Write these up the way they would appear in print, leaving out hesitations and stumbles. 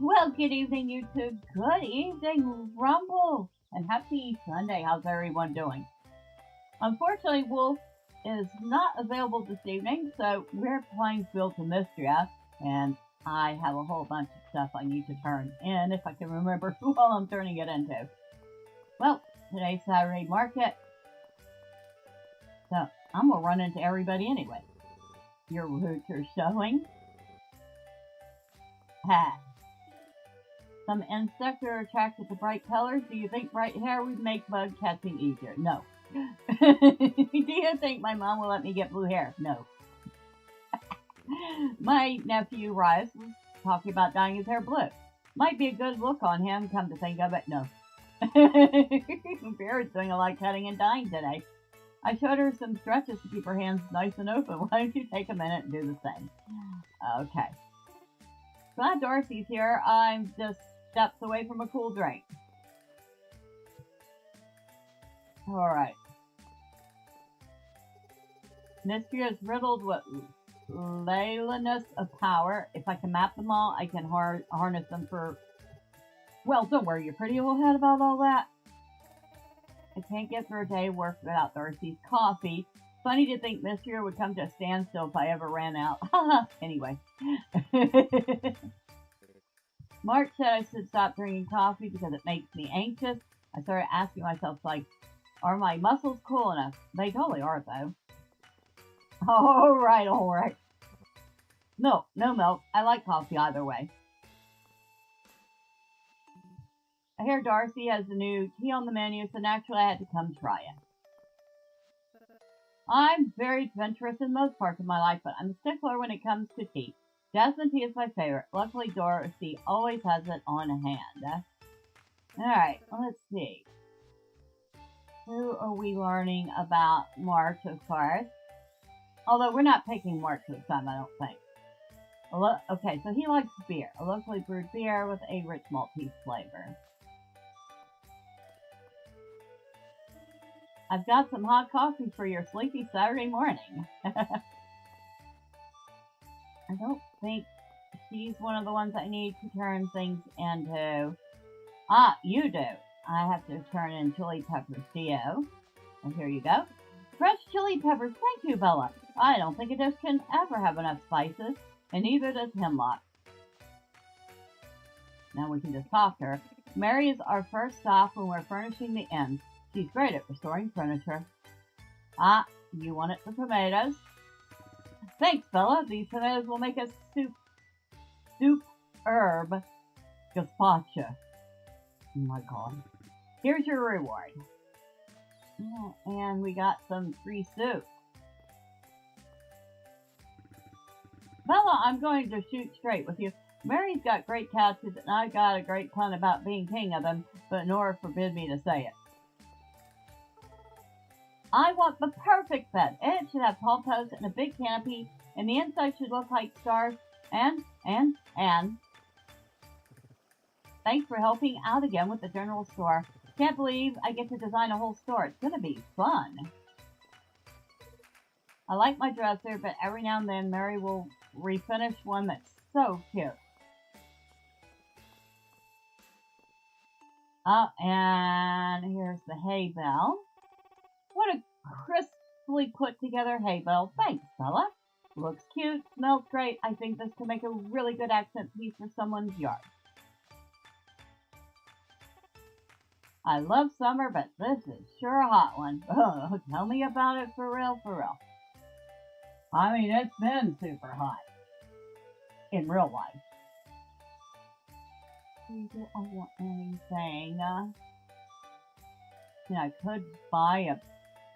Well, good evening, YouTube. Good evening, Rumble. And happy Sunday. How's everyone doing? Unfortunately, Wolf is not available this evening, so we're playing Fields of Mistria, and I have a whole bunch of stuff I need to turn in if I can remember who all I'm turning it into. Well, today's Saturday market, so I'm going to run into everybody anyway. Your roots are showing. Ha! Some insects are attracted to bright colors. Do you think bright hair would make bug catching easier? No. Do you think my mom will let me get blue hair? No. My nephew Rice was talking about dyeing his hair blue. Might be a good look on him, come to think of it. No. Beard's doing a lot of cutting and dyeing today. I showed her some stretches to keep her hands nice and open. Why don't you take a minute and do the same? Okay. Glad Dorothy's here. I'm just steps away from a cool drink. Alright. Mistria is riddled with leyliness of power. If I can map them all, I can harness them for... Well, don't worry your pretty little head about all that. I can't get through a day of work without Darcy's coffee. Funny to think Mistria would come to a standstill if I ever ran out. Anyway. Mark said I should stop drinking coffee because it makes me anxious. I started asking myself, like, are my muscles cool enough? They totally are, though. Alright. No milk. I like coffee either way. I hear Darcy has a new tea on the menu, so naturally I had to come try it. I'm very adventurous in most parts of my life, but I'm a stickler when it comes to tea. Jasmine tea is my favorite. Luckily, Dorothy always has it on hand. Alright, let's see. Who are we learning about March, of course? Although we're not picking March this time, I don't think. Okay, so he likes beer. A locally brewed beer with a rich malty flavor. I've got some hot coffee for your sleepy Saturday morning. I don't think she's one of the ones I need to turn things into. Ah, you do. I have to turn in chili peppers to you. And here you go. Fresh chili peppers. Thank you, Bella. I don't think a dish can ever have enough spices, and neither does hemlock. Now we can just talk to her. Mary is our first stop when we're furnishing the inn. She's great at restoring furniture. Ah, you wanted the tomatoes? Thanks, Bella. These tomatoes will make a soup herb gazpacho. Oh my god. Here's your reward. Oh, and we got some free soup. Bella, I'm going to shoot straight with you. Mary's got great couches, and I got a great pun about being king of them, but Nora forbid me to say it. I want the perfect bed. It should have tall posts and a big canopy, and the inside should look like stars. And thanks for helping out again with the general store. Can't believe I get to design a whole store. It's gonna be fun. I like my dresser, but every now and then Mary will refinish one that's so cute. Oh, and here's the hay bale. What a crisply put together hay bale. Thanks, Bella. Looks cute, smells great. I think this could make a really good accent piece for someone's yard. I love summer, but this is sure a hot one. Oh, tell me about it for real. I mean, it's been super hot. In real life. Do I want anything? I could buy a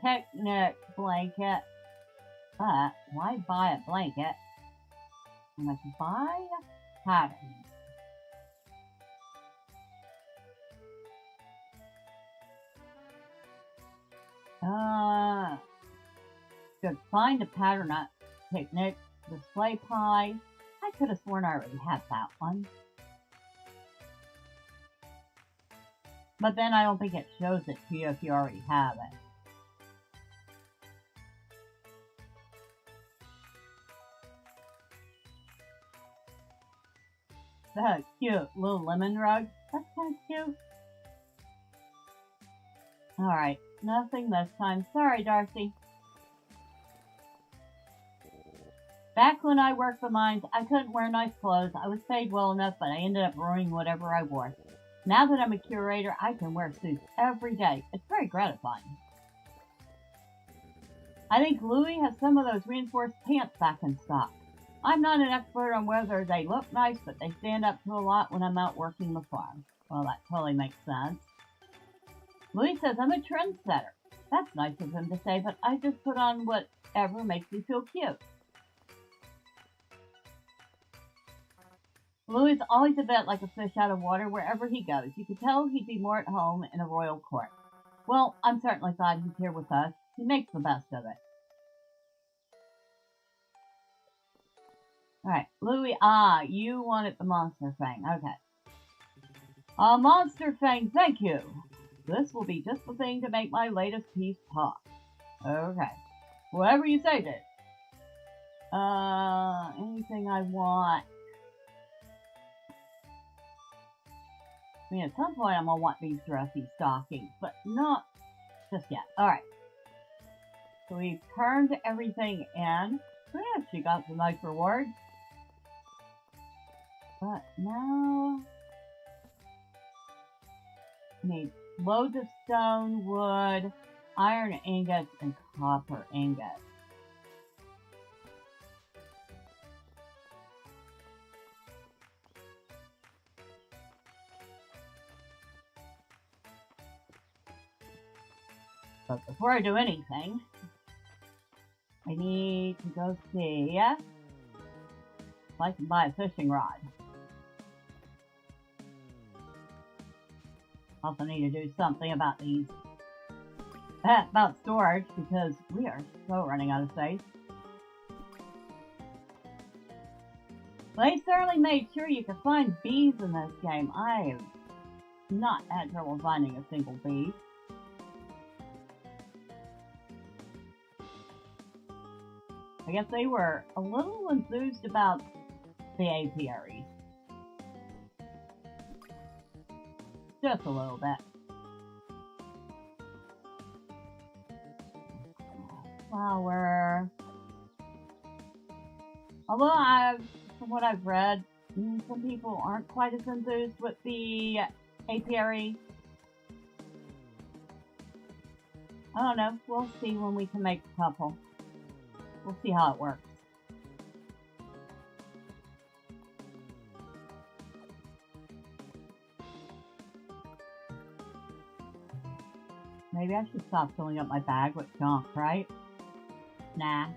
picnic blanket. But why buy a blanket? I'm like, buy patterns. Could find a pattern at picnic, display pie. I could have sworn I already had that one. But then I don't think it shows it to you if you already have it. Cute. Little lemon rug. That's kind of cute. Alright. Nothing this time. Sorry, Darcy. Back when I worked the mines, I couldn't wear nice clothes. I was paid well enough, but I ended up ruining whatever I wore. Now that I'm a curator, I can wear suits every day. It's very gratifying. I think Louis has some of those reinforced pants back in stock. I'm not an expert on whether they look nice, but they stand up to a lot when I'm out working the farm. Well, that totally makes sense. Louis says I'm a trendsetter. That's nice of him to say, but I just put on whatever makes me feel cute. Louis is always a bit like a fish out of water wherever he goes. You could tell he'd be more at home in a royal court. Well, I'm certainly glad he's here with us. He makes the best of it. Alright, Louis, you wanted the monster fang. Okay. Monster fang, thank you. This will be just the thing to make my latest piece pop. Okay. Whatever you say, dude. Anything I want. I mean, at some point I'm gonna want these dressy stockings, but not just yet. Alright. So we've turned everything in. Yeah, she got some nice rewards. But now I need loads of stone, wood, iron ingots, and copper ingots. But before I do anything, I need to go see if I can buy a fishing rod. Also need to do something about these, about storage, because we are so running out of space. They certainly made sure you could find bees in this game. I have not had trouble finding a single bee. I guess they were a little enthused about the apiaries. Just a little bit. Flower. Although from what I've read, some people aren't quite as enthused with the apiary. I don't know. We'll see when we can make a couple. We'll see how it works. Maybe I should stop filling up my bag with junk, right? Nah.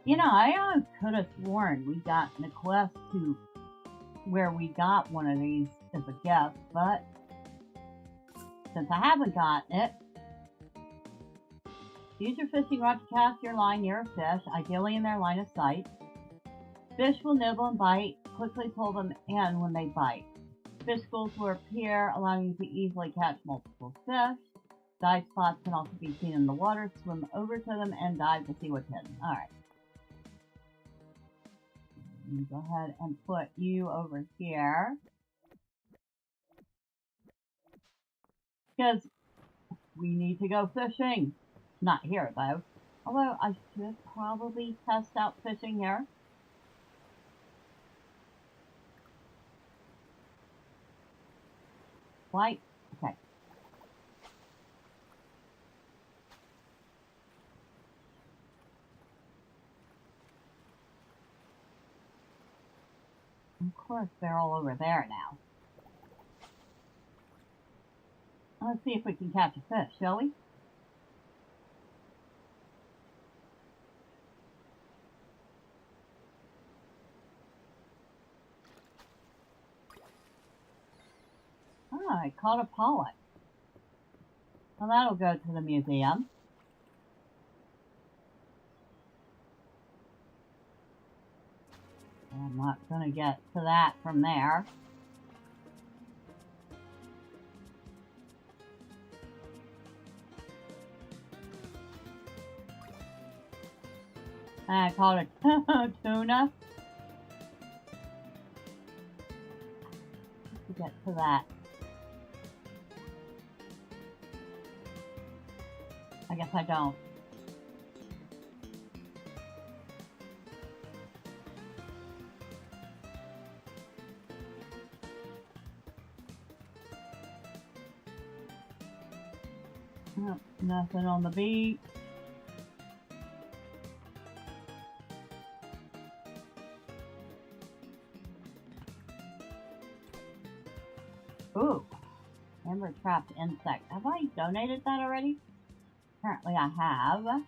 You know, I could have sworn we got a quest to where we got one of these as a gift, but since I haven't gotten it, use your fishing rod to cast your line near a fish, ideally in their line of sight. Fish will nibble and bite. Quickly pull them in when they bite. Fish schools will appear, allowing you to easily catch multiple fish. Dive spots can also be seen in the water. Swim over to them and dive to see what's hidden. Alright. Go ahead and put you over here. Because we need to go fishing. Not here, though. Although I should probably test out fishing here. White. Okay. Of course, they're all over there now. Let's see if we can catch a fish, shall we? Oh, I caught a pollock. Well, that'll go to the museum. I'm not going to get to that from there. I called it tuna. To get to that. I guess I don't. Oh, nothing on the beach. Ooh, amber trapped insect. Have I donated that already? Apparently I have.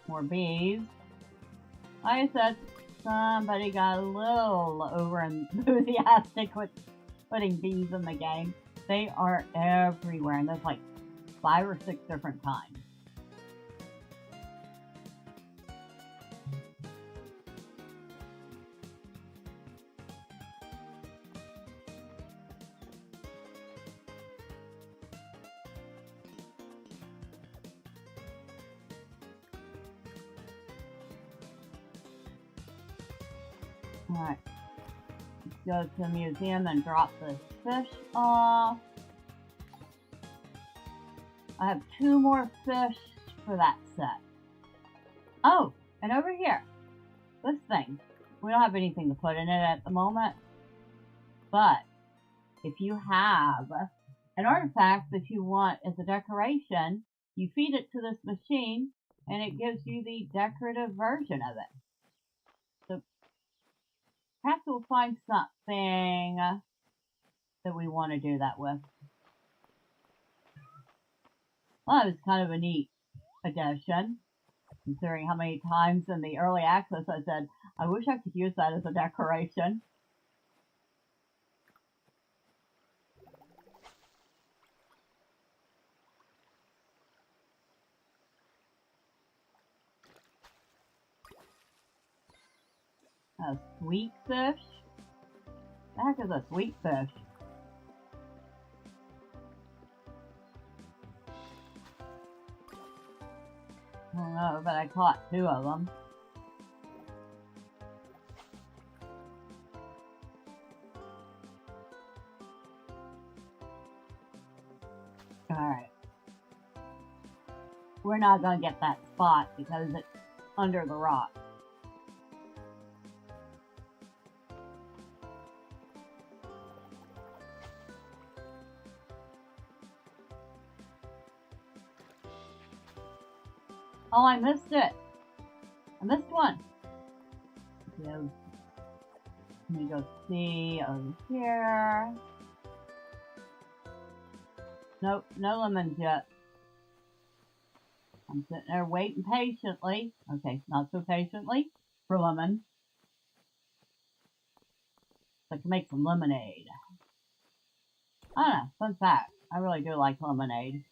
More bees. Like I said, somebody got a little over enthusiastic with putting bees in the game. They are everywhere, and there's like 5 or 6 different kinds. Alright, let's go to the museum and drop this fish off. I have 2 more fish for that set. Oh, and over here, this thing. We don't have anything to put in it at the moment, but if you have an artifact that you want as a decoration, you feed it to this machine and it gives you the decorative version of it. So perhaps we'll find something that we want to do that with. Well, that was kind of a neat addition, considering how many times in the early access I said, I wish I could use that as a decoration. A sweet fish? The heck is a sweet fish? I don't know, but I caught 2 of them. Alright. We're not going to get that spot because it's under the rock. Oh, I missed it. I missed one. Let me go see over here. Nope, no lemons yet. I'm sitting there waiting patiently. Okay, not so patiently for lemons. So I can make some lemonade. I don't know, fun fact. I really do like lemonade.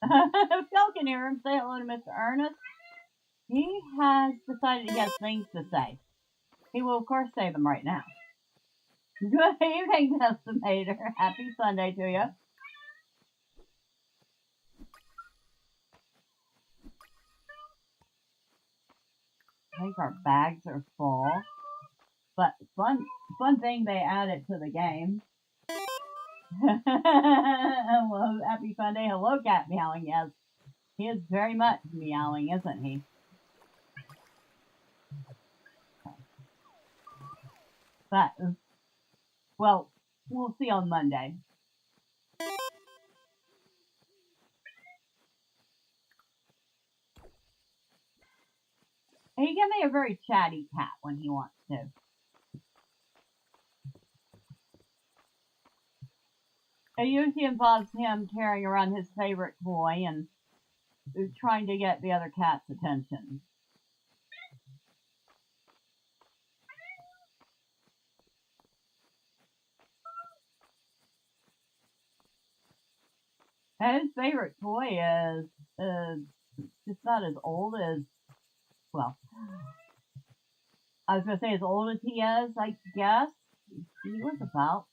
If y'all can hear him say hello to Mr. Ernest, he has decided he has things to say. He will, of course, say them right now. Good evening, Decimator. Happy Sunday to you. I think our bags are full. But fun thing they added to the game. Well, happy Sunday. Hello, Cat Meowing. Yes, he is very much meowing, isn't he? But, well, we'll see on Monday. He can be a very chatty cat when he wants to. It usually involves him carrying around his favorite toy and trying to get the other cat's attention. And his favorite toy is just not as old as, well, I was going to say as old as he is, I guess. He was about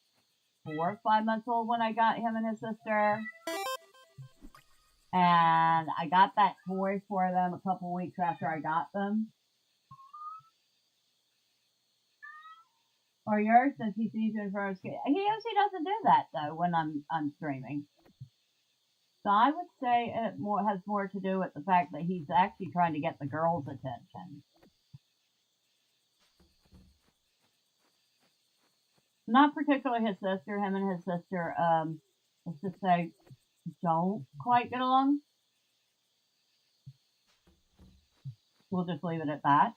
4 or 5 months old when I got him and his sister. And I got that toy for them a couple weeks after I got them. Or yours, since he sees you in front of his kid. He usually doesn't do that though when I'm streaming. So I would say it has more to do with the fact that he's actually trying to get the girls' attention. Not particularly his sister. Him and his sister, let's just say, don't quite get along. We'll just leave it at that.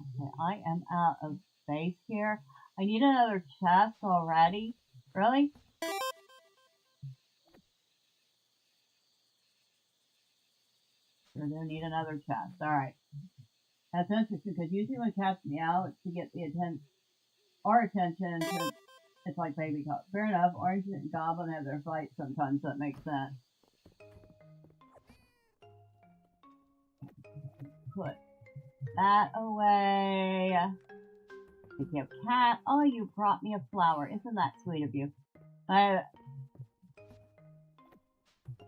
Okay, I am out of space here. I need another chest already. Really? We're gonna need another chest. Alright. That's interesting because usually when cats meow, it's to get the our attention. It's like baby talk. Fair enough. Orange and Goblin have their fights sometimes. So that makes sense. Put that away. Thank you, cat. Oh, you brought me a flower. Isn't that sweet of you?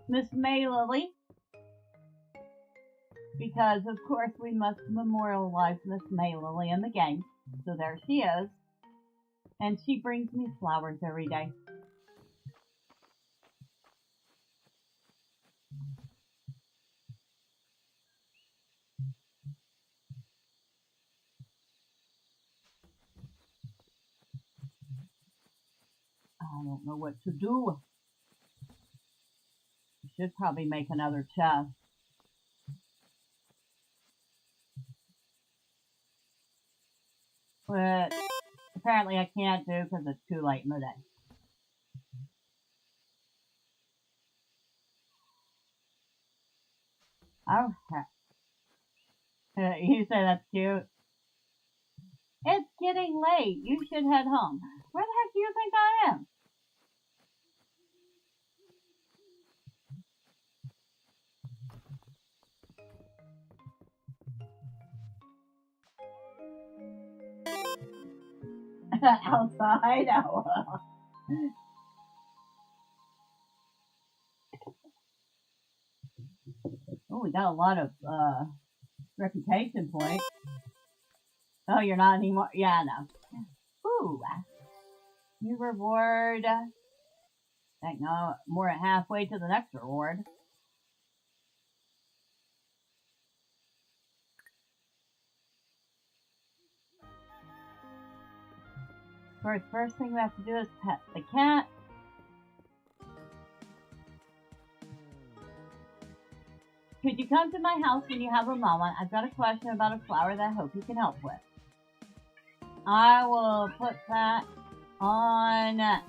Miss May Lily. Because, of course, we must memorialize Miss May Lily in the game. So there she is. And she brings me flowers every day. I don't know what to do. I should probably make another chest. But apparently I can't do because it's too late in the day. Okay. You say that's cute? It's getting late. You should head home. Where the heck do you think I am? Outside? Oh, we got a lot of reputation points. Oh, you're not anymore? Yeah, no. Ooh. New reward. Heck no, more than halfway to the next reward. Of course, first thing we have to do is pet the cat. Could you come to my house when you have a moment? I've got a question about a flower that I hope you can help with. I will put that on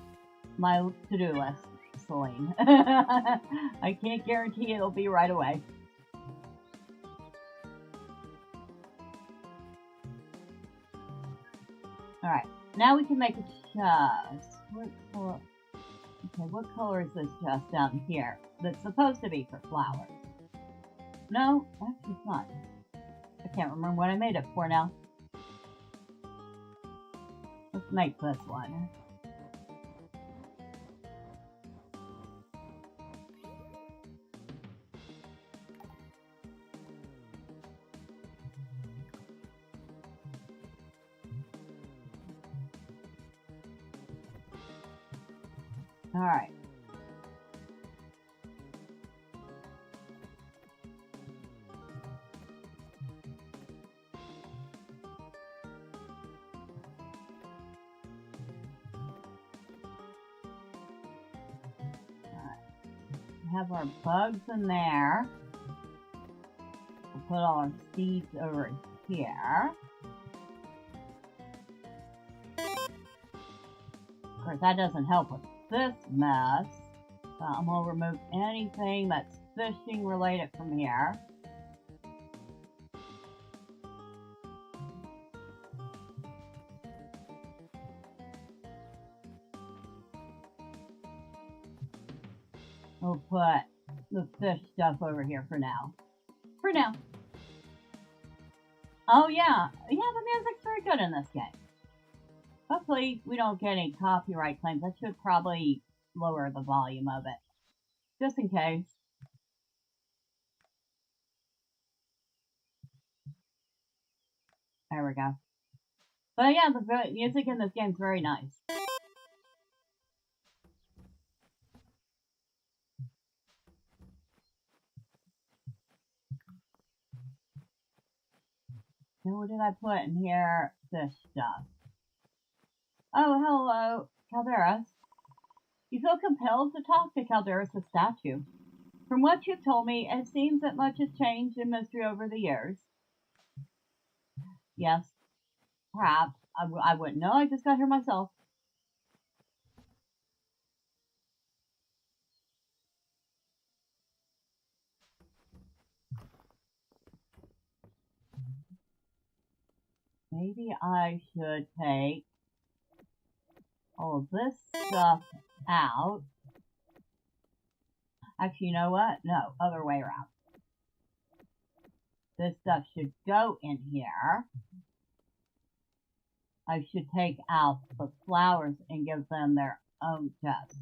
my to-do list, Celine. I can't guarantee it'll be right away. Alright, now we can make a chest. What color is this chest down here? That's supposed to be for flowers. No, actually it's not. I can't remember what I made it for now. Let's make this one. Alright. Have our bugs in there. We'll put all our seeds over here. Of course, that doesn't help with this mess. So I'm going to remove anything that's fishing related from here. We'll put the fish stuff over here for now. For now. Oh yeah, the music's very good in this game. Hopefully we don't get any copyright claims. I should probably lower the volume of it, just in case. There we go. But yeah, the music in this game is very nice. And what did I put in here? This stuff. Oh, hello, Calderas. You feel compelled to talk to Calderas' statue. From what you've told me, it seems that much has changed in Mystery over the years. Yes, perhaps. I wouldn't know. I just got here myself. Maybe I should take all of this stuff out. Actually, you know what? No, other way around. This stuff should go in here. I should take out the flowers and give them their own chest.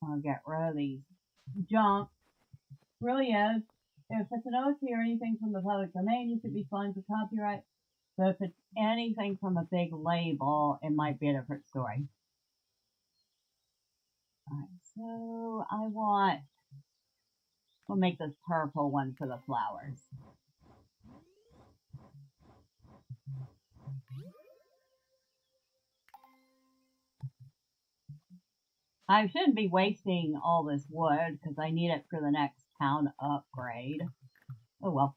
I'll get rid of these junk. Really is. If it's an OC or anything from the public domain, you should be fine for copyright. But if it's anything from a big label, it might be a different story. Alright, so we'll make this purple one for the flowers. I shouldn't be wasting all this wood because I need it for the next town upgrade. Oh well.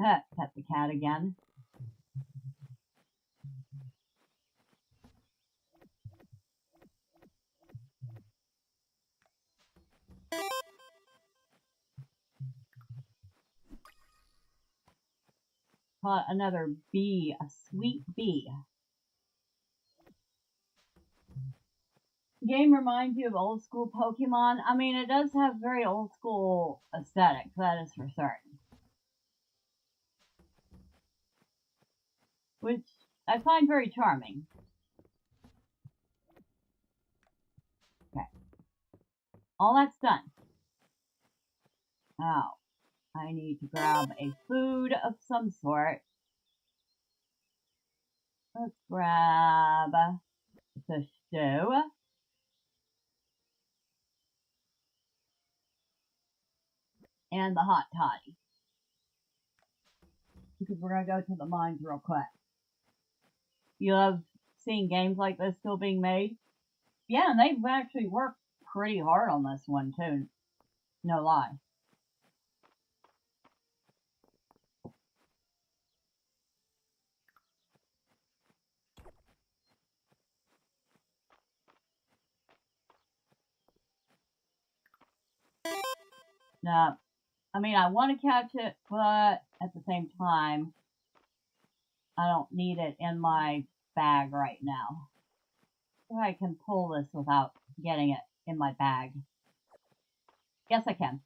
Pet the cat again. Caught another bee, a sweet bee. The game reminds you of old school Pokemon. I mean, it does have very old school aesthetics, that is for certain. Which I find very charming. Okay. All that's done. Now, I need to grab a food of some sort. Let's grab the stew. And the hot toddy. Because we're going to go to the mines real quick. You love seeing games like this still being made? Yeah, and they've actually worked pretty hard on this one too. No lie. Now, I mean, I want to catch it, but at the same time, I don't need it in my bag right now. So I can pull this without getting it in my bag. Yes, I can.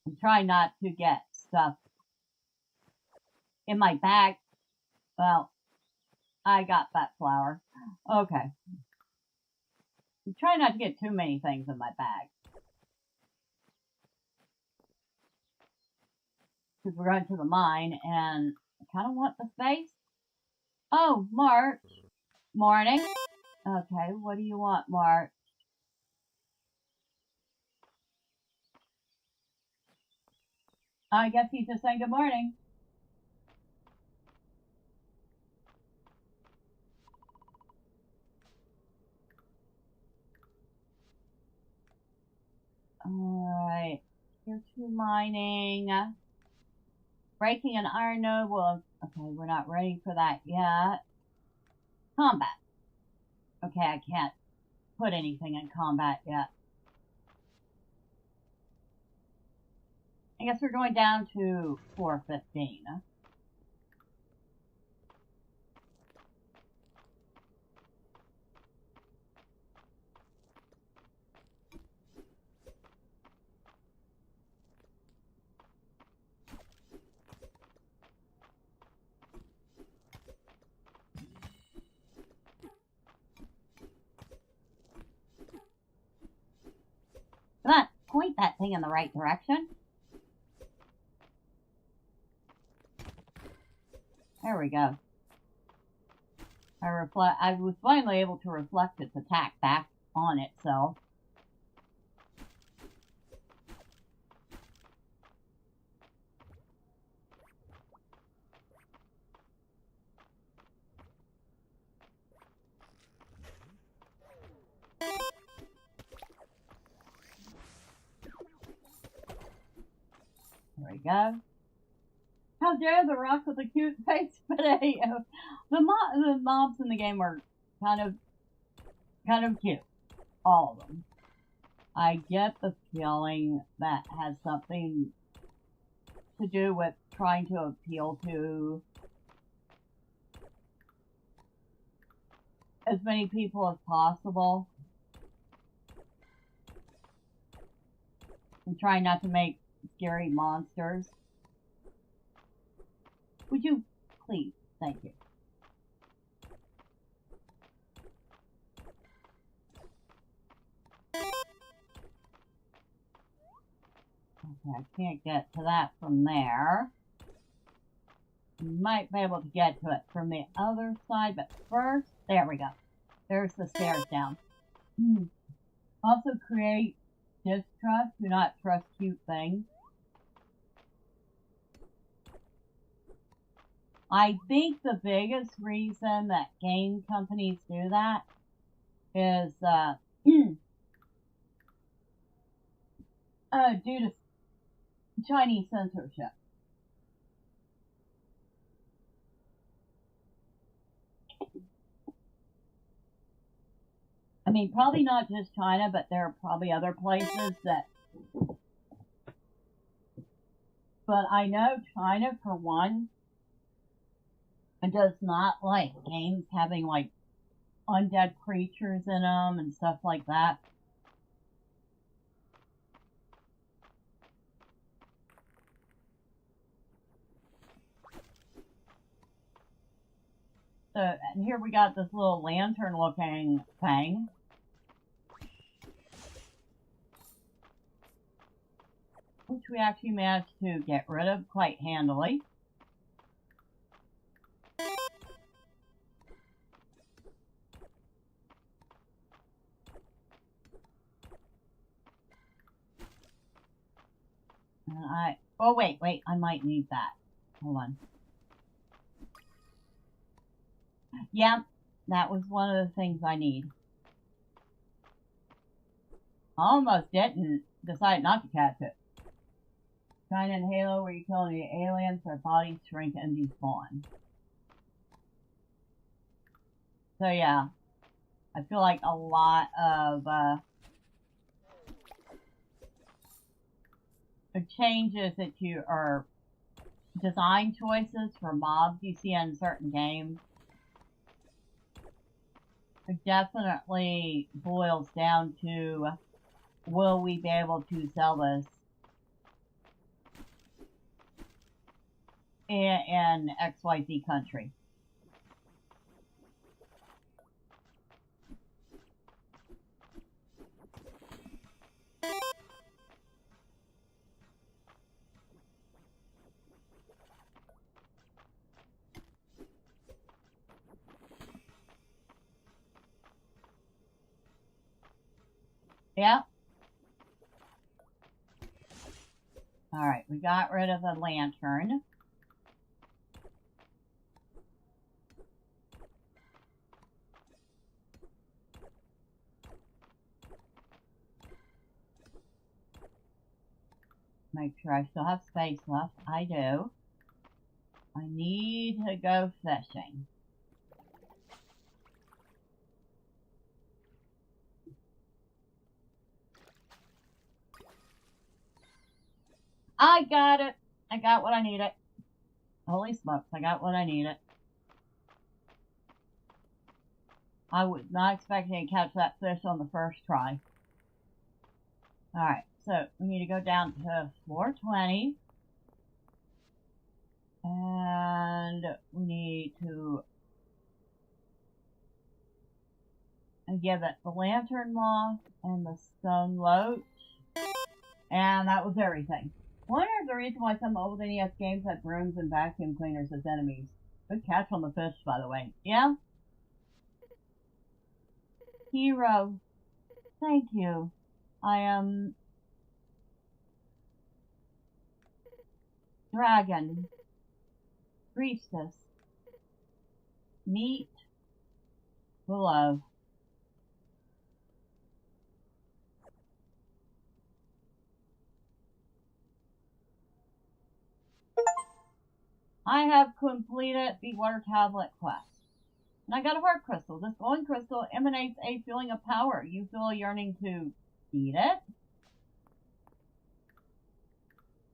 I'm trying not to get stuff in my bag. Well, I got that flour. Okay. I'm trying not to get too many things in my bag. Because we're going to the mine and I kind of want the space. Oh, Mark. Morning. Okay, what do you want, Mark? I guess he's just saying good morning. Alright. Tier 2 mining. Breaking an iron node will... Okay, we're not ready for that yet. Combat. Okay, I can't put anything in combat yet. I guess we're going down to 415. Come on, point that thing in the right direction. There we go. I was finally able to reflect its attack back on itself. There we go. How dare the rock with a cute face potato? The mobs in the game are kind of cute. All of them. I get the feeling that has something to do with trying to appeal to as many people as possible. And trying not to make scary monsters. Would you please? Thank you. Okay, I can't get to that from there. Might be able to get to it from the other side, but first, there we go. There's the stairs down. Also create distrust. Do not trust cute things. I think the biggest reason that game companies do that is due to Chinese censorship. I mean, probably not just China, but there are probably other places that... But I know China, for one, does not like games having, like, undead creatures in them and stuff like that. So, and here we got this little lantern-looking thing. Which we actually managed to get rid of quite handily. And oh wait, I might need that. Hold on. Yeah, that was one of the things I need. Almost didn't decide not to catch it. China and Halo, where you kill the aliens, their bodies shrink and despawn. So yeah, I feel like a lot of the changes that are design choices for mobs you see in certain games. It definitely boils down to, will we be able to sell this in XYZ country? Yeah. Alright, we got rid of the lantern. Make sure I still have space left. I do. I need to go fishing. I got it. I got what I needed. Holy smokes, I got what I needed. I was not expecting to catch that fish on the first try. Alright, so we need to go down to floor 20. And we need to give it the lantern moth and the stone loach. And that was everything. Wonder if the reason why some old NES games had brooms and vacuum cleaners as enemies. Good catch on the fish, by the way. Yeah? Hero. Thank you. I am... Dragon. Priestess. Meat. Below. I have completed the water tablet quest. And I got a heart crystal. This golden crystal emanates a feeling of power. You feel a yearning to eat it.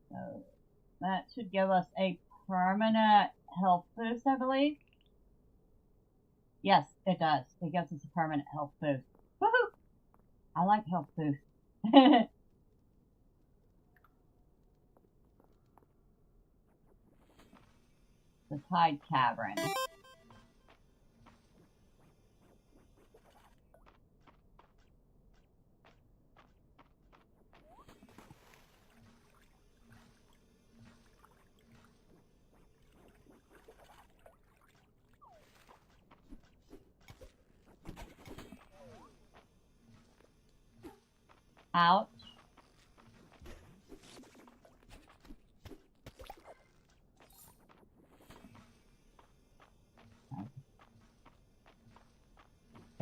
So that should give us a permanent health boost, I believe. Yes, it does. It gives us a permanent health boost. Woohoo! I like health boosts. The Tide Cavern. Ouch.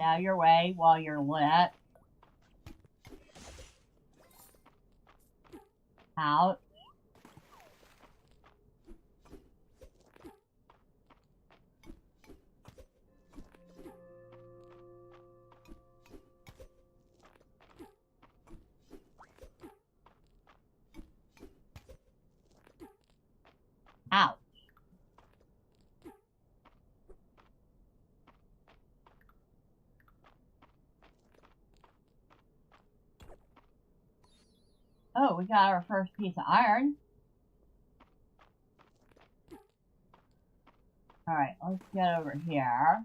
Out your way while you're lit. Ouch. Ouch. Oh, we got our first piece of iron. Alright, let's get over here.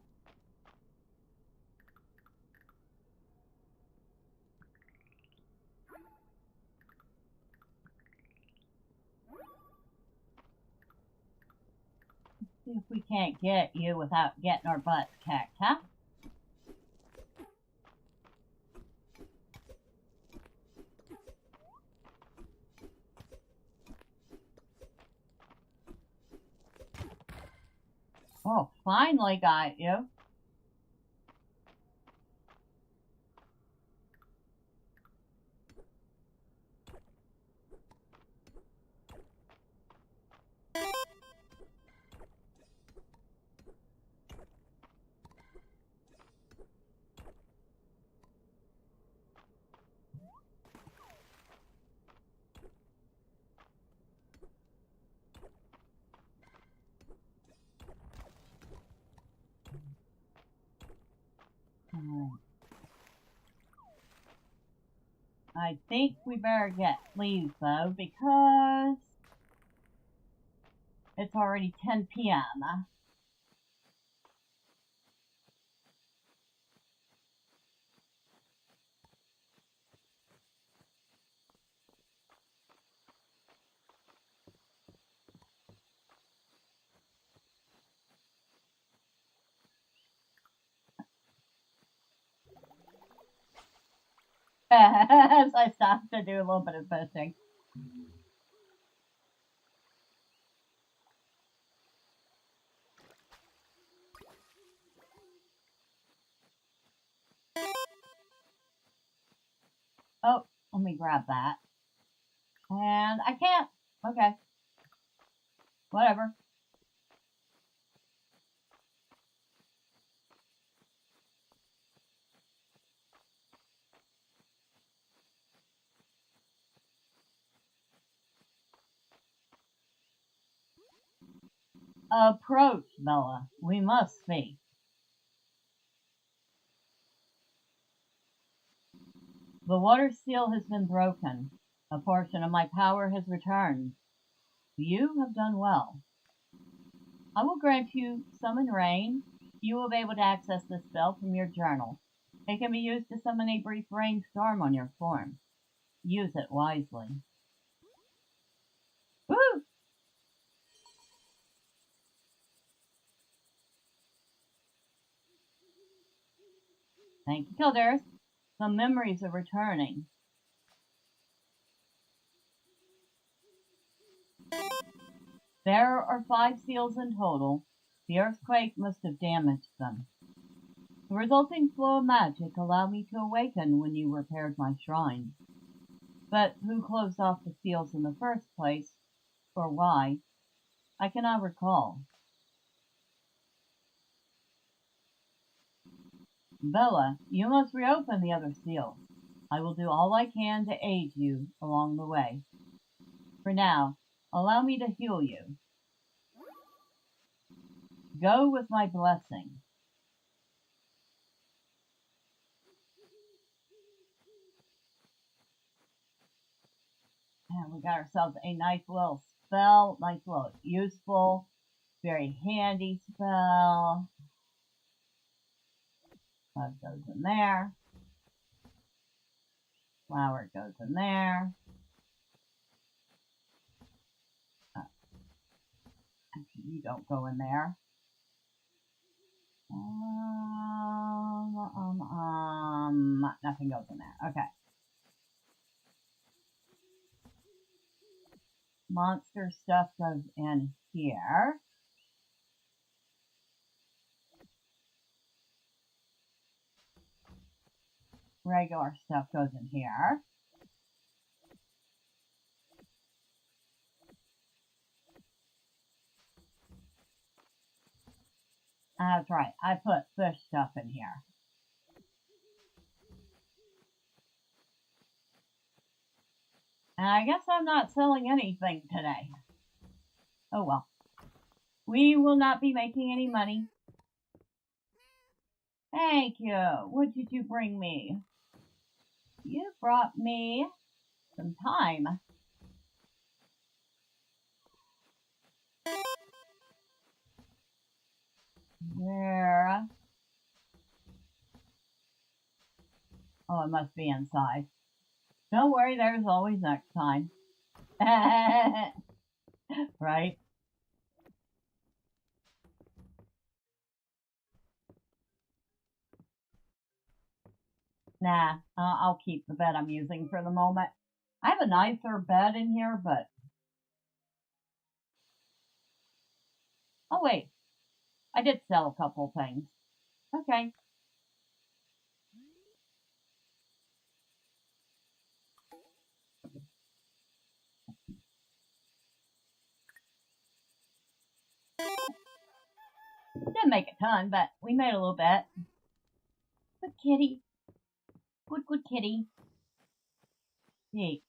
See if we can't get you without getting our butts kicked, huh? Oh, finally got you. I think we better get leave though, because it's already 10 p.m. As I stopped to do a little bit of fishing. Oh, let me grab that. And I can't. Okay. Whatever. Approach, Bella. We must speak. The water seal has been broken. A portion of my power has returned. You have done well. I will grant you summon rain. You will be able to access this spell from your journal. It can be used to summon a brief rainstorm on your form. Use it wisely. Woo! Thank you, Kildare. Some memories are returning. There are 5 seals in total. The earthquake must have damaged them. The resulting flow of magic allowed me to awaken when you repaired my shrine. But who closed off the seals in the first place, or why, I cannot recall. Bella, you must reopen the other seals. I will do all I can to aid you along the way. For now, allow me to heal you. Go with my blessing. And we got ourselves a nice little spell, nice little useful, very handy spell. That goes in there. Flower goes in there. Actually, you don't go in there. Nothing goes in there. Okay. Monster stuff goes in here. Regular stuff goes in here. That's right. I put fish stuff in here. And I guess I'm not selling anything today. Oh well. We will not be making any money. Thank you. What did you bring me? You brought me some time. Where? Oh, it must be inside. Don't worry, there's always next time. Right? Nah, I'll keep the bed I'm using for the moment. I have a nicer bed in here, but... Oh, wait. I did sell a couple things. Okay. Didn't make a ton, but we made a little bit. Good kitty. Good kitty. Hey.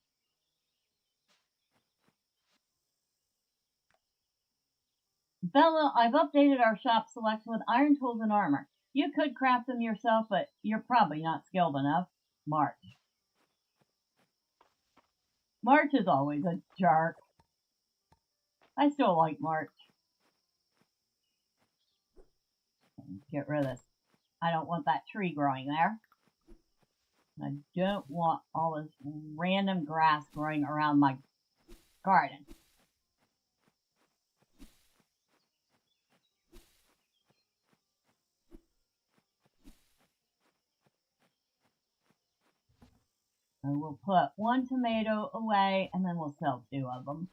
Bella, I've updated our shop selection with iron tools and armor. You could craft them yourself, but you're probably not skilled enough. March. March is always a jerk. I still like March. Get rid of this. I don't want that tree growing there. I don't want all this random grass growing around my garden. So we'll put 1 tomato away and then we'll sell 2 of them.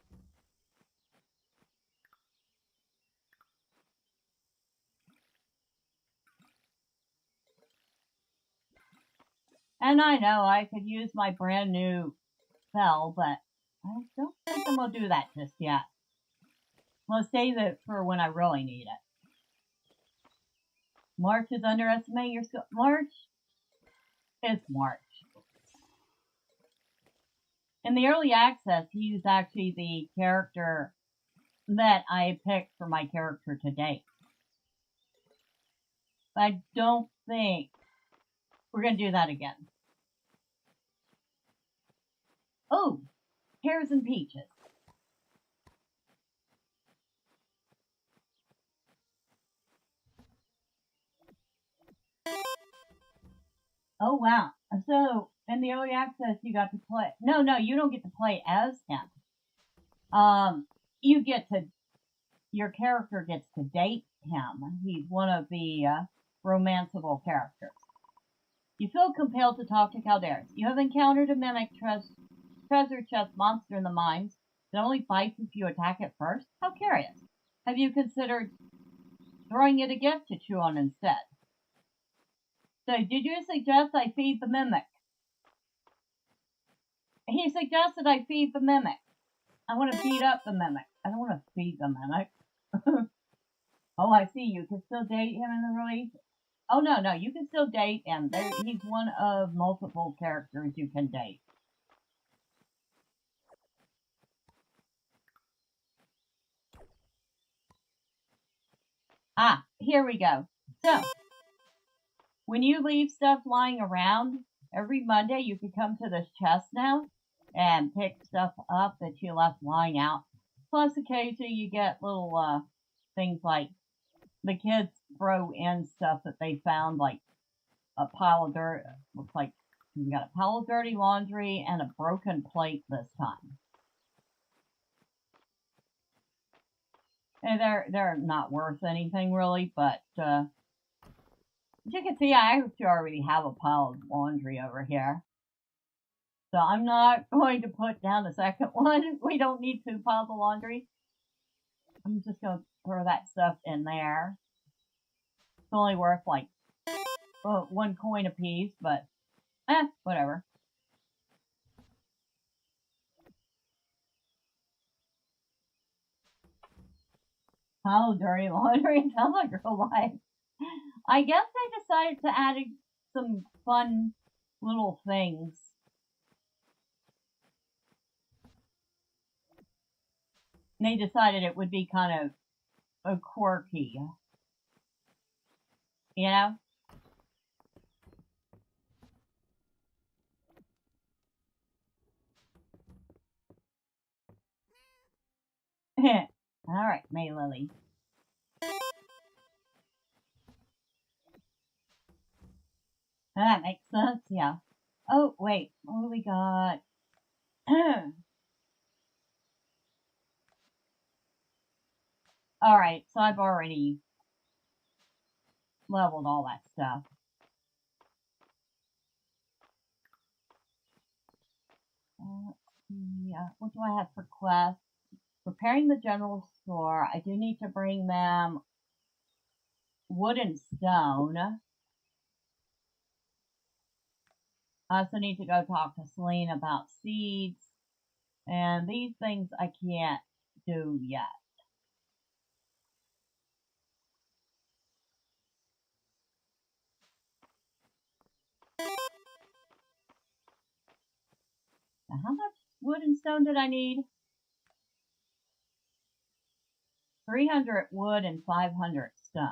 And I know I could use my brand new spell, but I don't think I'm gonna do that just yet. I'll save it for when I really need it. March is underestimating your skill. March is March. In the early access, he's actually the character that I picked for my character to date. But I don't think we're going to do that again. Oh, pears and peaches. Oh, wow. So, in the early access, you got to play... No, you don't get to play as him. You get to... Your character gets to date him. He's one of the romanceable characters. You feel compelled to talk to Calderas. You have encountered a mimic treasure chest monster in the mines that only bites if you attack it first. How curious. Have you considered throwing it a gift to chew on instead? So, did you suggest I feed the mimic? He suggested I feed the mimic. I want to beat up the mimic. I don't want to feed the mimic. Oh, I see. You can still date him in the release? Oh, no. You can still date him. He's one of multiple characters you can date. Ah, here we go. So, when you leave stuff lying around, every Monday you can come to this chest now and pick stuff up that you left lying out. Plus, occasionally you get little things like the kids throw in stuff that they found, like a pile of dirt. Looks like you got a pile of dirty laundry and a broken plate this time. And they're not worth anything really, but as you can see, I actually already have a pile of laundry over here. So I'm not going to put down the second one. We don't need 2 piles of laundry. I'm just going to throw that stuff in there. It's only worth like 1 coin a piece, but whatever. Pile of dirty laundry sounds like real life. I guess they decided to add some fun little things. They decided it would be kind of a quirky, you know? Alright, May Lily. That makes sense, yeah. Oh, wait, what do we got? Alright, so I've already leveled all that stuff. Let's see, what do I have for quests? Repairing the general store. I do need to bring them wood and stone. I also need to go talk to Celine about seeds. And these things I can't do yet. Now, how much wood and stone did I need? 300 wood and 500 stone.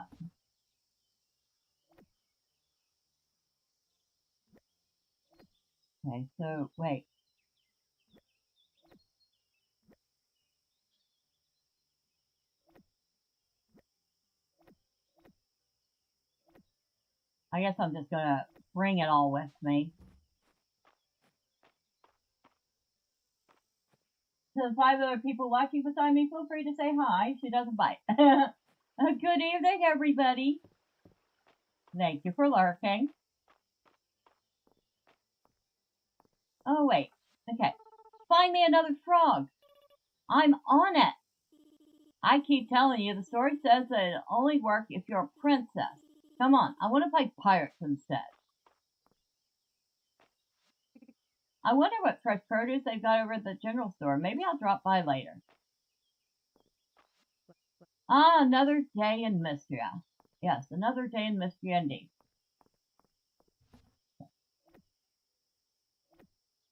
Okay, so wait. I guess I'm just gonna bring it all with me. To the 5 other people watching beside me, feel free to say hi. She doesn't bite. Good evening, everybody. Thank you for lurking. Oh, wait. Okay. Find me another frog. I'm on it. I keep telling you, the story says that it'll only work if you're a princess. Come on, I want to play pirates instead. I wonder what fresh produce they've got over at the general store. Maybe I'll drop by later. Ah, another day in Mistria. Yes, another day in Mistria indeed.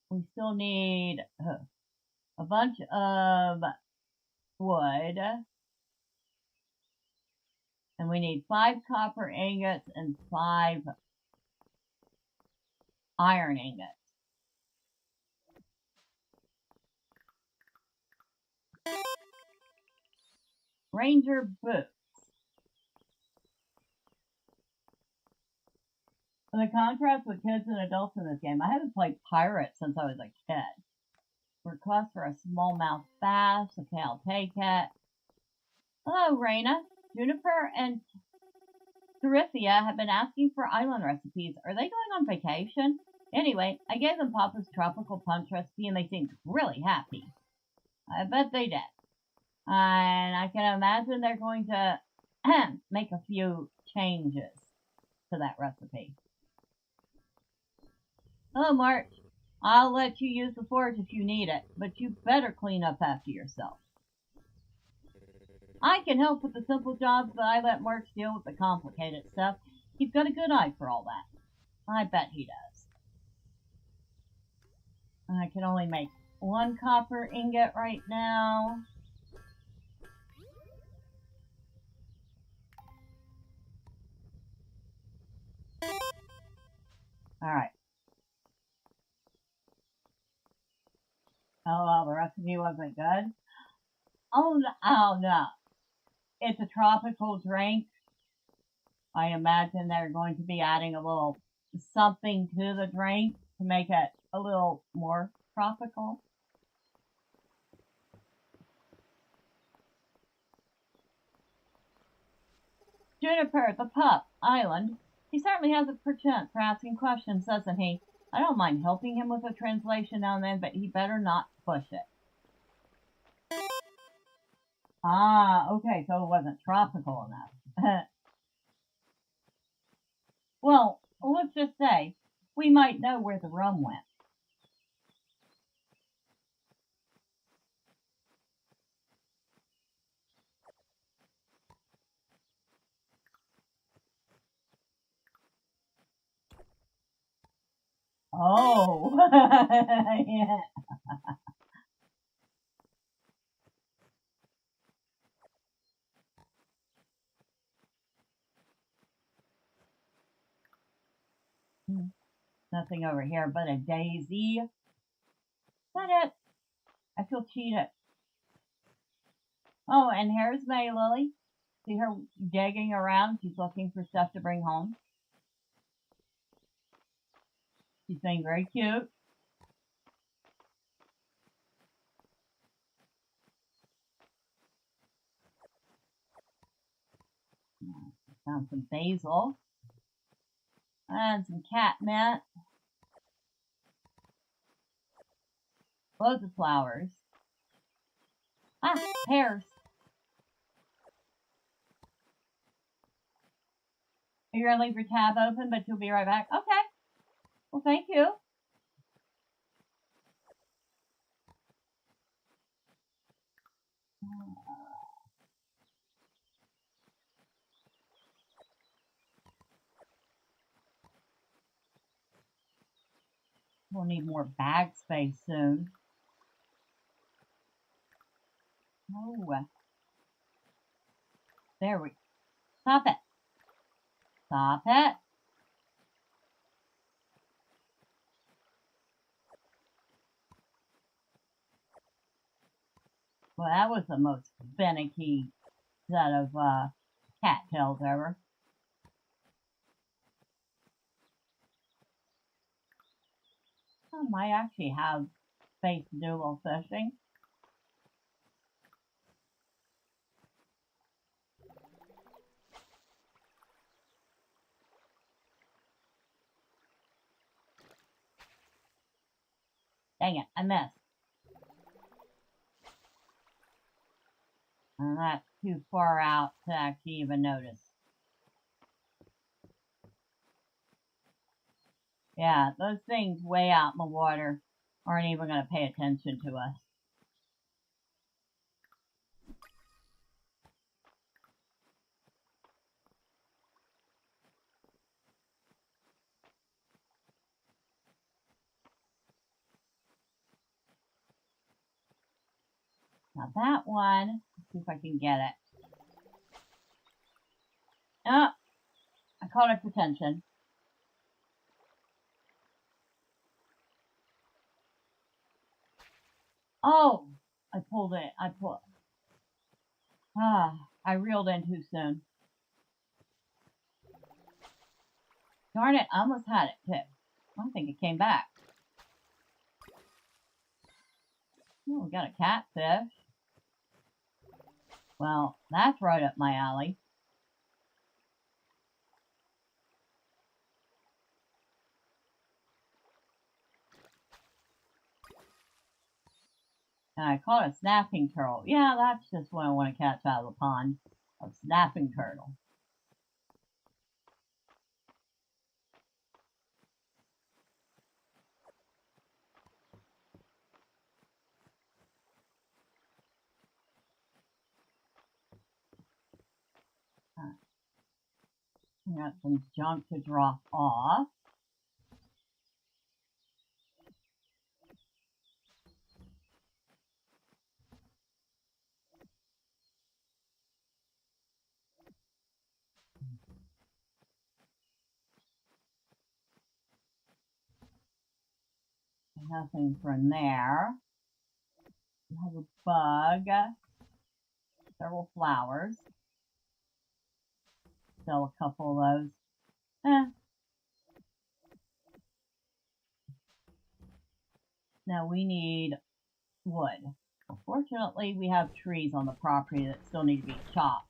We still need a bunch of wood. And we need 5 copper ingots and 5 iron ingots. Ranger boots. The contrast with kids and adults in this game. I haven't played pirates since I was a kid. Request for a smallmouth bass. Okay, I'll take it. Hello, Raina. Juniper and Dorithia have been asking for island recipes. Are they going on vacation? Anyway, I gave them Papa's tropical punch recipe and they seemed really happy. I bet they did. And I can imagine they're going to make a few changes to that recipe. Hello, March. I'll let you use the forge if you need it, but you better clean up after yourself. I can help with the simple jobs, but I let March deal with the complicated stuff. He's got a good eye for all that. I bet he does. I can only make 1 copper ingot right now. Alright. Oh, well, the recipe wasn't good. Oh, no. It's a tropical drink. I imagine they're going to be adding a little something to the drink to make it a little more tropical. Juniper, the pup, Island. He certainly has a penchant for asking questions, doesn't he? I don't mind helping him with a translation now and then, but he better not push it. Ah, okay, so it wasn't tropical enough. Well, let's just say, we might know where the rum went. Oh, yeah. Nothing over here but a daisy. Is that it? I feel cheated. Oh, and here's May Lily. See her digging around. She's looking for stuff to bring home. She's being very cute. Found some basil. And some catnip. Loads of flowers. Ah, pears. You're going to leave your tab open, but you'll be right back. Okay. Well, thank you. We'll need more bag space soon. Oh. There we go. Stop it. Stop it. Well, that was the most finicky set of cattails ever. I might actually have space to do a little fishing. Dang it, I missed. And that's too far out to actually even notice. Yeah, those things way out in the water. aren't even going to pay attention to us. Now that one, let's see if I can get it. Oh, I caught its attention. Oh, I pulled it. I reeled in too soon. Darn it, I almost had it too. I think it came back. Oh, we got a catfish. Well, that's right up my alley. And I caught a snapping turtle. Yeah, that's just what I want to catch out of the pond. A snapping turtle. We got some junk to drop off. Nothing from there. We have a bug. Several flowers. Sell a couple of those. Now we need wood. Unfortunately, we have trees on the property that still need to be chopped.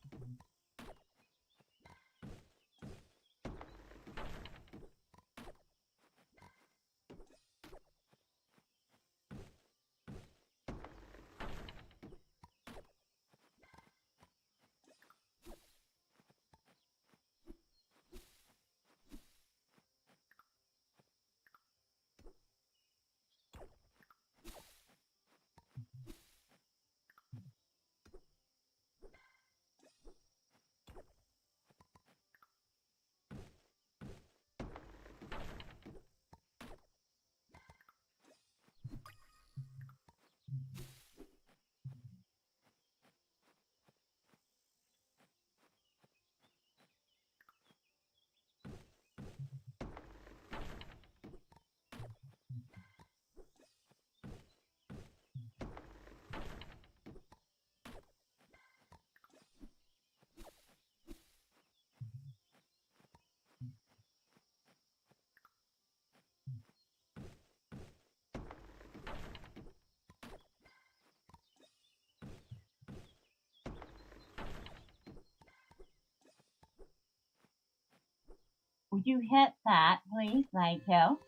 Would you hit that, please? Thank you.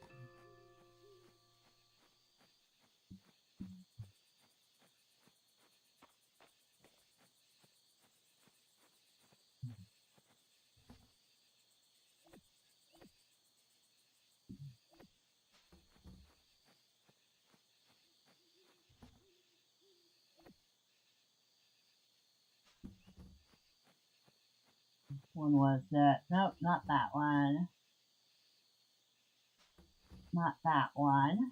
Which one was it? Nope, not that one. Not that one.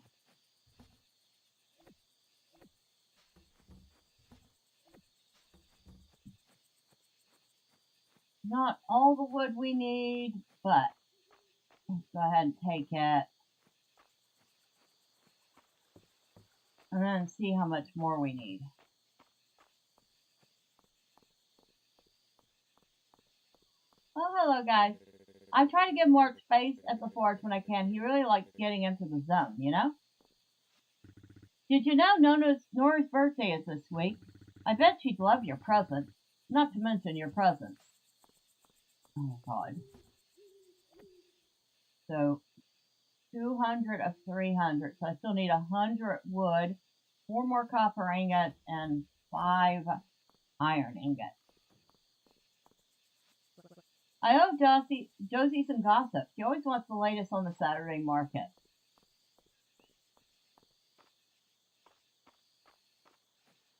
Not all the wood we need, but let's go ahead and take it. And then see how much more we need. Oh, hello, guys. I try to give Mark space at the forge when I can. He really likes getting into the zone, you know? Did you know Nora's birthday is this week? I bet she'd love your present. Not to mention your presents. Oh, God. So, 200 of 300. So I still need 100 wood, 4 more copper ingots, and 5 iron ingots. I owe Josie some gossip. She always wants the latest on the Saturday market.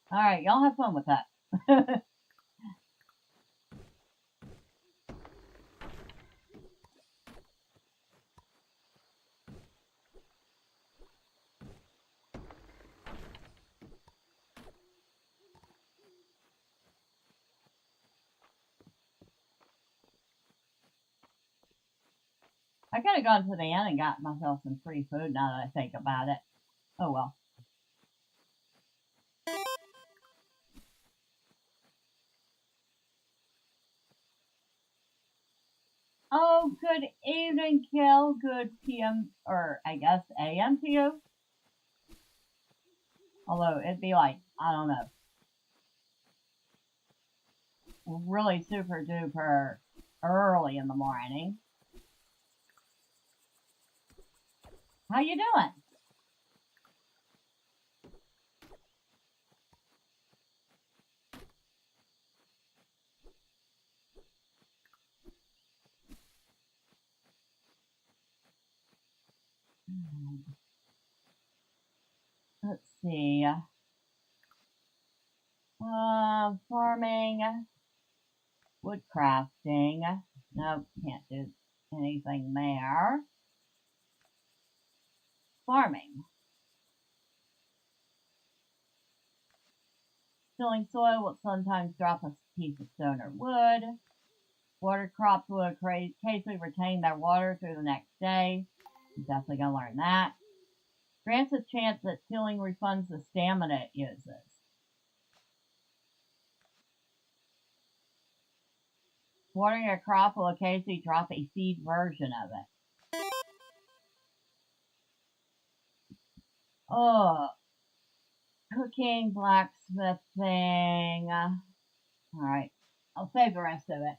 Alright, y'all have fun with that. I could have gone to the inn and got myself some free food now that I think about it. Oh well. Oh, good evening, Kel. Good PM, or I guess AM to you. Although it'd be like, I don't know, really super duper early in the morning. How you doing? Let's see. Farming, wood crafting. Nope, can't do anything there. Farming. Tilling soil will sometimes drop a piece of stone or wood. Water crops will occasionally retain their water through the next day. I'm definitely going to learn that. Grants a chance that tilling refunds the stamina it uses. Watering a crop will occasionally drop a seed version of it. Oh, cooking, blacksmithing. Alright, I'll save the rest of it.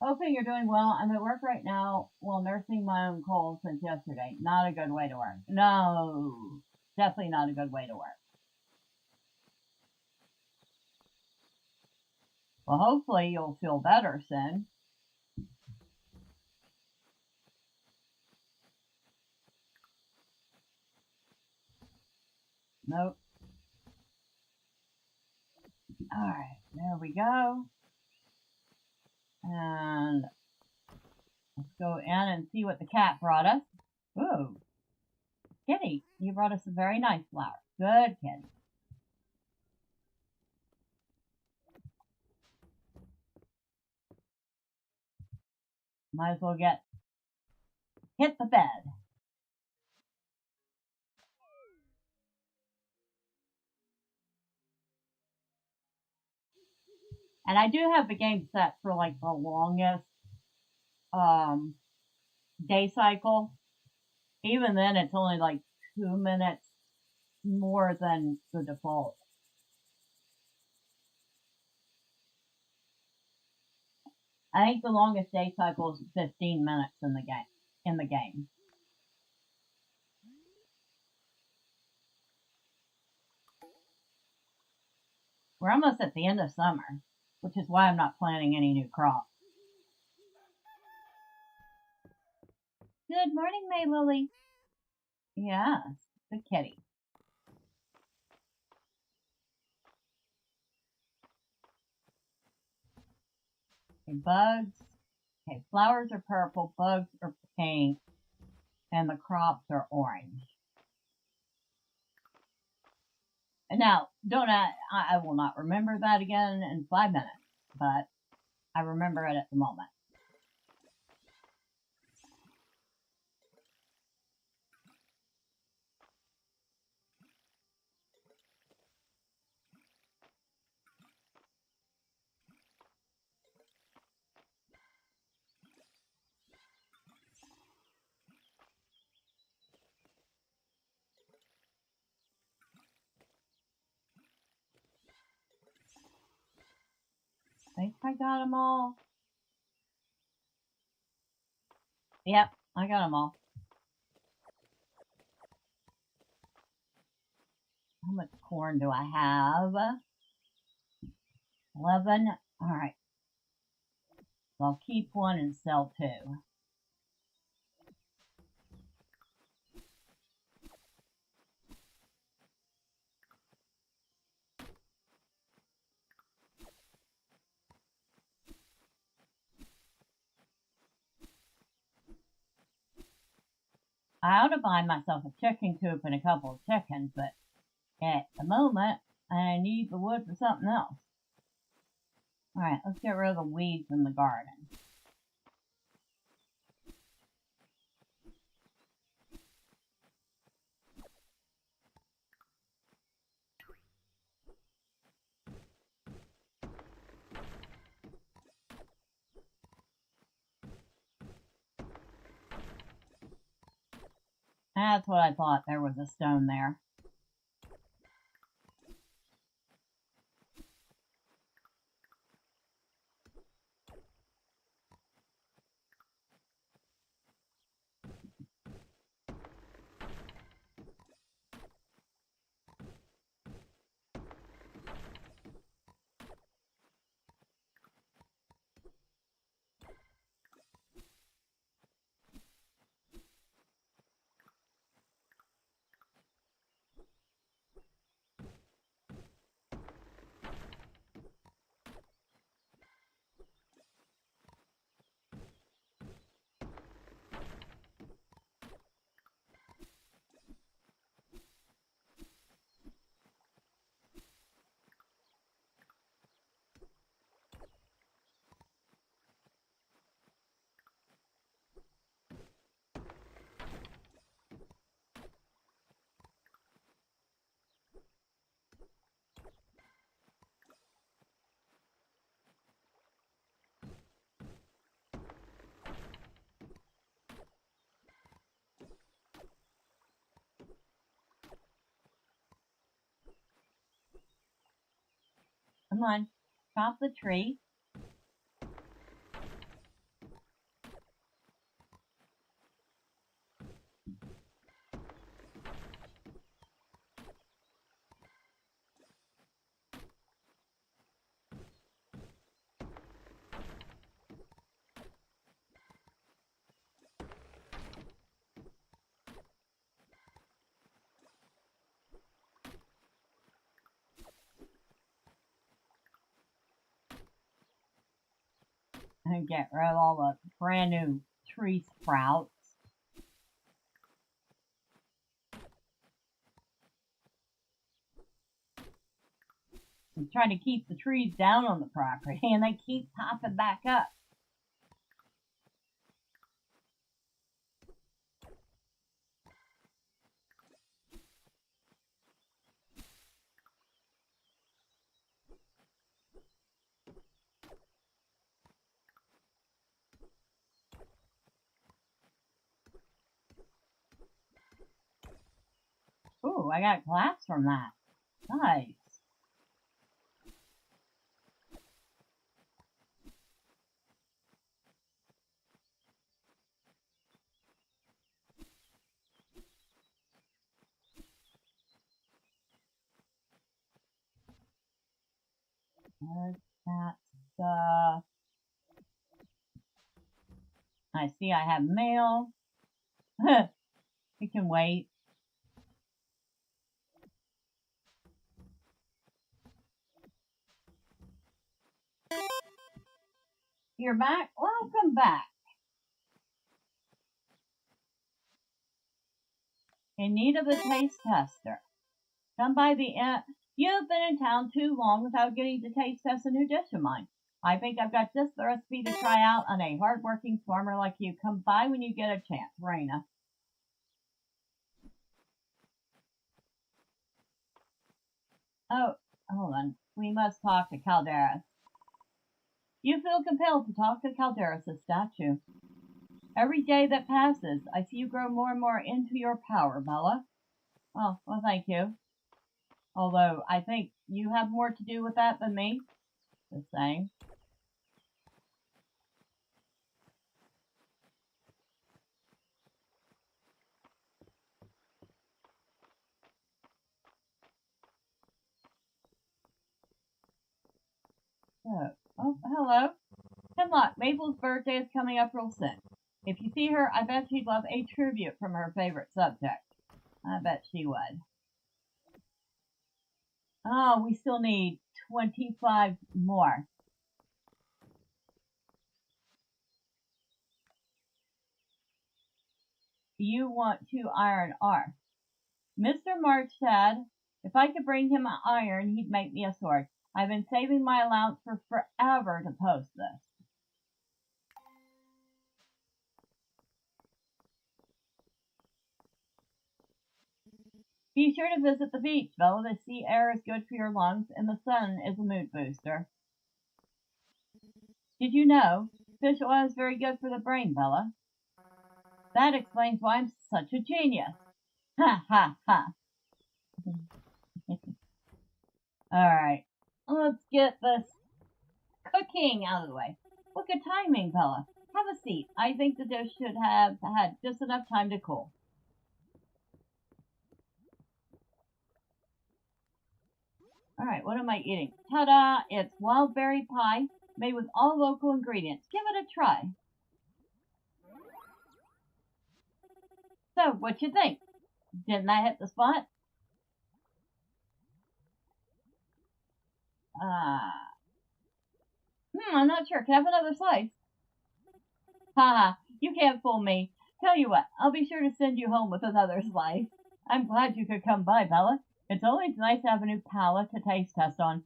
Hoping you're doing well. I'm at work right now while nursing my own cold since yesterday. Not a good way to work. No, definitely not a good way to work. Well, hopefully you'll feel better soon. Nope. Alright, there we go. And let's go in and see what the cat brought us. Ooh, Kitty, you brought us a very nice flower. Good, Kitty. Might as well hit the bed. And I do have the game set for like the longest day cycle. Even then, it's only like 2 minutes more than the default. I think the longest day cycle is 15 minutes in the game. We're almost at the end of summer, which is why I'm not planting any new crops. Good morning, May Lily. Yes, the kitty. Okay, bugs. Okay, flowers are purple, bugs are pink, and the crops are orange. And now, I will not remember that again in 5 minutes, but I remember it at the moment. I think I got them all. Yep, I got them all. How much corn do I have? 11. Alright. So I'll keep one and sell 2. I ought to buy myself a chicken coop and a couple of chickens, but at the moment, I need the wood for something else. Alright, let's get rid of the weeds in the garden. That's what I thought. There was a stone there. Come on, chop the tree. And get rid of all the brand new tree sprouts. I'm trying to keep the trees down on the property, and they keep popping back up. Ooh, I got glass from that. Nice. There's that stuff. I see I have mail. It can wait. You're back? Welcome back. In need of a taste tester. Come by the end. You've been in town too long without getting to taste test a new dish of mine. I think I've got just the recipe to try out on a hard-working farmer like you. Come by when you get a chance, Raina. Oh, hold on. We must talk to Calderas. You feel compelled to talk to Calderas' statue. Every day that passes, I see you grow more and more into your power, Bella. Oh, well, thank you. Although, I think you have more to do with that than me. Just saying. Oh, hello. Hemlock, Mabel's birthday is coming up real soon. If you see her, I bet she'd love a tribute from her favorite subject. I bet she would. Oh, we still need 25 more. you want to iron are. Mr. March said if I could bring him iron, he'd make me a sword. I've been saving my allowance for forever to post this. Be sure to visit the beach, Bella. The sea air is good for your lungs, and the sun is a mood booster. Did you know fish oil is very good for the brain, Bella? That explains why I'm such a genius. Ha ha ha. Alright, let's get this cooking out of the way. What good timing, Bella. Have a seat. I think the dish should have had just enough time to cool. Alright, what am I eating? Ta-da! It's wild berry pie made with all local ingredients. Give it a try. So, what you think? Didn't I hit the spot? I'm not sure. Can I have another slice? Haha, you can't fool me. Tell you what, I'll be sure to send you home with another slice. I'm glad you could come by, Bella. It's always nice to have a new palate to taste test on.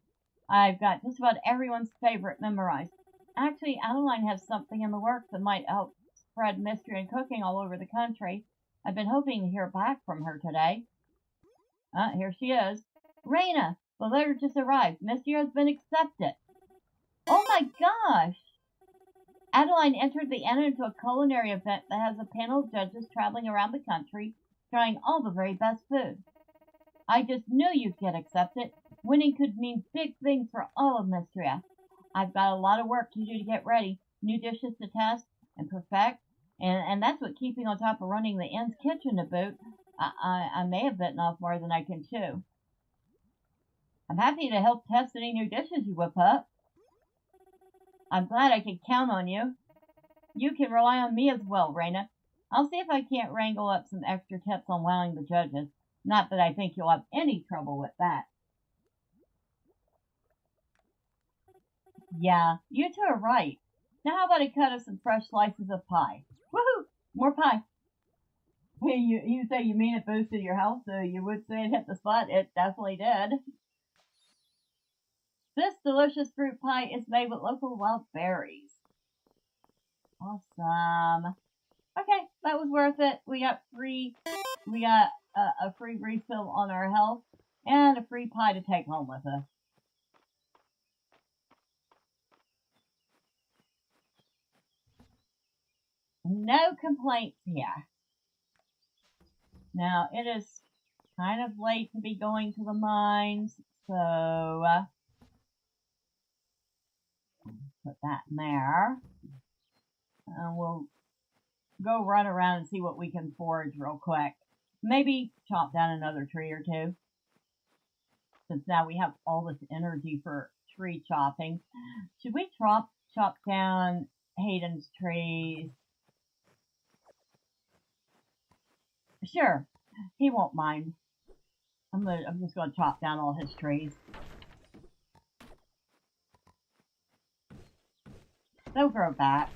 I've got just about everyone's favorite memorized. Actually, Adeline has something in the works that might help spread mystery and cooking all over the country. I've been hoping to hear back from her today. Here she is. Raina, the letter just arrived. Mistria has been accepted. Oh my gosh! Adeline entered the inn into a culinary event that has a panel of judges traveling around the country, trying all the very best food. I just knew you'd get accepted. Winning could mean big things for all of Mistria. I've got a lot of work to do to get ready, new dishes to test and perfect, and that's what keeping on top of running the inn's kitchen to boot. I may have bitten off more than I can chew. I'm happy to help test any new dishes you whip up. I'm glad I can count on you. You can rely on me as well, Raina. I'll see if I can't wrangle up some extra tips on wowing the judges. Not that I think you'll have any trouble with that. Yeah, you two are right. Now how about a cut of some fresh slices of pie? Woohoo! More pie. Hey, you say you mean it boosted your health, so you would say it hit the spot. It definitely did. This delicious fruit pie is made with local wild berries. Awesome. Okay, that was worth it. We got a free refill on our health and a free pie to take home with us. No complaints here. Now, it is kind of late to be going to the mines, so put that in there. And we'll go run around and see what we can forage real quick. Maybe chop down another tree or two. Since now we have all this energy for tree chopping. Should we chop down Hayden's trees? Sure, he won't mind. I'm just gonna chop down all his trees. They'll grow back.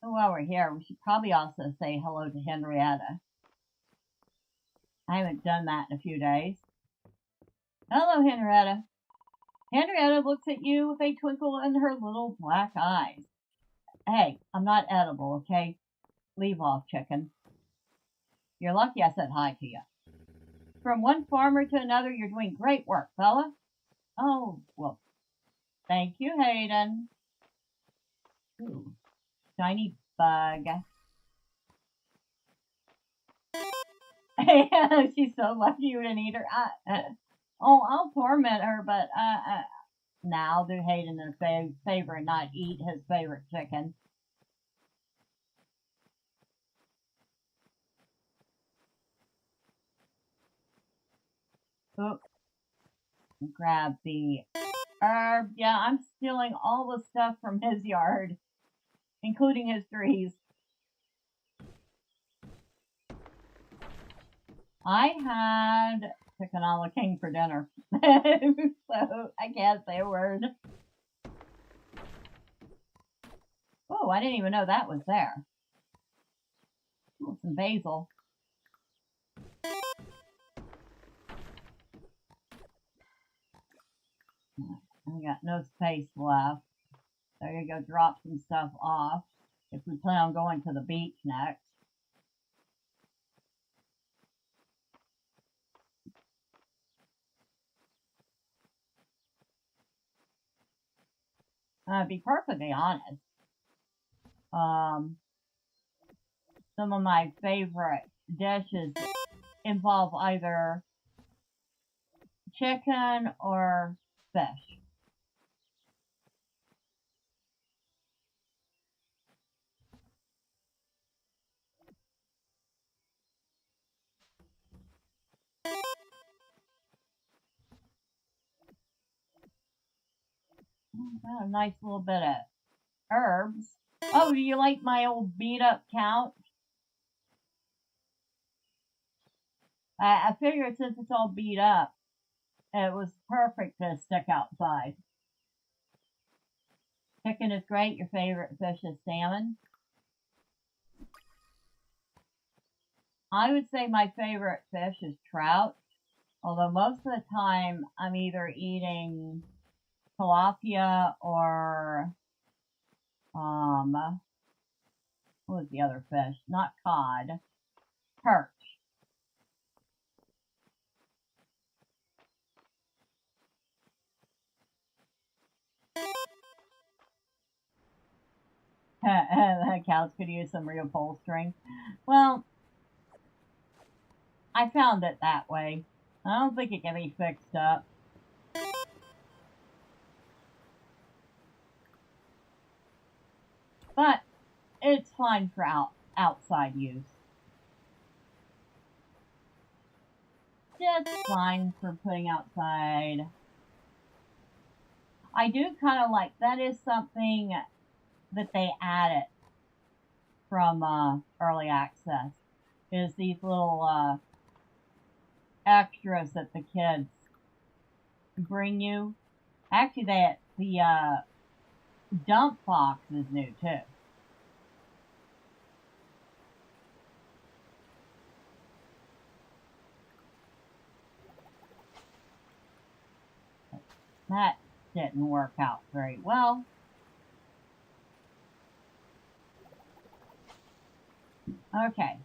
So while we're here, we should probably also say hello to Henrietta. I haven't done that in a few days. Hello, Henrietta. Henrietta looks at you with a twinkle in her little black eyes. Hey, I'm not edible, okay? Leave off, chicken. You're lucky I said hi to you. From one farmer to another, you're doing great work, Bella. Oh, well, thank you, Hayden. Ooh, shiny bug. She's so lucky you didn't eat her. Oh, I'll torment her, but now I'll do Hayden a favor and not eat his favorite chicken. Oop. Grab the herb. Yeah, I'm stealing all the stuff from his yard, including his trees. I had chicken a la king for dinner. So I can't say a word. Oh, I didn't even know that was there. Ooh, some basil. I got no space left. So I gotta go drop some stuff off if we plan on going to the beach next. To be perfectly honest, some of my favorite dishes involve either chicken or fish. Got a nice little bit of herbs. Oh, do you like my old beat up couch? I figured since it's all beat up, it was perfect to stick outside. Chicken is great. Your favorite fish is salmon. I would say my favorite fish is trout, although most of the time I'm either eating tilapia or what was the other fish? Not cod, perch. The cows could use some reupholstering. Well, I found it that way. I don't think it can be fixed up. But it's fine for outside use. Just fine for putting outside. I do kind of like, that is something that they added from early access, is these little extras that the kids bring you. Actually, the dump box is new too. That didn't work out very well. Okay.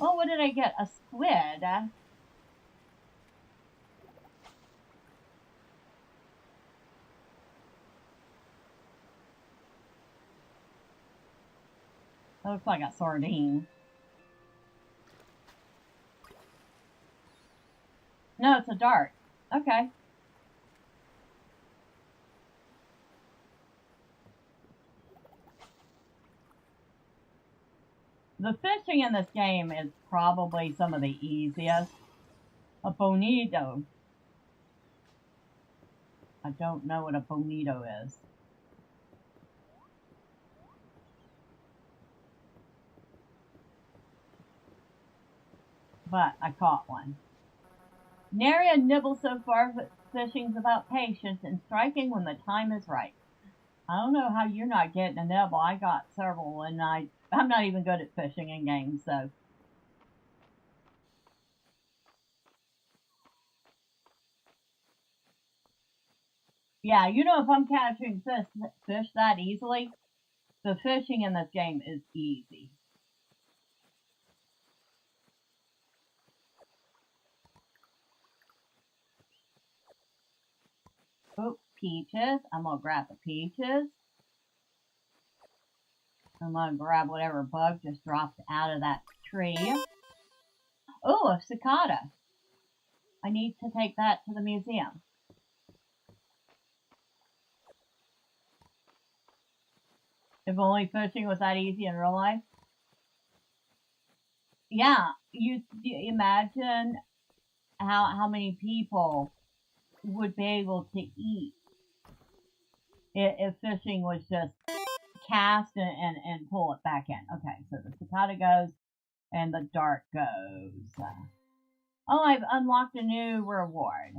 Oh, what did I get? A squid. That looks like a sardine. No, it's a dart. Okay. The fishing in this game is probably some of the easiest. A bonito. I don't know what a bonito is. But I caught one. Nary a nibble so far, but fishing's about patience and striking when the time is right. I don't know how you're not getting a nibble. I got several, and I'm not even good at fishing in games, so. Yeah, you know, if I'm catching fish that easily, the fishing in this game is easy. Oh, peaches. I'm going to grab the peaches. I'm going to grab whatever bug just dropped out of that tree. Oh, a cicada. I need to take that to the museum. If only fishing was that easy in real life. Yeah, you imagine how many people would be able to eat if fishing was just cast and pull it back in. Okay, so the cicada goes and the dart goes. Oh, I've unlocked a new reward.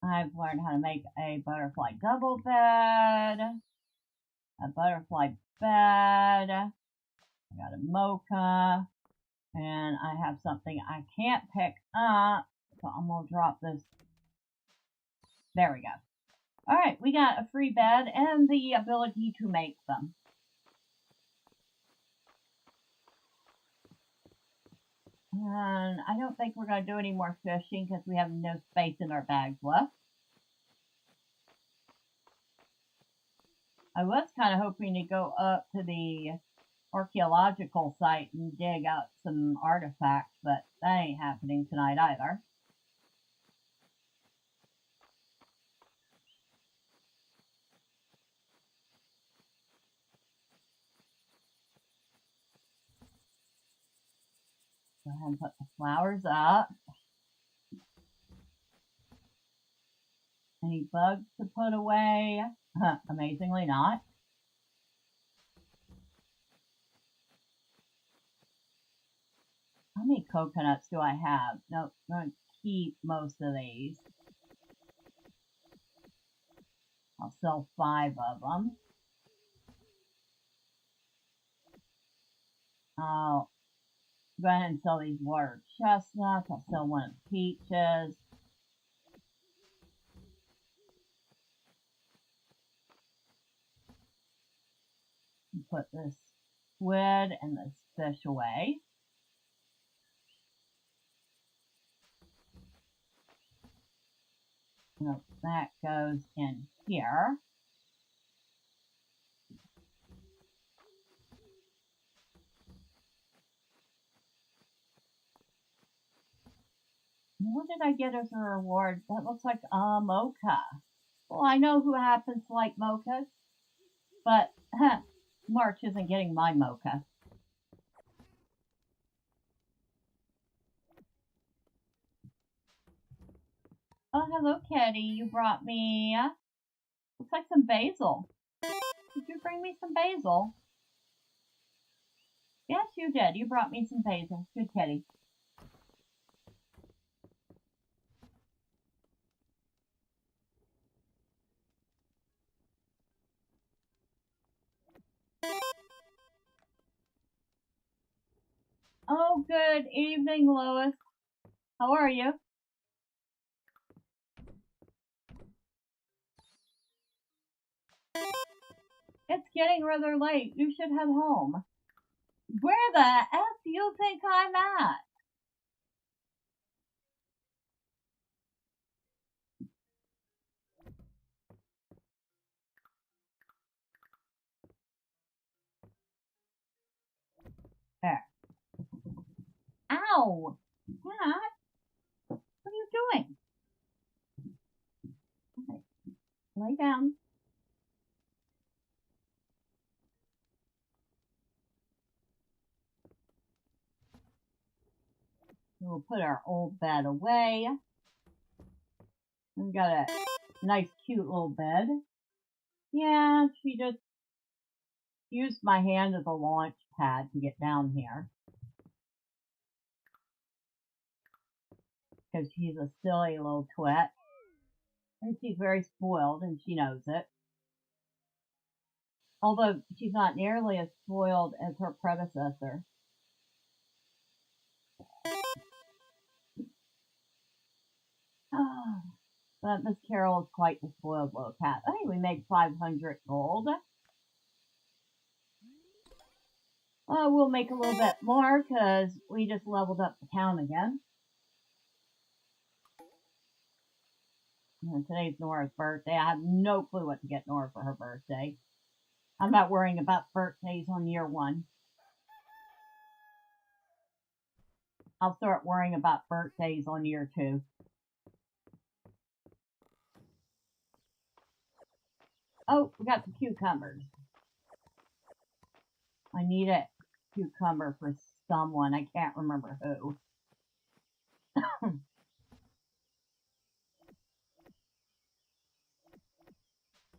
I've learned how to make a butterfly double bed, a butterfly bed. I got a mocha, and I have something I can't pick up, so I'm gonna drop this. There we go. All right, we got a free bed and the ability to make them. And I don't think we're going to do any more fishing because we have no space in our bags left. I was kind of hoping to go up to the archaeological site and dig out some artifacts, but that ain't happening tonight either. Go ahead and put the flowers up. Any bugs to put away? Amazingly not. How many coconuts do I have? Nope, I'm going to keep most of these. I'll sell 5 of them. I'll go ahead and sell these water chestnuts. I'll sell one of the peaches. And put this squid and this fish away. So that goes in here. What did I get as a reward? That looks like a mocha. Well, I know who happens to like mochas, but March isn't getting my mocha. Oh, hello, Kitty. You brought me, looks like some basil. Did you bring me some basil? Yes, you did. You brought me some basil. Good kitty. Oh, good evening, Lois. How are you? It's getting rather late. You should head home. Where the F do you think I'm at? There. Ow! Dad, what are you doing? Okay, lay down. We'll put our old bed away. We've got a nice, cute little bed. Yeah, she just used my hand as a launch pad to get down here. Because she's a silly little twit. And she's very spoiled, and she knows it. Although she's not nearly as spoiled as her predecessor. But Miss Carol is quite the spoiled little cat. Hey, we made 500 gold. We'll make a little bit more because we just leveled up the town again. And today's Nora's birthday. I have no clue what to get Nora for her birthday. I'm not worrying about birthdays on year 1. I'll start worrying about birthdays on year 2. Oh, we got some cucumbers. I need a cucumber for someone. I can't remember who.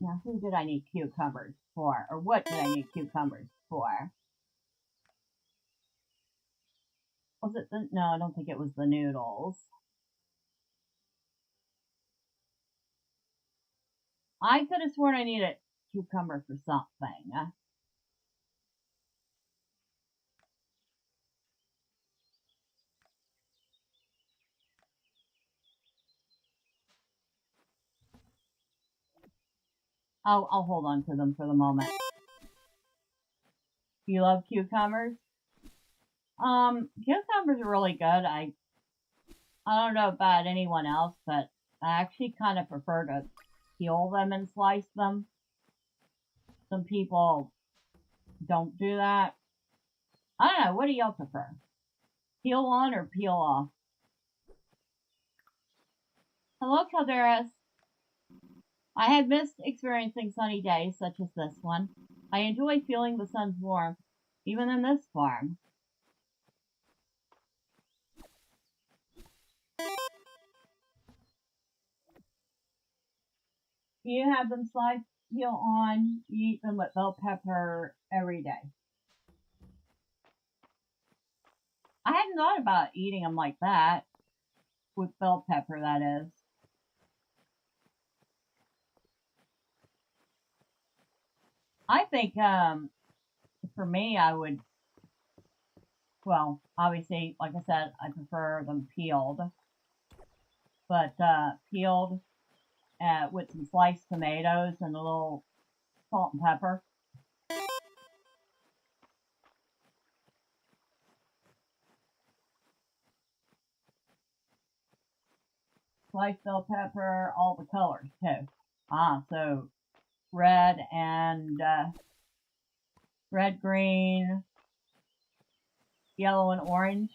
Now, who did I need cucumbers for? Or what did I need cucumbers for? Was it the... No, I don't think it was the noodles. I could have sworn I needed cucumber for something. I'll hold on to them for the moment. You love cucumbers? Cucumbers are really good. I don't know about anyone else, but I actually kind of prefer to peel them and slice them. Some people don't do that. I don't know. What do y'all prefer? Peel on or peel off? Hello, Calderas. I have missed experiencing sunny days such as this one. I enjoy feeling the sun's warmth, even in this farm. You have them sliced, peel on, you eat them with bell pepper every day. I hadn't thought about eating them like that, with bell pepper, that is. I think, for me, I would, well, obviously, like I said, I prefer them peeled. But, peeled with some sliced tomatoes and a little salt and pepper. Sliced bell pepper, all the colors, too. So red and, red, green, yellow, and orange.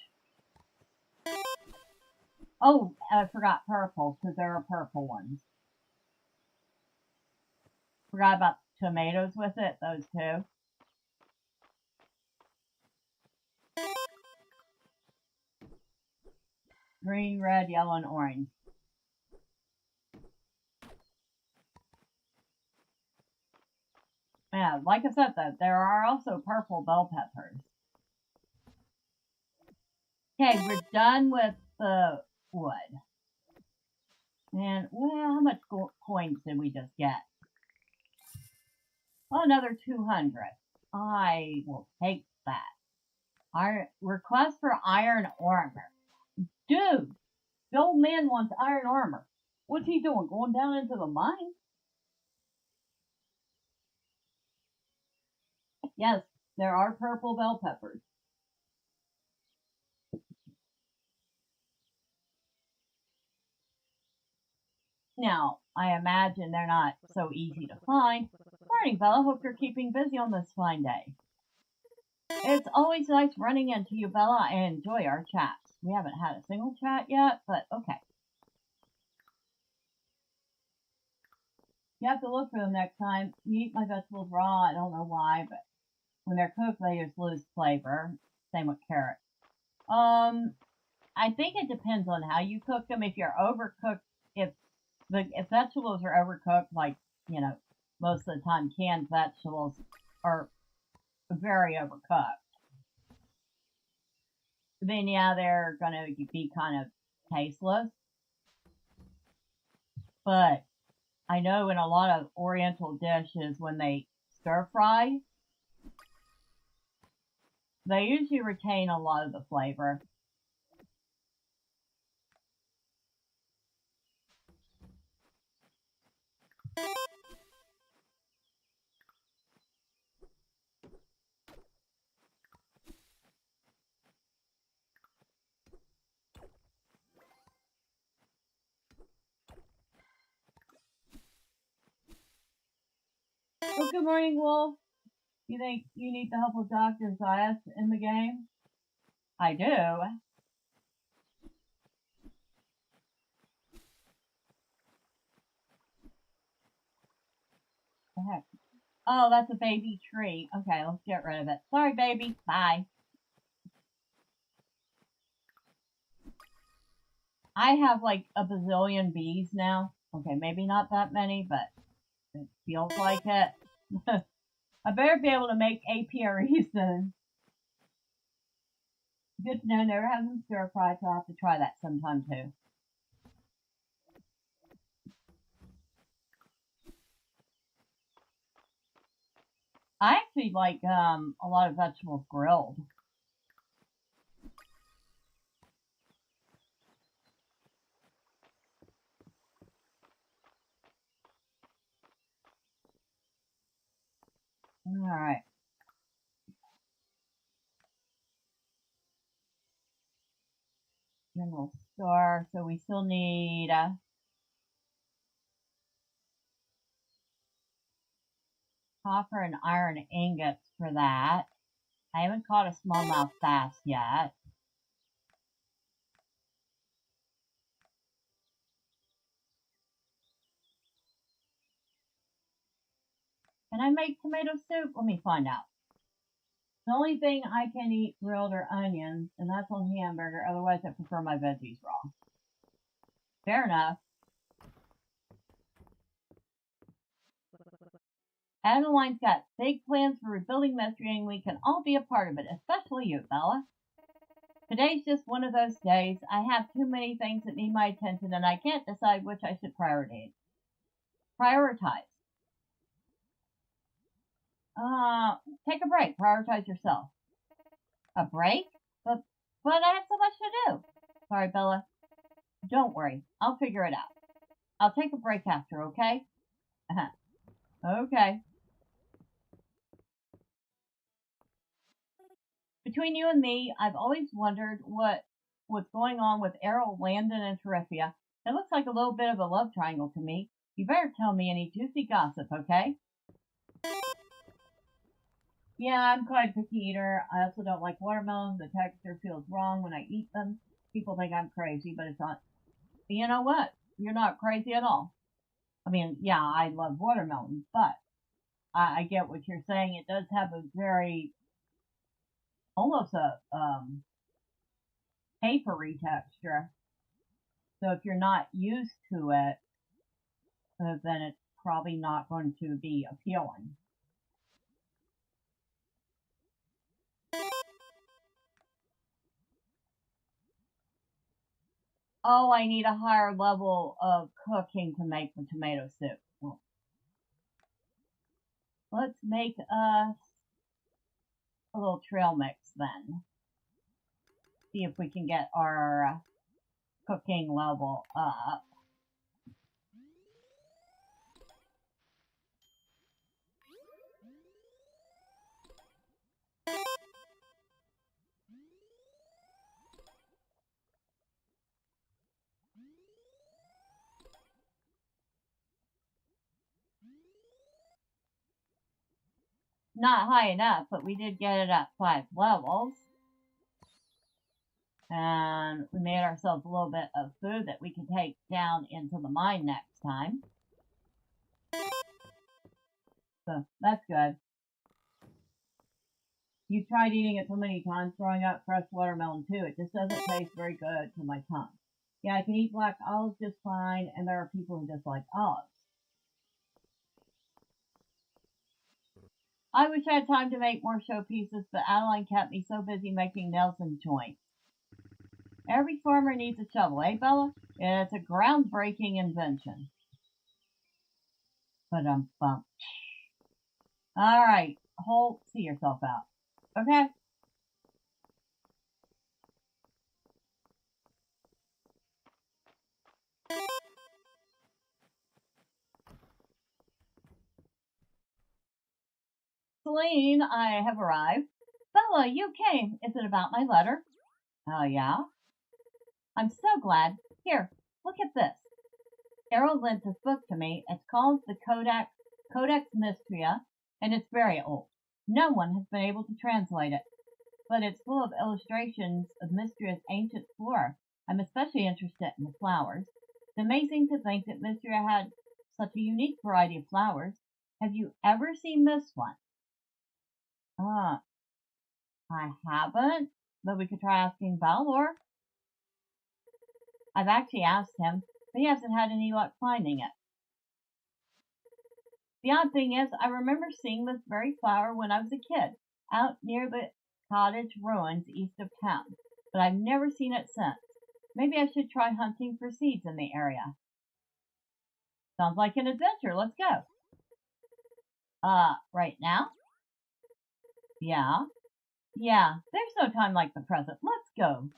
Oh, I forgot purple, because there are purple ones. Forgot about tomatoes with it, those two. Green, red, yellow, and orange. Yeah, like I said, though, there are also purple bell peppers. Okay, we're done with the wood. And, well, how much coins did we just get? Oh, another 200. I will take that. Our request for iron armor. Dude, the old man wants iron armor. What's he doing? Going down into the mine? Yes, there are purple bell peppers. Now, I imagine they're not so easy to find. Morning, Bella. Hope you're keeping busy on this fine day. It's always nice running into you, Bella. I enjoy our chats. We haven't had a single chat yet, but okay. You have to look for them next time. You eat my vegetables raw. I don't know why, but when they're cooked, they just lose flavor. Same with carrots. I think it depends on how you cook them. If you're overcooked, if vegetables are overcooked, like, you know, most of the time canned vegetables are very overcooked, then yeah, they're gonna be kind of tasteless. But I know in a lot of Oriental dishes, when they stir fry, they usually retain a lot of the flavor. Well, good morning, Wolf. You think you need the help of Dr. Zayas in the game? I do. The heck? Oh, that's a baby tree. Okay, let's get rid of it. Sorry, baby. Bye. I have like a bazillion bees now. Okay, maybe not that many, but it feels like it. I better be able to make apiary soon. Good to know, never have them stir fry, so I'll have to try that sometime too. I actually like a lot of vegetables grilled. Alright. General store, so we still need copper and iron ingots for that. I haven't caught a smallmouth bass yet. Can I make tomato soup? Let me find out. The only thing I can eat grilled are onions, and that's on hamburger. Otherwise, I prefer my veggies raw. Fair enough. Adeline's got big plans for rebuilding Mistria, and we can all be a part of it, especially you, Bella. Today's just one of those days. I have too many things that need my attention, and I can't decide which I should prioritize. Take a break. Prioritize yourself. A break? But I have so much to do. Sorry, Bella. Don't worry. I'll figure it out. I'll take a break after, okay? Okay. Between you and me, I've always wondered what's going on with Errol, Landon, and Terifia. It looks like a little bit of a love triangle to me. You better tell me any juicy gossip, okay? Yeah, I'm quite a picky eater. I also don't like watermelons. The texture feels wrong when I eat them. People think I'm crazy, but it's not. You know what? You're not crazy at all. I mean, yeah, I love watermelons, but I get what you're saying. It does have a very, almost a papery texture. So if you're not used to it, then it's probably not going to be appealing. Oh, I need a higher level of cooking to make the tomato soup. Well, let's make us a little trail mix then. See if we can get our cooking level up. Not high enough, but we did get it at 5 levels. And we made ourselves a little bit of food that we can take down into the mine next time. So that's good. You tried eating it so many times growing up, fresh watermelon too. It just doesn't taste very good to my tongue. Yeah, I can eat black olives just fine, and there are people who dislike olives. I wish I had time to make more showpieces, but Adeline kept me so busy making nails and joints. Every farmer needs a shovel, eh, Bella? It's a groundbreaking invention. But bump. All right, see yourself out. Okay. Celine, I have arrived. Bella, you came. Is it about my letter? Oh, yeah? I'm so glad. Here, look at this. Errol lent this book to me. It's called the Codex Mistria, and it's very old. No one has been able to translate it, but it's full of illustrations of Mistria's ancient flora. I'm especially interested in the flowers. It's amazing to think that Mistria had such a unique variety of flowers. Have you ever seen this one? Ah, I haven't, but we could try asking Balor. I've actually asked him, but he hasn't had any luck finding it. The odd thing is, I remember seeing this very flower when I was a kid, out near the cottage ruins east of town, but I've never seen it since. Maybe I should try hunting for seeds in the area. Sounds like an adventure. Let's go. Right now? Yeah. Yeah, there's no time like the present. Let's go.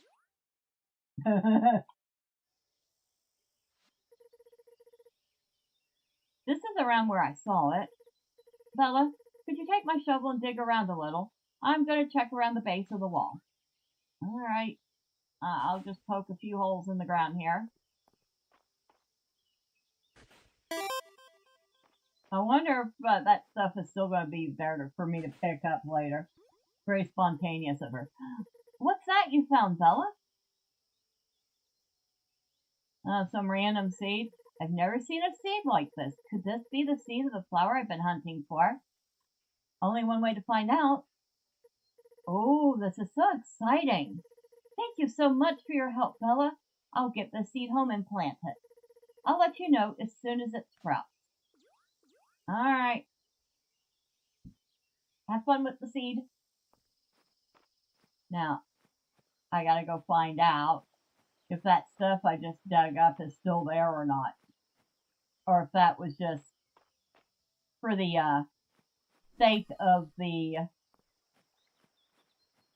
This is around where I saw it. Bella, could you take my shovel and dig around a little? I'm going to check around the base of the wall. All right. I'll just poke a few holes in the ground here. I wonder if that stuff is still going to be there for me to pick up later. Very spontaneous of her. What's that you found, Bella? Some random seed. I've never seen a seed like this. Could this be the seed of the flower I've been hunting for? Only one way to find out. Oh, this is so exciting. Thank you so much for your help, Bella. I'll get the seed home and plant it. I'll let you know as soon as it sprouts. All right. Have fun with the seed. Now, I gotta go find out if that stuff I just dug up is still there or not. Or if that was just for the sake of the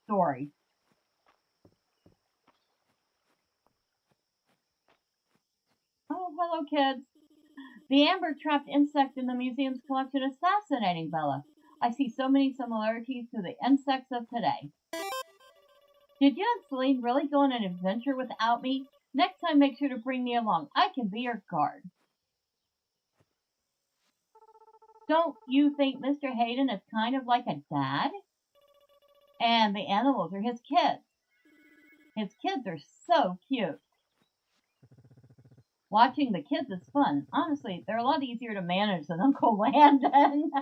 story. Oh, hello, kids. The amber-trapped insect in the museum's collection is fascinating, Bella. I see so many similarities to the insects of today. Did you and Celine really go on an adventure without me? Next time, make sure to bring me along. I can be your guard. Don't you think Mr. Hayden is kind of like a dad? And the animals are his kids. His kids are so cute. Watching the kids is fun. Honestly, they're a lot easier to manage than Uncle Landon.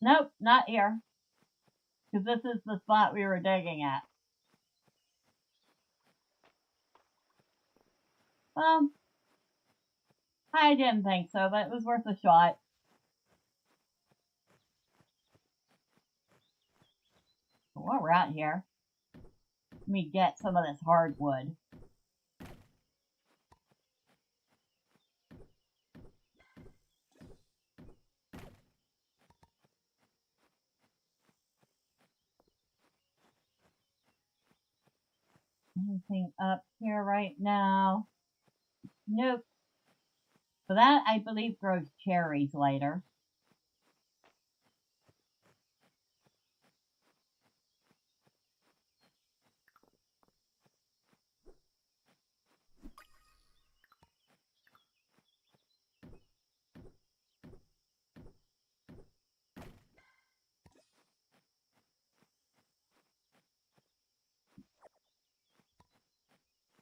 Nope, not here. Because this is the spot we were digging at. I didn't think so, but it was worth a shot. While we're out here, let me get some of this hardwood. Anything up here right now? Nope. So that, I believe, grows cherries later.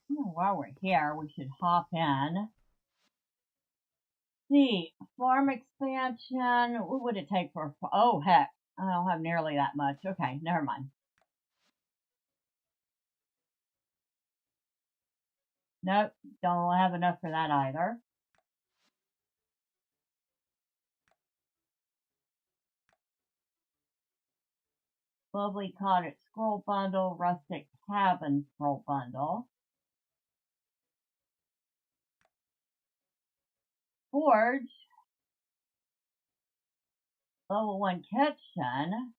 While we're here, we should hop in. See, farm expansion. What would it take for? Oh, heck. I don't have nearly that much. Okay, never mind. Nope, don't have enough for that either. Lovely cottage scroll bundle, rustic cabin scroll bundle. Forge. Level 1 kitchen,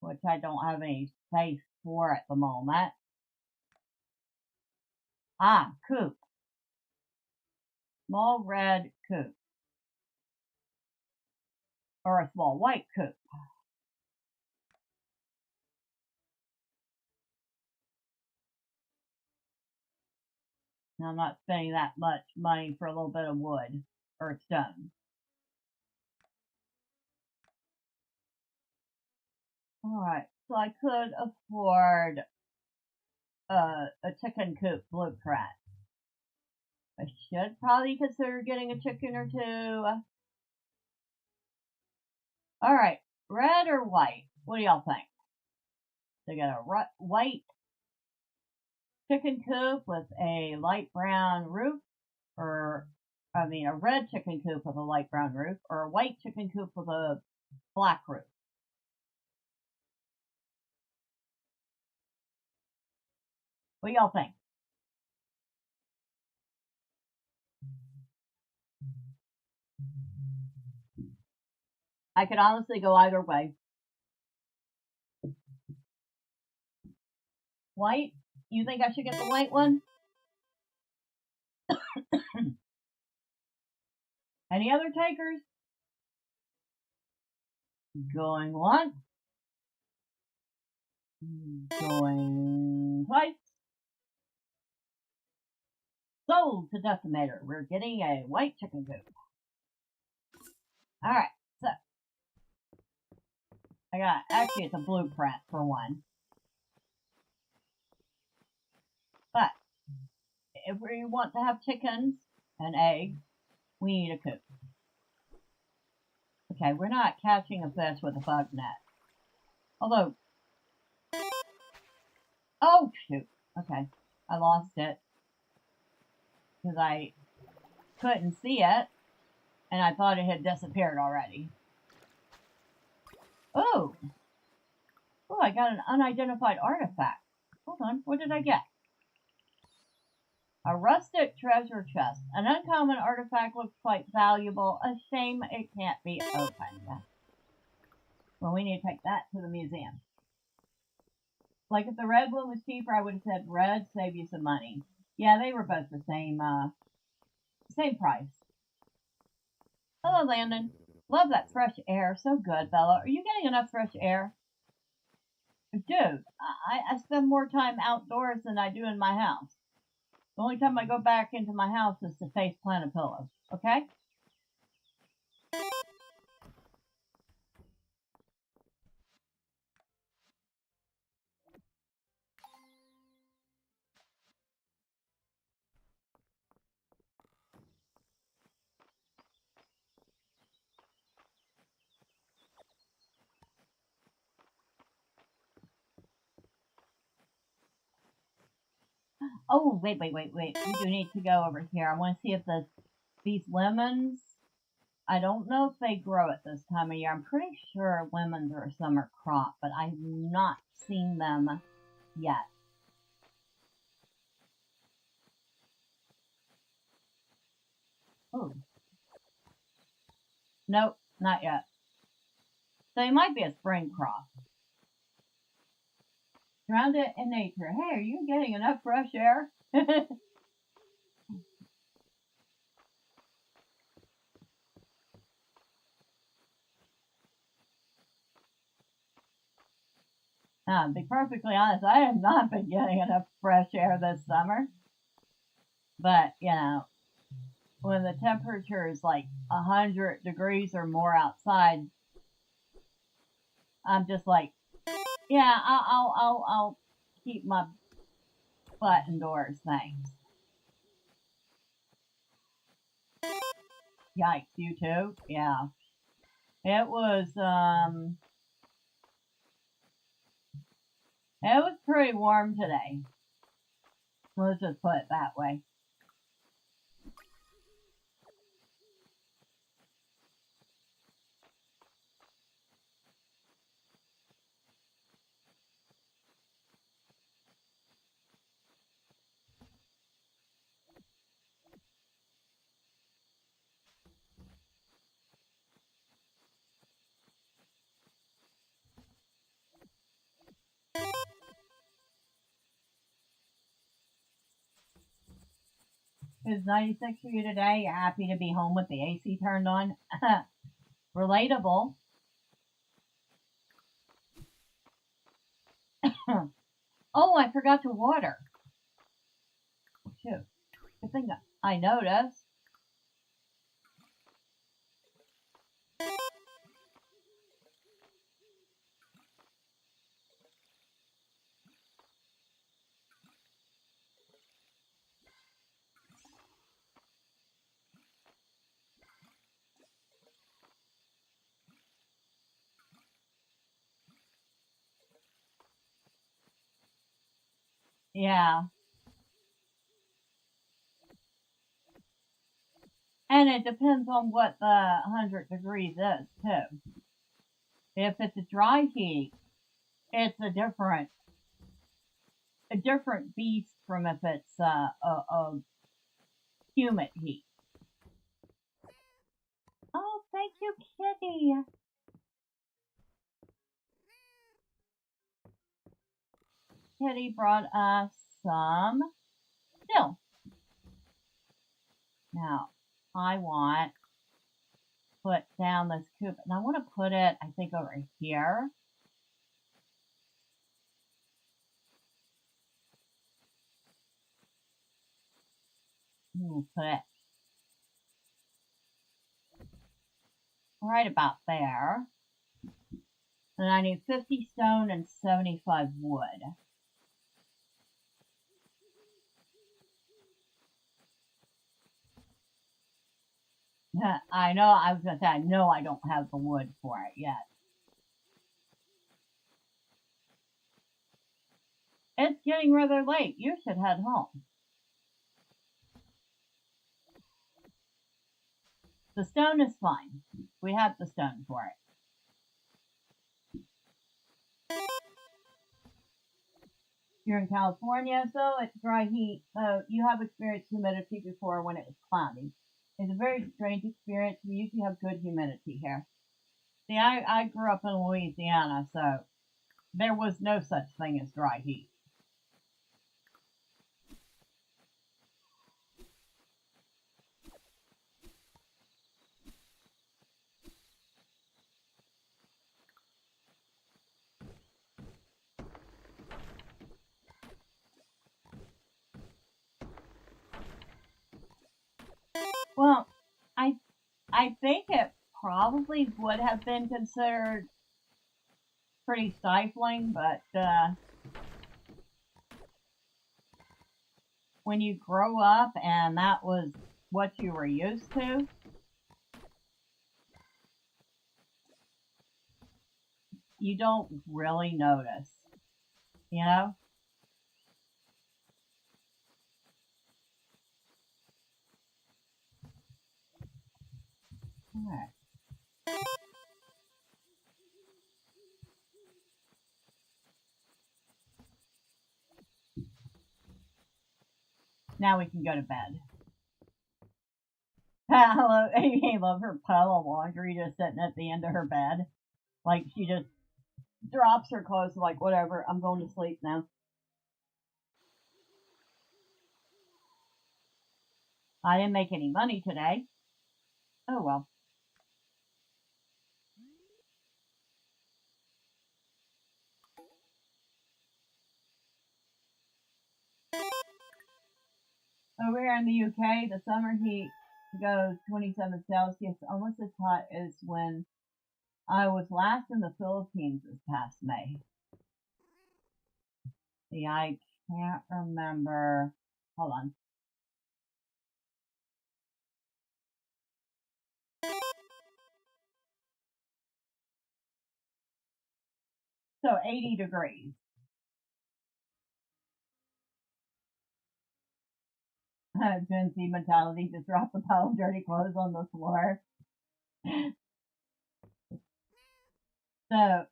which I don't have any space for at the moment. Coop. Small red coop. Or a small white coop. Now, I'm not spending that much money for a little bit of wood or stone. Alright, so I could afford a chicken coop blueprint. I should probably consider getting a chicken or two. Alright, red or white? What do y'all think? They got a white chicken coop with a light brown roof, or a red chicken coop with a light brown roof, or a white chicken coop with a black roof. What do y'all think? I could honestly go either way. White? You think I should get the white one? Any other takers? Going once. Going twice. Sold to Decimator. We're getting a white chicken coop. Alright, so. Actually it's a blueprint for one. But, if we want to have chickens and eggs, we need a coop. Okay, we're not catching a fish with a bug net. Although, oh shoot, okay, I lost it. Because I couldn't see it, and I thought it had disappeared already. Oh! Oh, I got an unidentified artifact. Hold on, what did I get? A rustic treasure chest. An uncommon artifact looks quite valuable. A shame it can't be opened. Well, we need to take that to the museum. Like if the red one was cheaper, I would have said red, save you some money. Yeah, they were both the same price. Hello, Landon. Love that fresh air. So good, Bella. Are you getting enough fresh air? Dude, I spend more time outdoors than I do in my house. The only time I go back into my house is to face plant a pillow. Okay? Oh, wait. We do need to go over here. I want to see if these lemons, I don't know if they grow at this time of year. I'm pretty sure lemons are a summer crop, but I've not seen them yet. Oh. Nope, not yet. So it might be a spring crop. Grounded in nature. Hey, are you getting enough fresh air? To be perfectly honest, I have not been getting enough fresh air this summer. But, you know, when the temperature is like 100 degrees or more outside, I'm just like, yeah, I'll keep my butt indoors, thanks. Yikes, you too? Yeah. It was pretty warm today. Let's just put it that way. It's 96 for you today. You're happy to be home with the AC turned on. Relatable. Oh, I forgot to water. Shoot. Good thing that I noticed. Yeah. And it depends on what the 100 degrees is, too. If it's a dry heat, it's a different beast from if it's a humid heat. Oh, thank you, kitty. Kitty brought us some dill. Now, I want to put down this coop, and I want to put it, I think, over here. We'll put it right about there. And I need 50 stone and 75 wood. I know, I was going to say, I know I don't have the wood for it yet. It's getting rather late. You should head home. The stone is fine. We have the stone for it. You're in California, so it's dry heat. You have experienced humidity before when it was cloudy. It's a very strange experience. We usually have good humidity here. See, I grew up in Louisiana, so there was no such thing as dry heat. Well, I think it probably would have been considered pretty stifling, but when you grow up and that was what you were used to, you don't really notice, you know? All right. Now we can go to bed. I love her pile of laundry just sitting at the end of her bed. Like she just drops her clothes like whatever, I'm going to sleep now. I didn't make any money today. Oh well. Over here in the UK, the summer heat goes 27 Celsius, almost as hot as when I was last in the Philippines this past May. See, I can't remember. Hold on. So 80 degrees. Gen Z mentality, just drop a pile of dirty clothes on the floor. So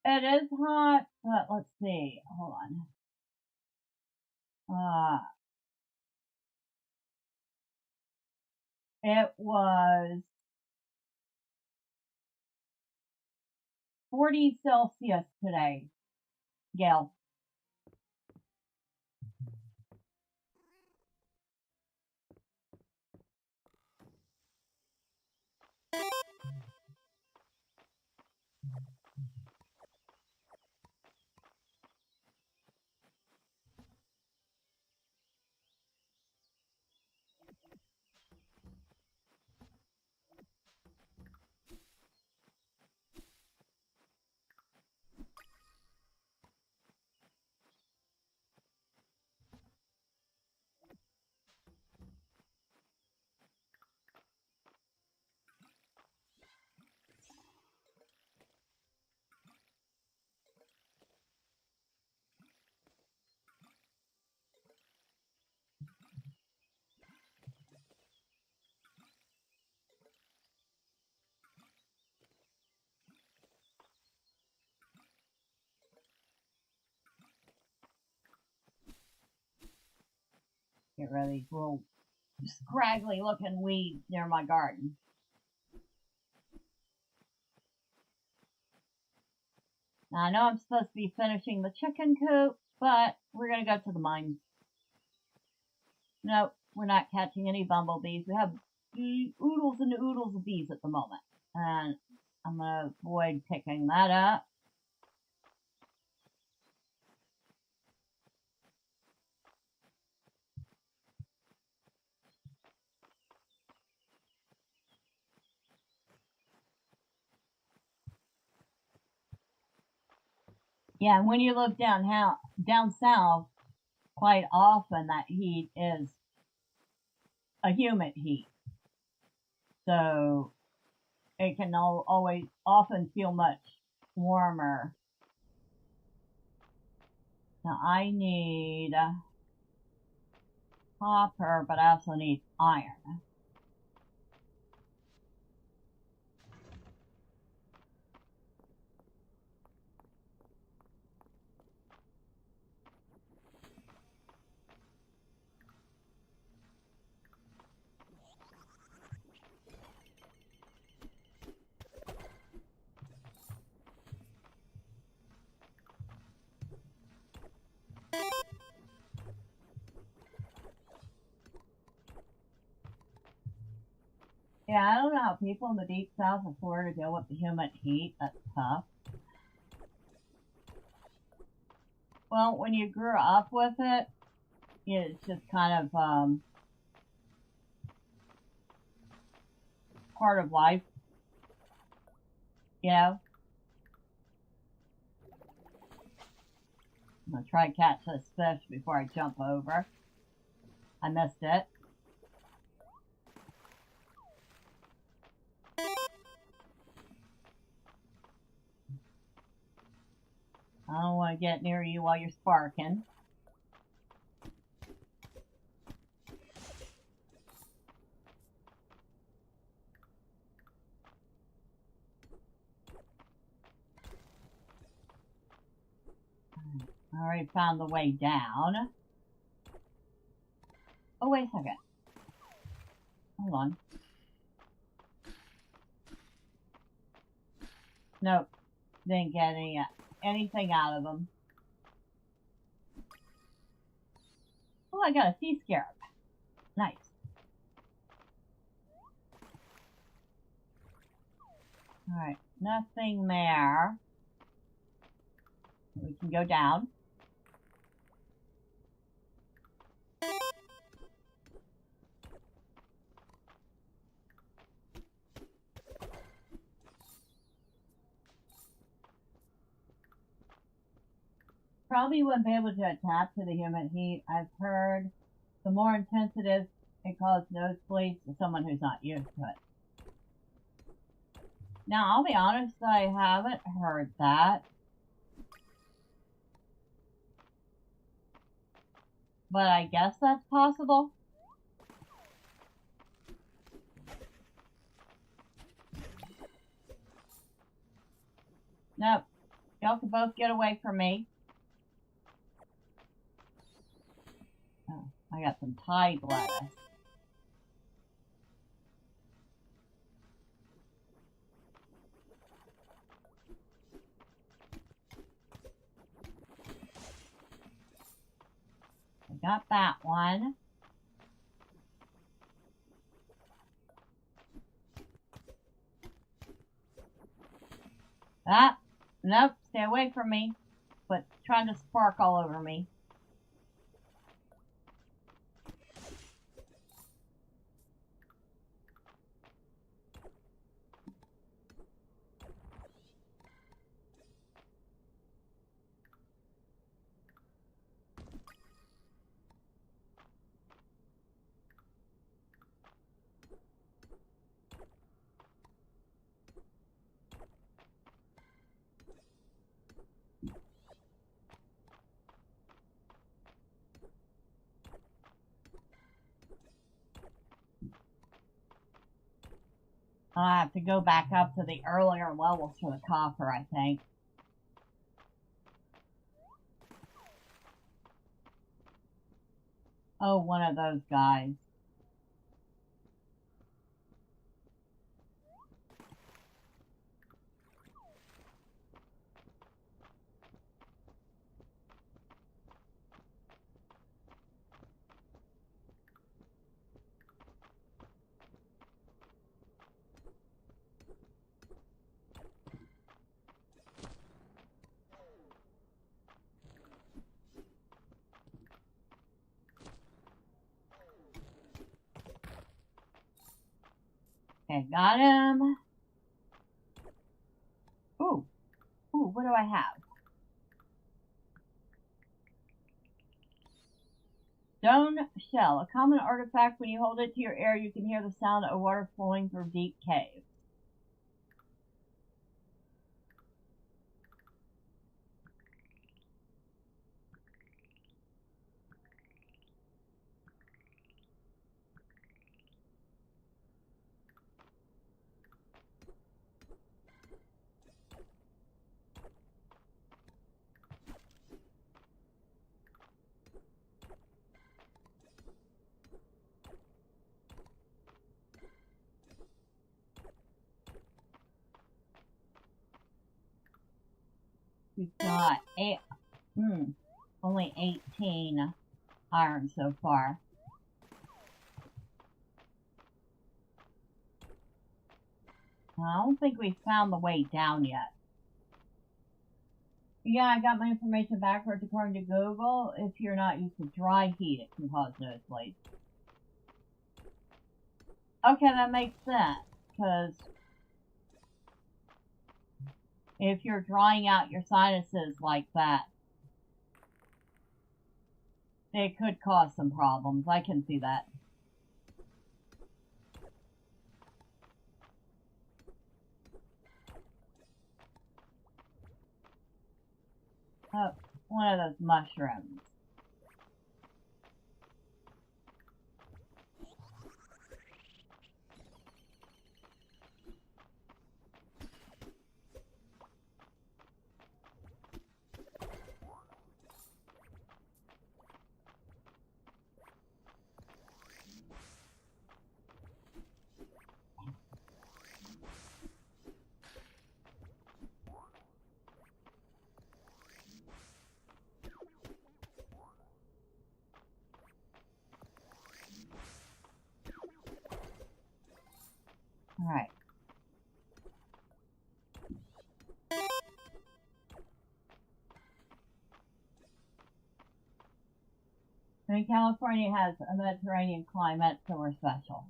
it is hot, but let's see. Hold on. It was 40 Celsius today, Gail. Get rid of these little scraggly looking weeds near my garden. Now, I know I'm supposed to be finishing the chicken coop, but we're going to go to the mines. Nope, we're not catching any bumblebees. We have oodles and oodles of bees at the moment. And I'm going to avoid picking that up. Yeah, and when you look down south, quite often that heat is a humid heat. So it can often feel much warmer. Now I need copper, but I also need iron. Yeah, I don't know how people in the deep south of Florida deal with the humid heat. That's tough. Well, when you grew up with it, it's just kind of part of life, you know? I'm going to try to catch this fish before I jump over. I missed it. I don't want to get near you while you're sparking. I already found the way down. Oh, wait a second. Hold on. Nope. Didn't get anything out of them. Oh, I got a sea scarab. Nice. Alright, nothing there. We can go down. Probably wouldn't be able to adapt to the humid heat. I've heard the more intense it is, it causes nosebleeds to someone who's not used to it. Now, I'll be honest, I haven't heard that. But I guess that's possible. Nope. Y'all can both get away from me. Oh, I got some Tide lettuce. I got that one. Ah, nope, stay away from me. But trying to spark all over me. I have to go back up to the earlier levels for the copper, I think. Oh, one of those guys. Okay, got him. Ooh, what do I have? Stone shell, a common artifact. When you hold it to your ear, you can hear the sound of water flowing through deep caves. We've got only 18 iron so far. I don't think we found the way down yet. Yeah, I got my information backwards according to Google. If you're not used to dry heat, it can cause nosebleeds. Okay, that makes sense, because if you're drying out your sinuses like that, it could cause some problems. I can see that. Oh, one of those mushrooms. Alright. I mean, California has a Mediterranean climate, so we're special.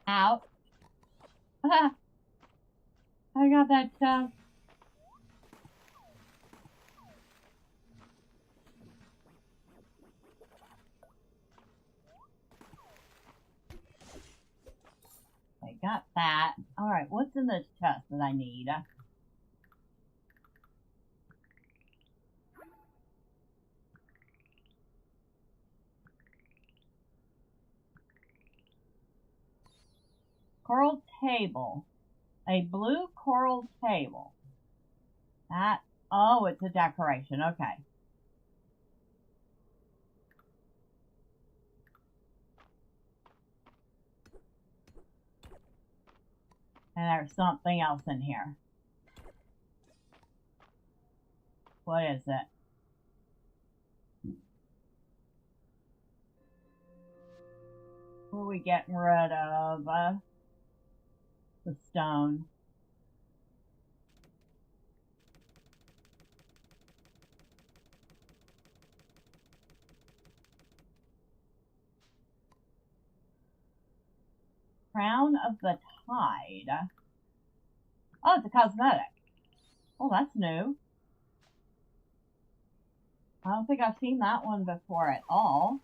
Out. I got that stuff. I got that. Alright, what's in this chest that I need? Coral table. A blue coral table. That, oh, it's a decoration. Okay. And there's something else in here. What is it? What are we getting rid of? The stone. Crown of the Tide. Oh, it's a cosmetic. Oh, that's new. I don't think I've seen that one before at all.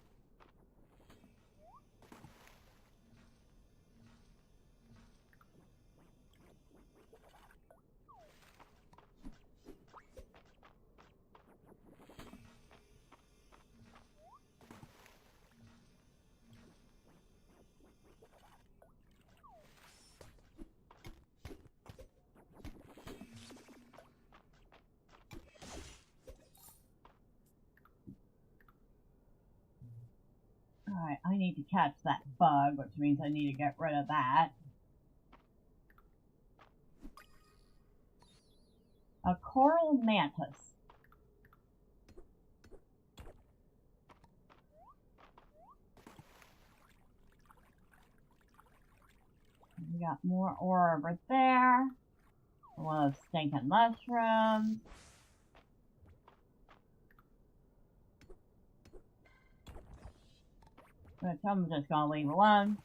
need to catch that bug, which means I need to get rid of that. A coral mantis. We got more ore over there. One of those stinking mushrooms. Which I'm just gonna leave alone.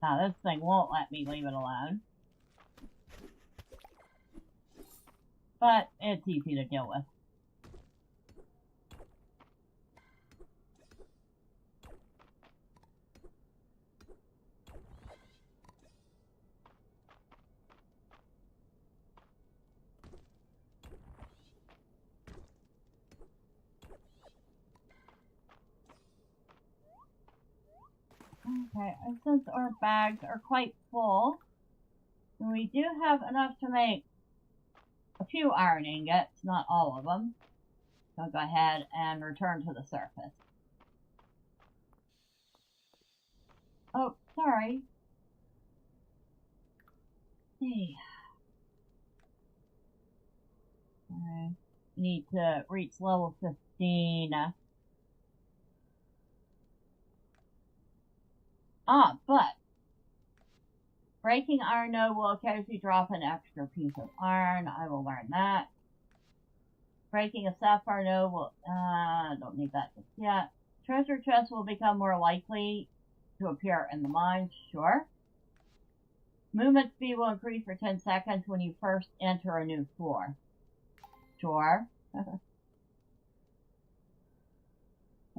Now this thing won't let me leave it alone. But it's easy to deal with. Okay, and since our bags are quite full, and we do have enough to make a few iron ingots, not all of them, I'll go ahead and return to the surface. Oh, sorry. Hey. I need to reach level 15. But breaking iron node will occasionally drop an extra piece of iron. I will learn that. Breaking a sapphire node will, don't need that just yet. Treasure chests will become more likely to appear in the mine, sure. Movement speed will increase for 10 seconds when you first enter a new floor. Sure. That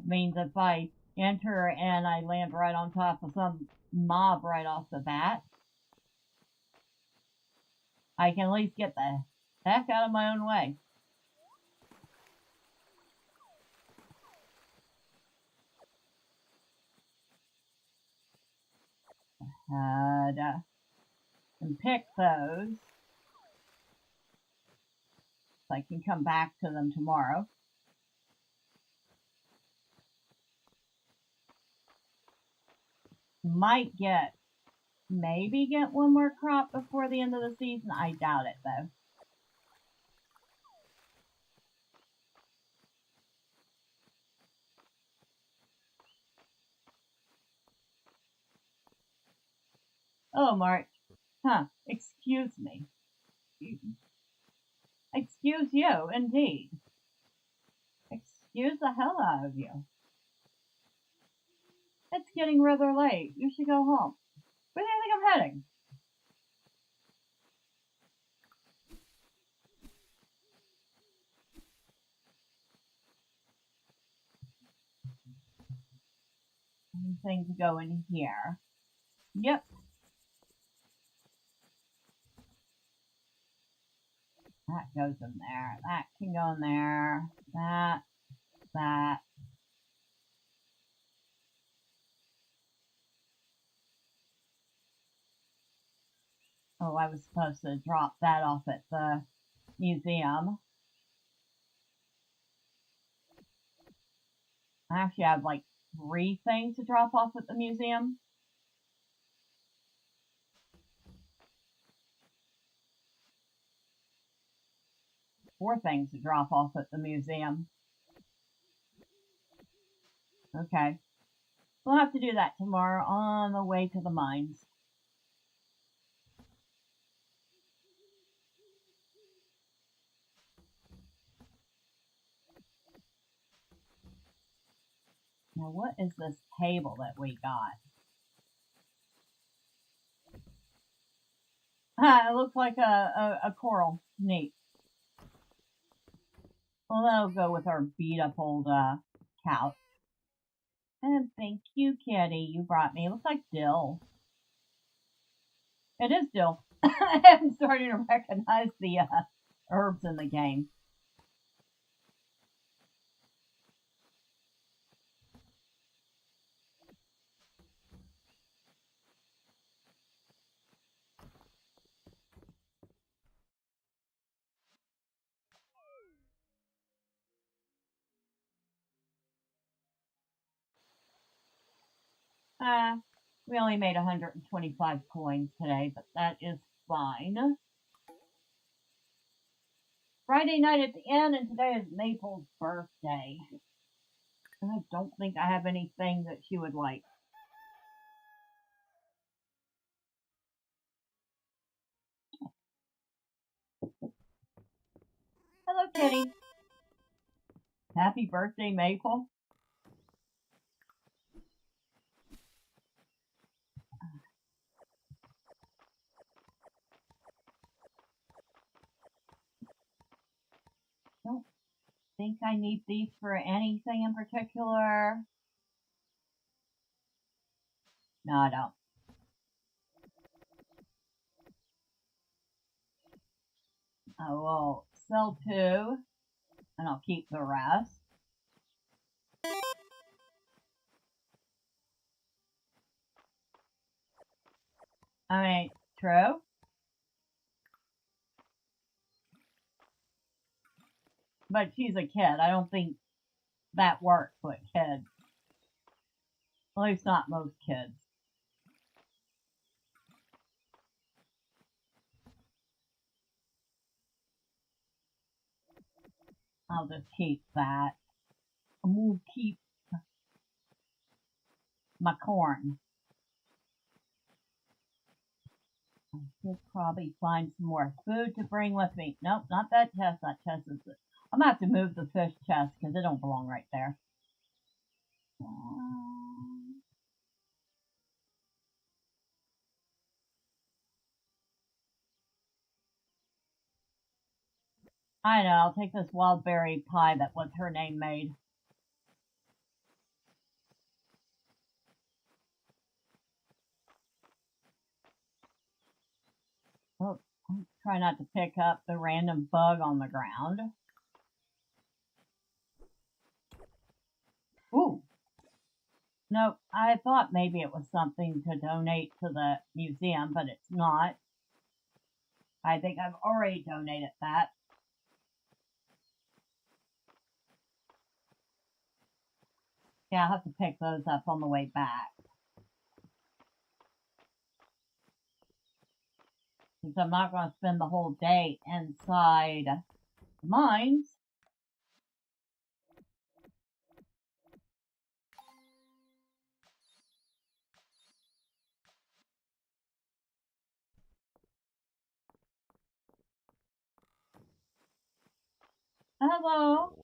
means if I enter and I land right on top of some mob right off the bat, I can at least get the heck out of my own way. And pick those. So I can come back to them tomorrow. Might get, maybe get one more crop before the end of the season. I doubt it though. Oh, March. Huh. Excuse me. Excuse you, indeed. Excuse the hell out of you. It's getting rather late. You should go home. Where do you think I'm heading? Anything to go in here? Yep. That goes in there. That can go in there. That. Oh, I was supposed to drop that off at the museum. I actually have like 3 things to drop off at the museum. Four things to drop off at the museum. Okay. We'll have to do that tomorrow on the way to the mines. Now, what is this table that we got? It looks like a coral. Neat. Well, that'll go with our beat-up old couch. And thank you, Kitty. You brought me. It looks like dill. It is dill. I'm starting to recognize the herbs in the game. We only made 125 coins today, but that is fine. Friday night at the inn, and today is Maple's birthday. And I don't think I have anything that she would like. Hello, Kitty. Happy birthday, Maple. Don't think I need these for anything in particular. No, I don't. I will sell 2, and I'll keep the rest. I mean, true. But she's a kid. I don't think that works with kids. At least not most kids. I'll just keep that. I'm gonna keep my corn. I should probably find some more food to bring with me. Nope, not that chest. That chest is it. I'm gonna have to move the fish chest because it don't belong right there. I know, I'll take this wild berry pie that what's her name made. Oh, try not to pick up the random bug on the ground. Ooh. Nope, I thought maybe it was something to donate to the museum, but it's not. I think I've already donated that. Yeah, I'll have to pick those up on the way back. Since I'm not going to spend the whole day inside the mines. Hello.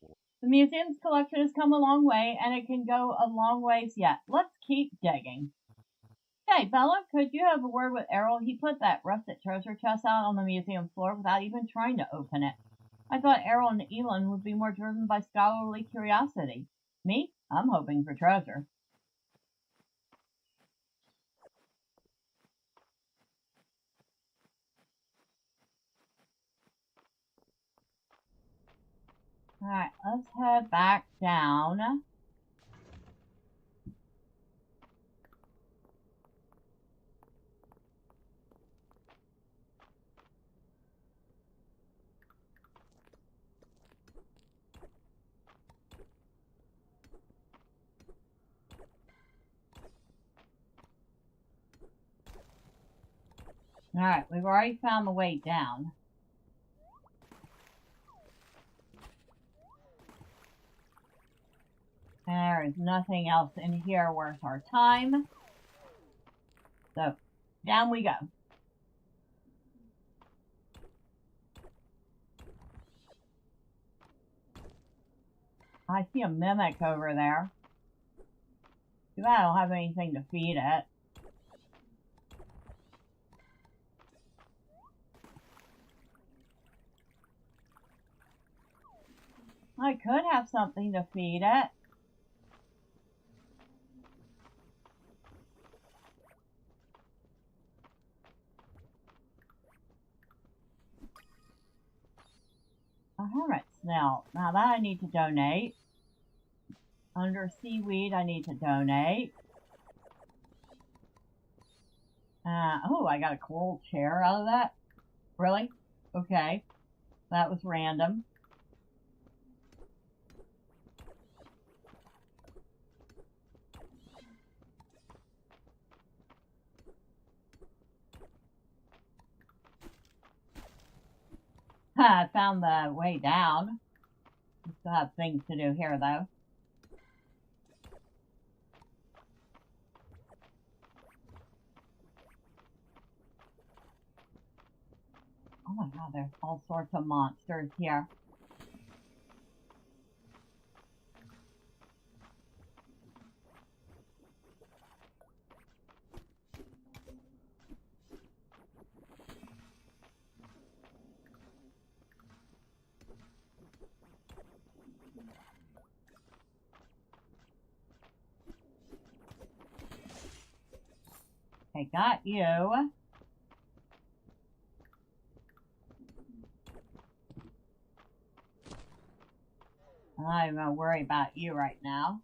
The museum's collection has come a long way, and it can go a long ways yet. Let's keep digging. Hey, Bella, could you have a word with Errol? He put that rusted treasure chest out on the museum floor without even trying to open it. I thought Errol and Elin would be more driven by scholarly curiosity. Me? I'm hoping for treasure. Alright, let's head back down. Alright, we've already found the way down. There is nothing else in here worth our time. So, down we go. I see a mimic over there. Too bad I don't have anything to feed it. I could have something to feed it. A hermit snail. Now that I need to donate. Under seaweed, I need to donate. Oh, I got a coral chair out of that? Really? Okay. That was random. I found the way down. We still have things to do here, though. Oh my god, there's all sorts of monsters here. Okay, got you. I'm gonna worry about you right now.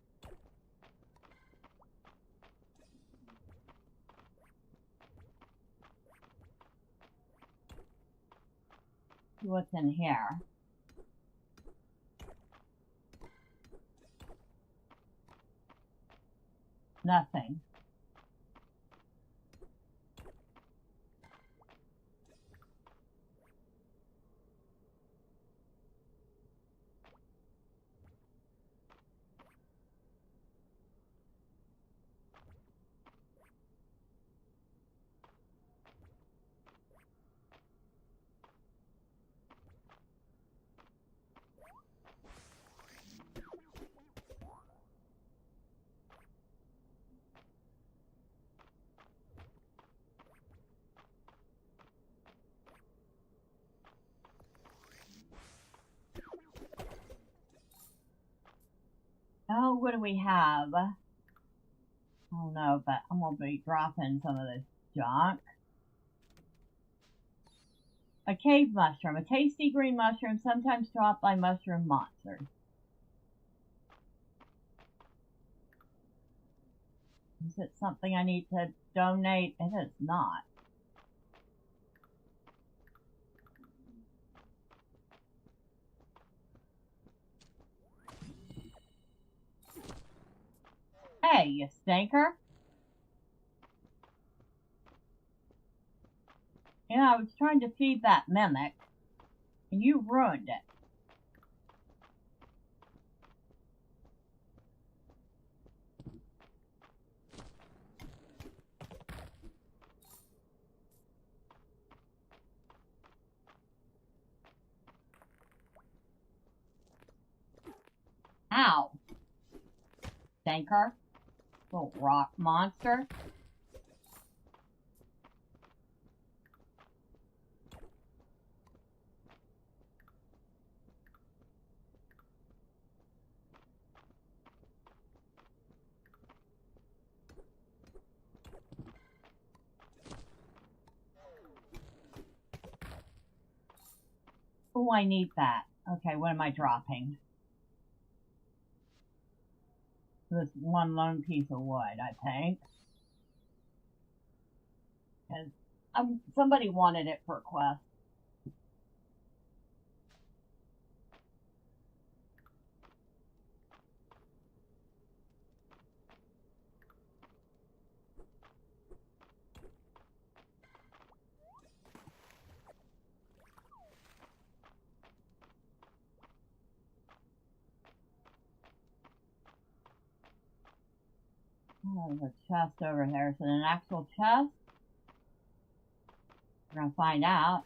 See what's in here. Nothing. Oh, what do we have? I don't know, but I'm gonna be dropping some of this junk. A cave mushroom. A tasty green mushroom sometimes dropped by mushroom monsters. Is it something I need to donate? It is not. Hey, you stinker. Yeah, I was trying to feed that mimic, and you ruined it. Ow. Stinker. Little rock monster. Oh, I need that. Okay, what am I dropping? This one lone piece of wood, I think. Because somebody wanted it for a quest. Oh, there's a chest over there. Is it an actual chest? We're gonna find out.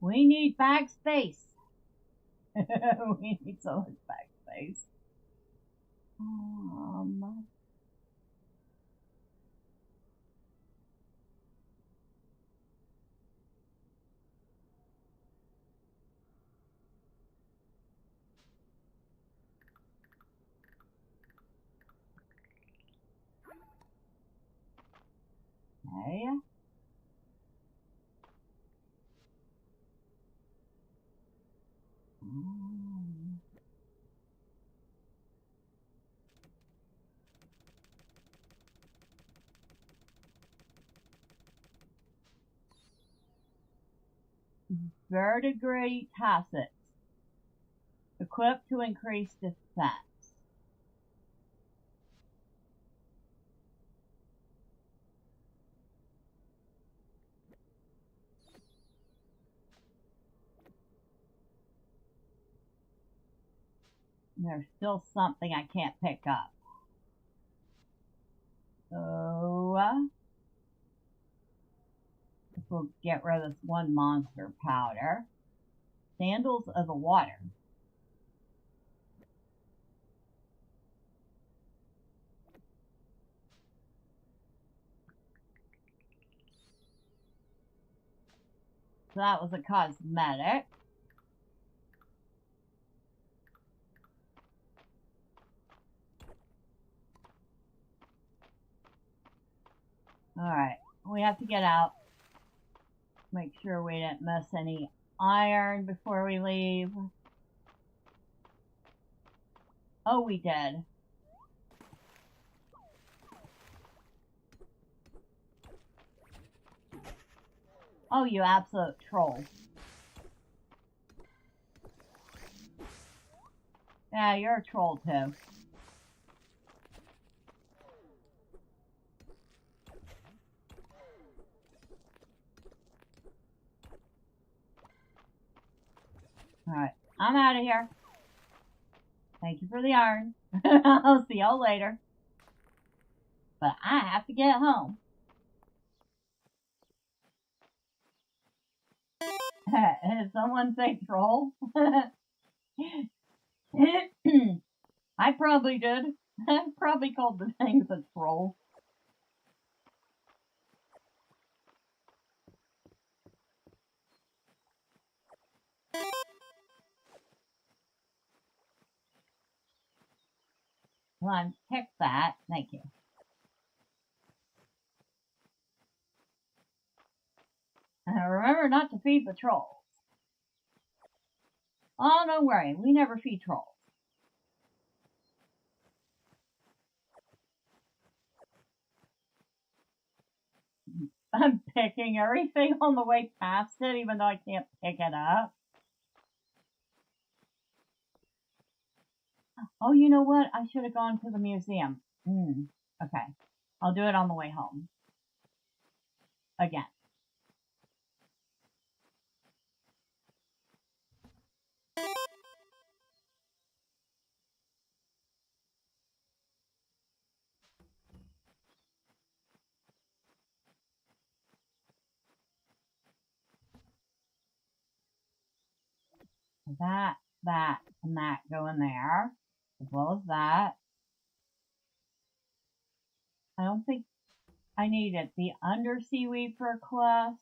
We need bag space. We need so much bag space. Okay. verdigris tacits. Equipped to increase defense. There's still something I can't pick up. So, we'll get rid of this one monster powder. Sandals of the water. So that was a cosmetic. Alright, we have to get out. Make sure we didn't miss any iron before we leave. Oh, we did. Oh, you absolute troll. Yeah, you're a troll too. Alright, I'm out of here. Thank you for the iron. I'll see y'all later. But I have to get home. Did someone say troll? I probably did. I probably called the things a troll. Well, pick that. Thank you. Remember not to feed the trolls. Oh, don't worry. We never feed trolls. I'm picking everything on the way past it, even though I can't pick it up. Oh, you know what? I should have gone to the museum. Okay. I'll do it on the way home. Again. That, and that go in there. As well as that. I don't think I needed the undersea weed for a quest.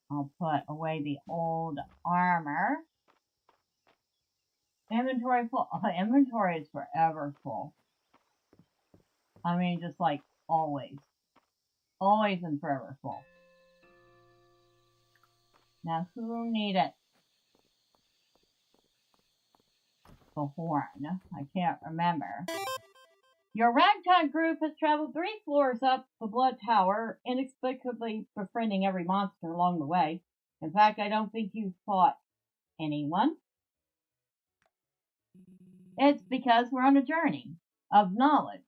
I'll put away the old armor. Inventory full. Oh, inventory is forever full. I mean, just like always. Always and forever full. Now, who needed the horn? I can't remember. Your ragtag group has traveled 3 floors up the Blood Tower, inexplicably befriending every monster along the way. In fact, I don't think you've fought anyone. It's because we're on a journey of knowledge.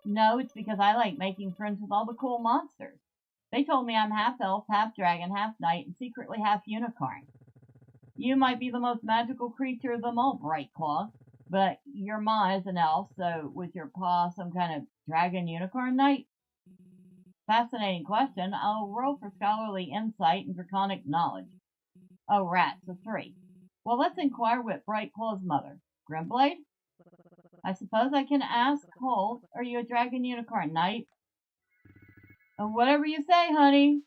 No, it's because I like making friends with all the cool monsters. They told me I'm half elf, half dragon, half knight, and secretly half unicorn. You might be the most magical creature of them all, Brightclaw, but your ma is an elf, so was your pa some kind of dragon unicorn knight? Fascinating question. I'll roll for scholarly insight and draconic knowledge. Oh, rats, a 3. Well, let's inquire with Brightclaw's mother. Grimblade? I suppose I can ask Holt, are you a dragon unicorn knight? Whatever you say, honey.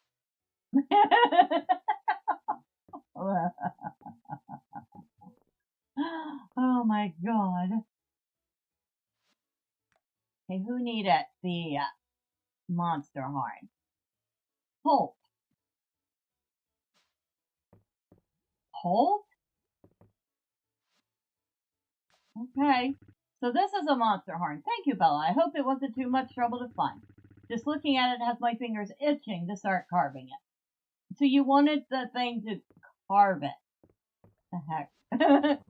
Oh my god. Okay, who needed the monster horn? Holt. Holt? Okay. So this is a monster horn. Thank you, Bella. I hope it wasn't too much trouble to find. Just looking at it has my fingers itching to start carving it. So you wanted the thing to carve it. The heck.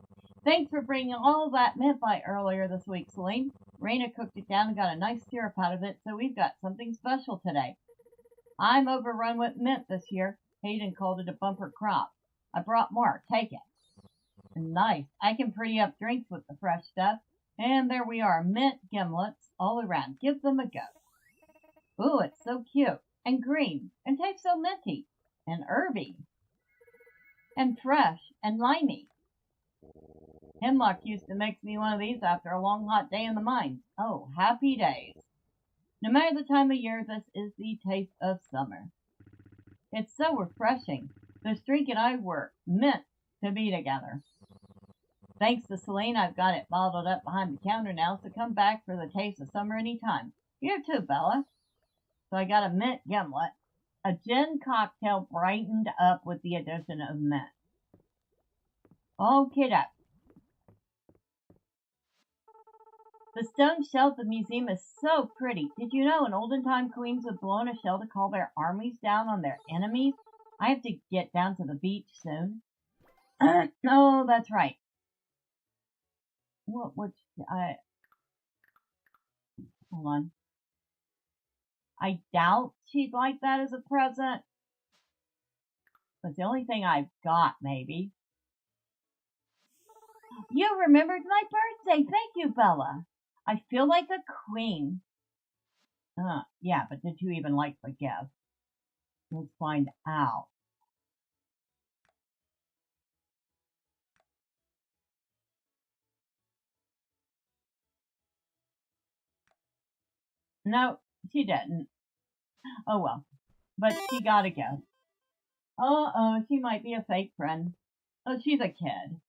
Thanks for bringing all that mint by earlier this week, Celine. Raina cooked it down and got a nice syrup out of it, so we've got something special today. I'm overrun with mint this year. Hayden called it a bumper crop. I brought more. Take it. Nice. I can pretty up drinks with the fresh stuff. And there we are, mint gimlets all around. Give them a go. Ooh, it's so cute. And green. And tastes so minty. And herby. And fresh. And limey. Hemlock used to mix me one of these after a long hot day in the mines. Oh, happy days. No matter the time of year, this is the taste of summer. It's so refreshing. This drink and I were meant to be together. Thanks to Celine, I've got it bottled up behind the counter now, so come back for the taste of summer anytime. You too, Bella. So I got a mint gimlet. A gin cocktail brightened up with the addition of mint. Okay, up. The stone shell at the museum is so pretty. Did you know in olden time queens would blow in a shell to call their armies down on their enemies? I have to get down to the beach soon. Oh, that's right. What would hold on. I doubt she'd like that as a present. That's the only thing I've got, maybe. You remembered my birthday. Thank you, Bella. I feel like a queen. Yeah, but did you even like the gift? Let's find out. No, she didn't. Oh well. But she got a gift. Uh-oh, she might be a fake friend. Oh, she's a kid.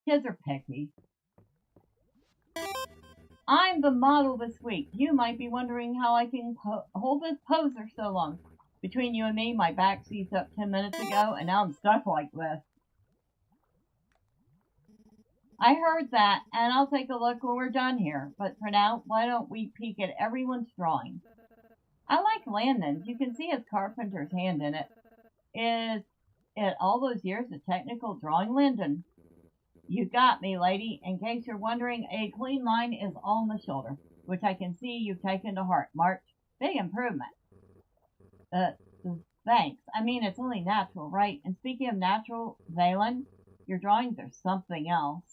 Kids are picky. I'm the model this week. You might be wondering how I can hold this pose for so long. Between you and me, my back seized up 10 minutes ago, and now I'm stuck like this. I heard that, and I'll take a look when we're done here. But for now, why don't we peek at everyone's drawing? I like Landon's. You can see his carpenter's hand in it. Is it all those years of technical drawing, Landon? You got me, lady. In case you're wondering, a clean line is all on the shoulder, which I can see you've taken to heart, March. Big improvement. Thanks. I mean, it's only natural, right? And speaking of natural, Valen, your drawings are something else.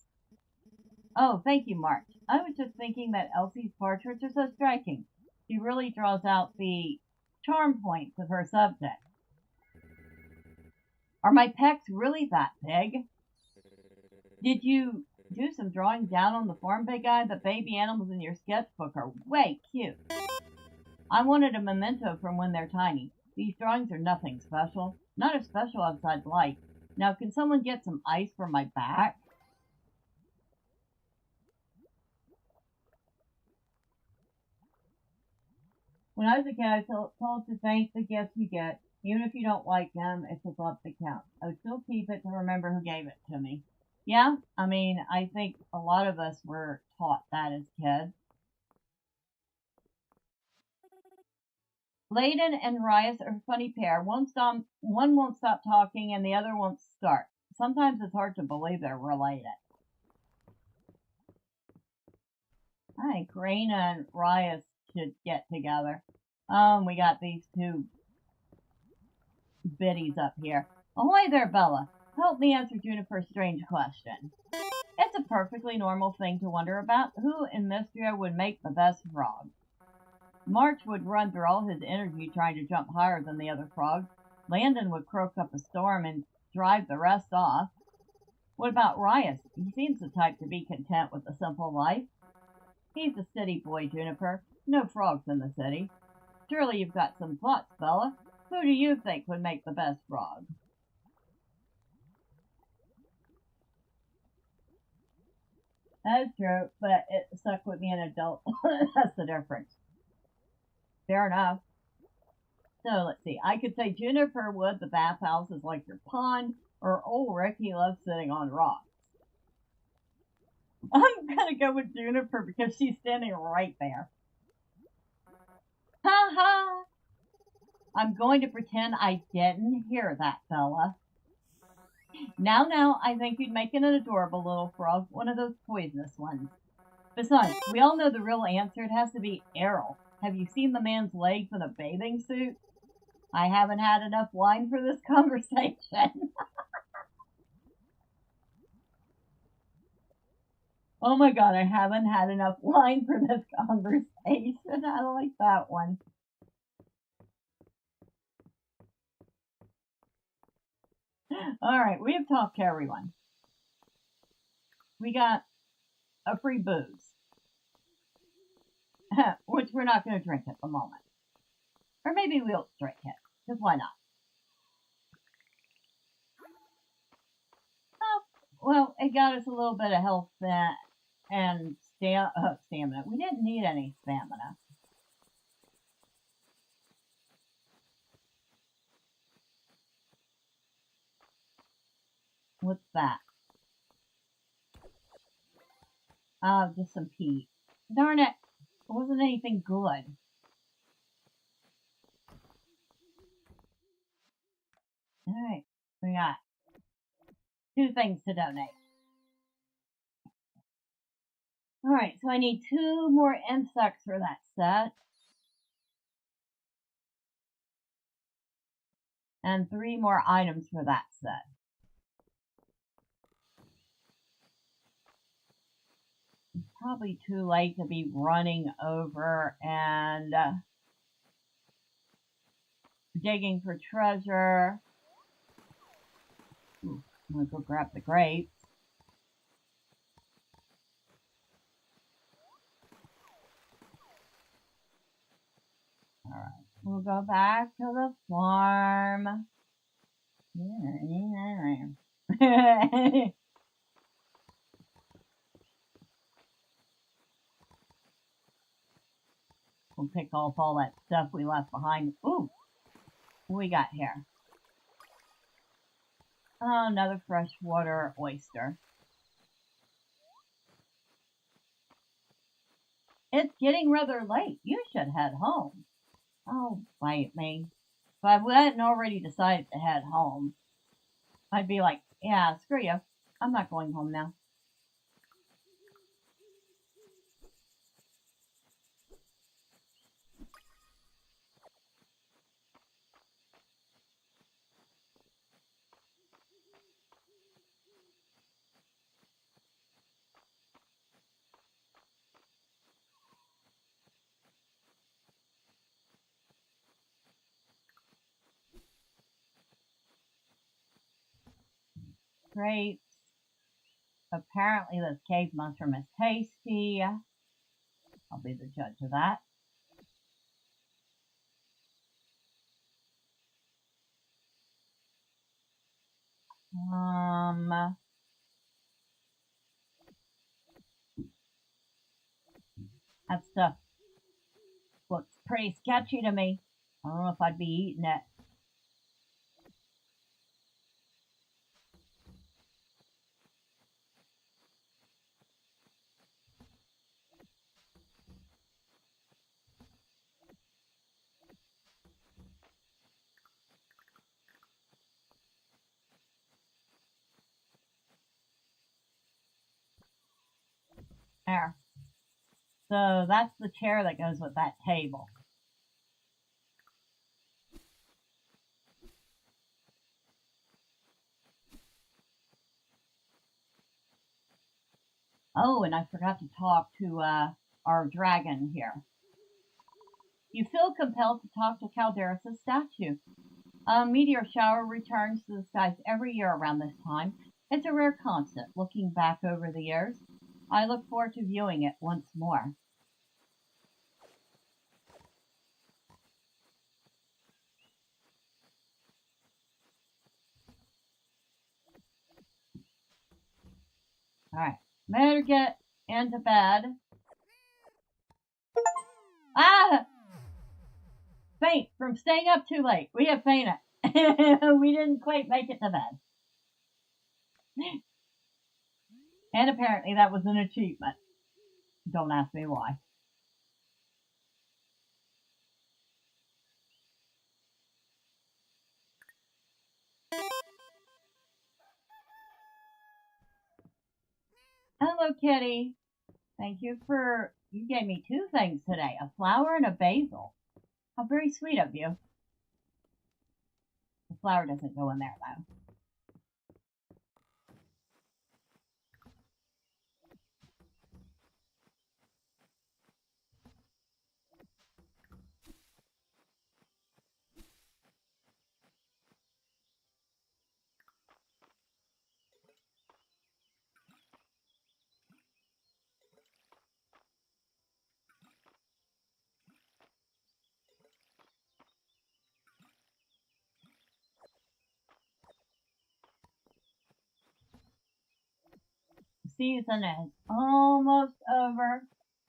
Oh, thank you, March. I was just thinking that Elsie's portraits are so striking. She really draws out the charm points of her subject. Are my pecs really that big? Did you do some drawing down on the farm, big guy? The baby animals in your sketchbook are way cute. I wanted a memento from when they're tiny. These drawings are nothing special. Not as special as I'd like. Now, can someone get some ice for my back? When I was a kid, I was told to thank the gifts you get. Even if you don't like them, it's a love that counts. I would still keep it to remember who gave it to me. Yeah, I mean, I think a lot of us were taught that as kids. Layden and Rias are a funny pair. One won't stop talking and the other won't start. Sometimes it's hard to believe they're related. I think Raina and Rias should get together. We got these two biddies up here. Ahoy there, Bella. Help me answer Juniper's strange question. It's a perfectly normal thing to wonder about. Who in Mistria would make the best frog? March would run through all his energy trying to jump higher than the other frogs. Landon would croak up a storm and drive the rest off. What about Rias? He seems the type to be content with a simple life. He's a city boy, Juniper. No frogs in the city. Surely you've got some thoughts, Bella. Who do you think would make the best frog? That's true, but it stuck with me an adult. That's the difference. Fair enough. So let's see. I could say Juniper Wood, the bathhouse is like your pond, or Ulrich, he loves sitting on rocks. I'm gonna go with Juniper because she's standing right there. Ha ha! I'm going to pretend I didn't hear that, fella. Now, I think you'd make an adorable little frog, one of those poisonous ones. Besides, we all know the real answer. It has to be Errol. Have you seen the man's legs in a bathing suit? I haven't had enough wine for this conversation. Oh my god, I haven't had enough wine for this conversation. I like that one. Alright, we have talked to everyone. We got a free booze. Which we're not going to drink at the moment. Or maybe we'll drink it. Because why not? Oh, well, it got us a little bit of health and stamina. We didn't need any stamina. What's that? Oh, just some peat. Darn it. It wasn't anything good. Alright. We got 2 things to donate. Alright, so I need 2 more insects for that set. And 3 more items for that set. It's probably too late to be running over and digging for treasure. Ooh, I'm gonna go grab the grapes. Alright, we'll go back to the farm. We'll pick off all that stuff we left behind. Ooh, what we got here? Oh, another freshwater oyster. It's getting rather late. You should head home. Oh, bite me. If I hadn't already decided to head home, I'd be like, yeah, screw you. I'm not going home now. Great. Apparently this cave mushroom is tasty. I'll be the judge of that. That stuff looks pretty sketchy to me. I don't know if I'd be eating it. There. So that's the chair that goes with that table. Oh, and I forgot to talk to our dragon here. You feel compelled to talk to Calderas' statue. A meteor shower returns to the skies every year around this time. It's a rare constant. Looking back over the years, I look forward to viewing it once more. Alright, better get into bed. Ah! Faint from staying up too late. We have fainted. We didn't quite make it to bed. And apparently that was an achievement. Don't ask me why. Hello, Kitty. Thank you for... You gave me two things today, a flower and a basil. How very sweet of you. The flower doesn't go in there, though. The season is almost over,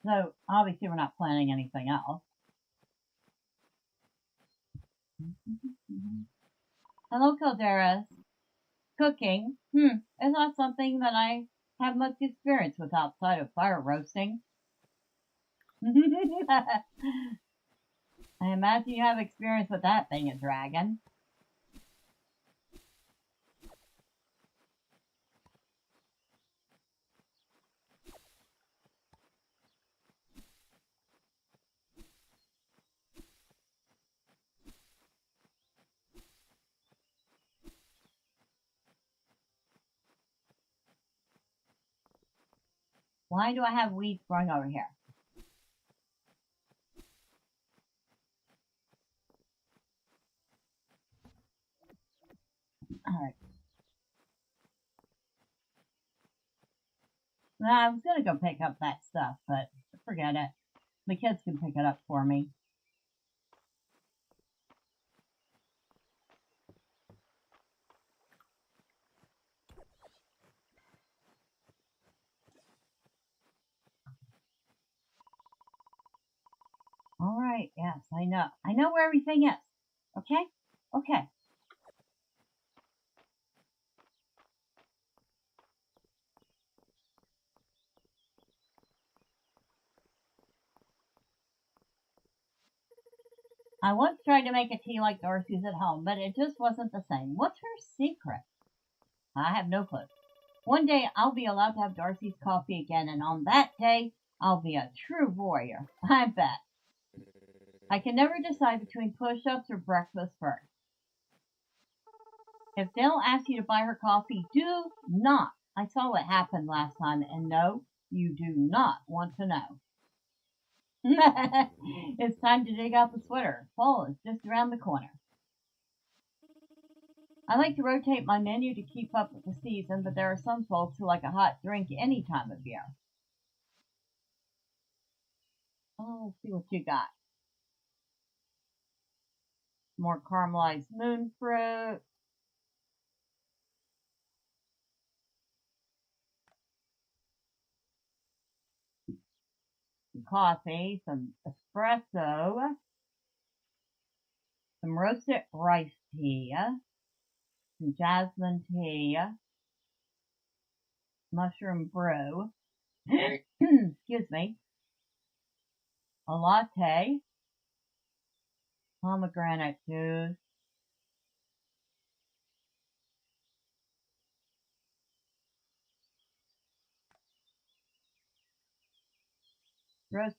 so obviously we're not planning anything else. Hello, Calderas. Cooking? Is not something that I have much experience with outside of fire roasting. I imagine you have experience with that being a dragon. Why do I have weeds growing over here? Alright. I was gonna go pick up that stuff, but forget it. The kids can pick it up for me. Alright, yes, I know. I know where everything is. Okay? Okay. I once tried to make a tea like Darcy's at home, but it just wasn't the same. What's her secret? I have no clue. One day I'll be allowed to have Darcy's coffee again, and on that day, I'll be a true warrior. I bet. I can never decide between push-ups or breakfast first. If Dell asks you to buy her coffee, do not. I saw what happened last time, and no, you do not want to know. It's time to dig out the sweater. Fall is just around the corner. I like to rotate my menu to keep up with the season, but there are some folks who like a hot drink any time of year. Oh, let's see what you got. More caramelized moon fruit. Some coffee, some espresso, some roasted rice tea, some jasmine tea, mushroom brew, excuse me, a latte, pomegranate juice,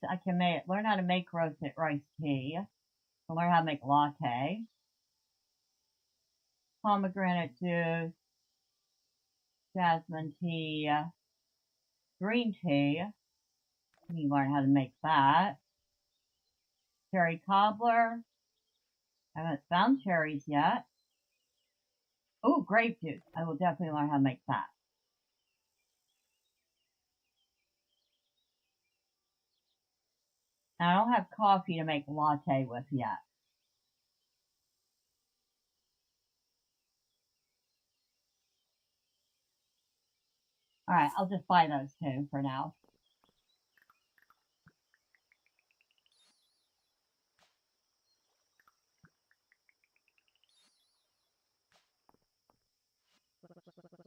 I can learn how to make roasted rice tea. I learn how to make latte, pomegranate juice, jasmine tea, green tea. You learn how to make that. Cherry cobbler. I haven't found cherries yet. Oh, grape juice. I will definitely learn how to make that. Now, I don't have coffee to make a latte with yet. Alright, I'll just buy those two for now.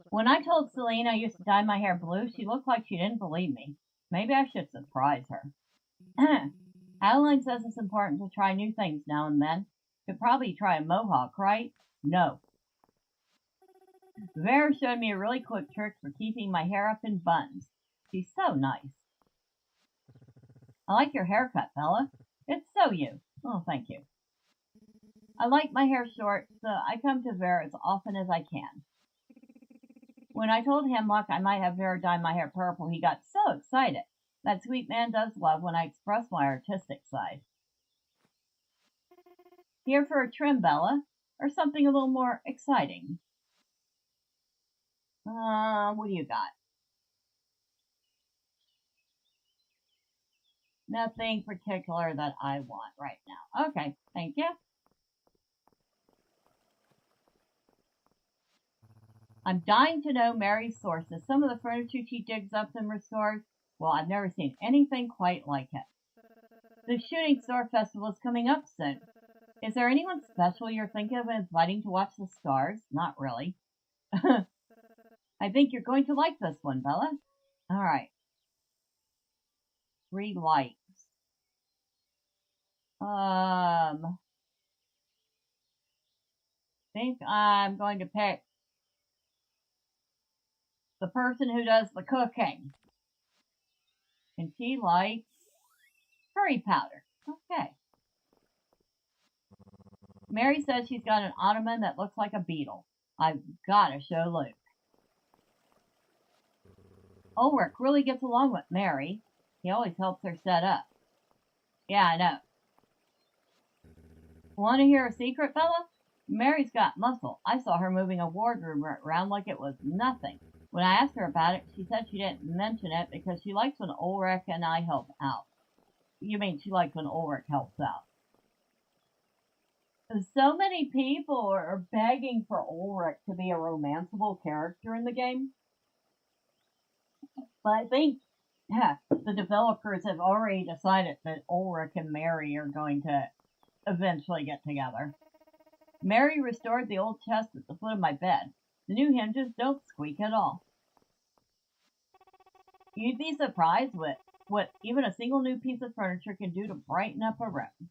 When I told Selena I used to dye my hair blue, she looked like she didn't believe me. Maybe I should surprise her. Adeline says it's important to try new things now and then. Could probably try a mohawk, right? No. Vera showed me a really quick trick for keeping my hair up in buns. She's so nice. I like your haircut, Bella. It's so you. Oh, thank you. I like my hair short, so I come to Vera as often as I can. When I told Hemlock I might have Vera dye my hair purple, he got so excited. That sweet man does love when I express my artistic side. Here for a trim, Bella? Or something a little more exciting? What do you got? Nothing particular that I want right now. Okay, thank you. I'm dying to know Mary's sources. Some of the furniture she digs up and restores, well, I've never seen anything quite like it. The Shooting Star Festival is coming up soon. Is there anyone special you're thinking of inviting to watch the stars? Not really. I think you're going to like this one, Bella. All right. 3 likes. Think I'm going to pick the person who does the cooking. And she likes curry powder. Okay. Mary says she's got an ottoman that looks like a beetle. I've got to show Luke. Ulrich really gets along with Mary. He always helps her set up. Yeah, I know. Want to hear a secret, Bella? Mary's got muscle. I saw her moving a wardrobe around like it was nothing. When I asked her about it, she said she didn't mention it because she likes when Ulrich and I help out. You mean she likes when Ulrich helps out? So many people are begging for Ulrich to be a romanceable character in the game. But I think the developers have already decided that Ulrich and Mary are going to eventually get together. Mary restored the old chest at the foot of my bed. The new hinges don't squeak at all. You'd be surprised with what even a single new piece of furniture can do to brighten up a room.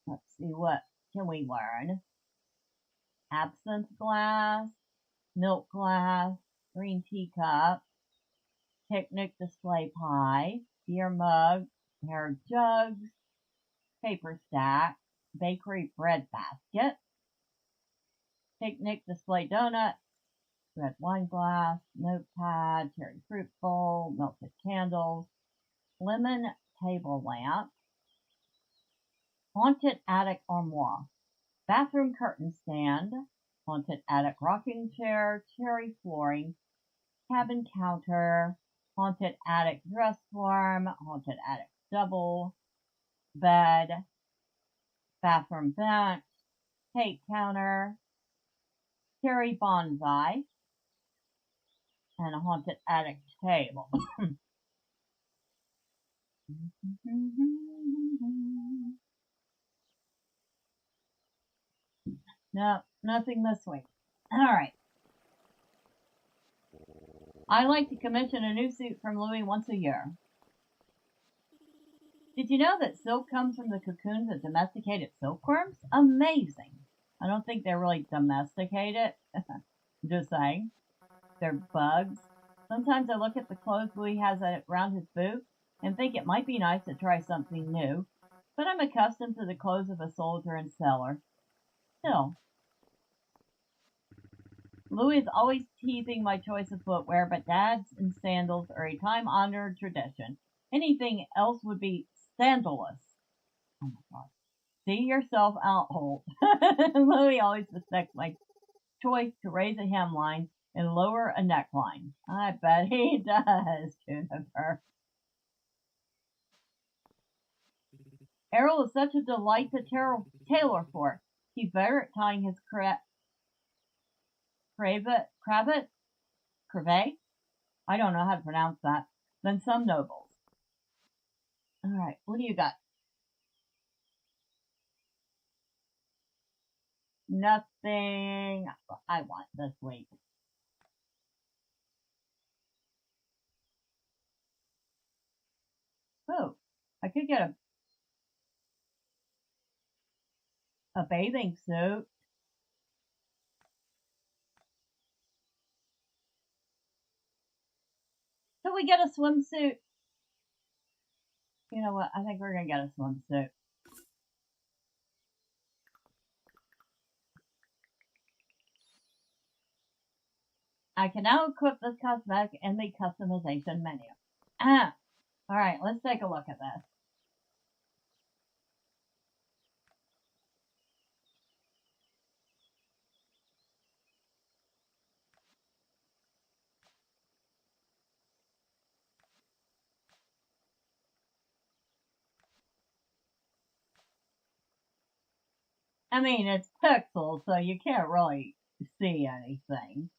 Let's see, what can we learn? Absinthe glass, milk glass, green teacup, picnic display pie, beer mug, hair jugs, paper stack, bakery bread basket, picnic display donut, red wine glass, notepad, cherry fruit bowl, melted candles, lemon table lamp, haunted attic armoire, bathroom curtain stand, haunted attic rocking chair, cherry flooring, cabin counter, haunted attic dress form, haunted attic double, bed, bathroom bench, cake counter, cherry bonsai, and a haunted attic table. No, nothing this week. All right. I like to commission a new suit from Louis once a year. Did you know that silk comes from the cocoons of domesticated silkworms? Amazing. I don't think they're really domesticated. Just saying. They're bugs. Sometimes I look at the clothes Louis has around his boot and think it might be nice to try something new, but I'm accustomed to the clothes of a soldier and sailor. Still. Louis is always teasing my choice of footwear, but dads and sandals are a time-honored tradition. Anything else would be scandalous. Oh my god. See yourself out, Holt. Louis always suspects my choice to raise a hemline and lower a neckline. I bet he does, Juniper. Errol is such a delight to tailor for. He's better at tying his cravat, I don't know how to pronounce that, than some nobles. Alright, what do you got? Nothing I want this week. Oh, I could get a bathing suit. we get a swimsuit? You know what? I think we're going to get a swimsuit. I can now equip this cosmetic in the customization menu. Alright, let's take a look at this. I mean, it's pixels, so you can't really see anything.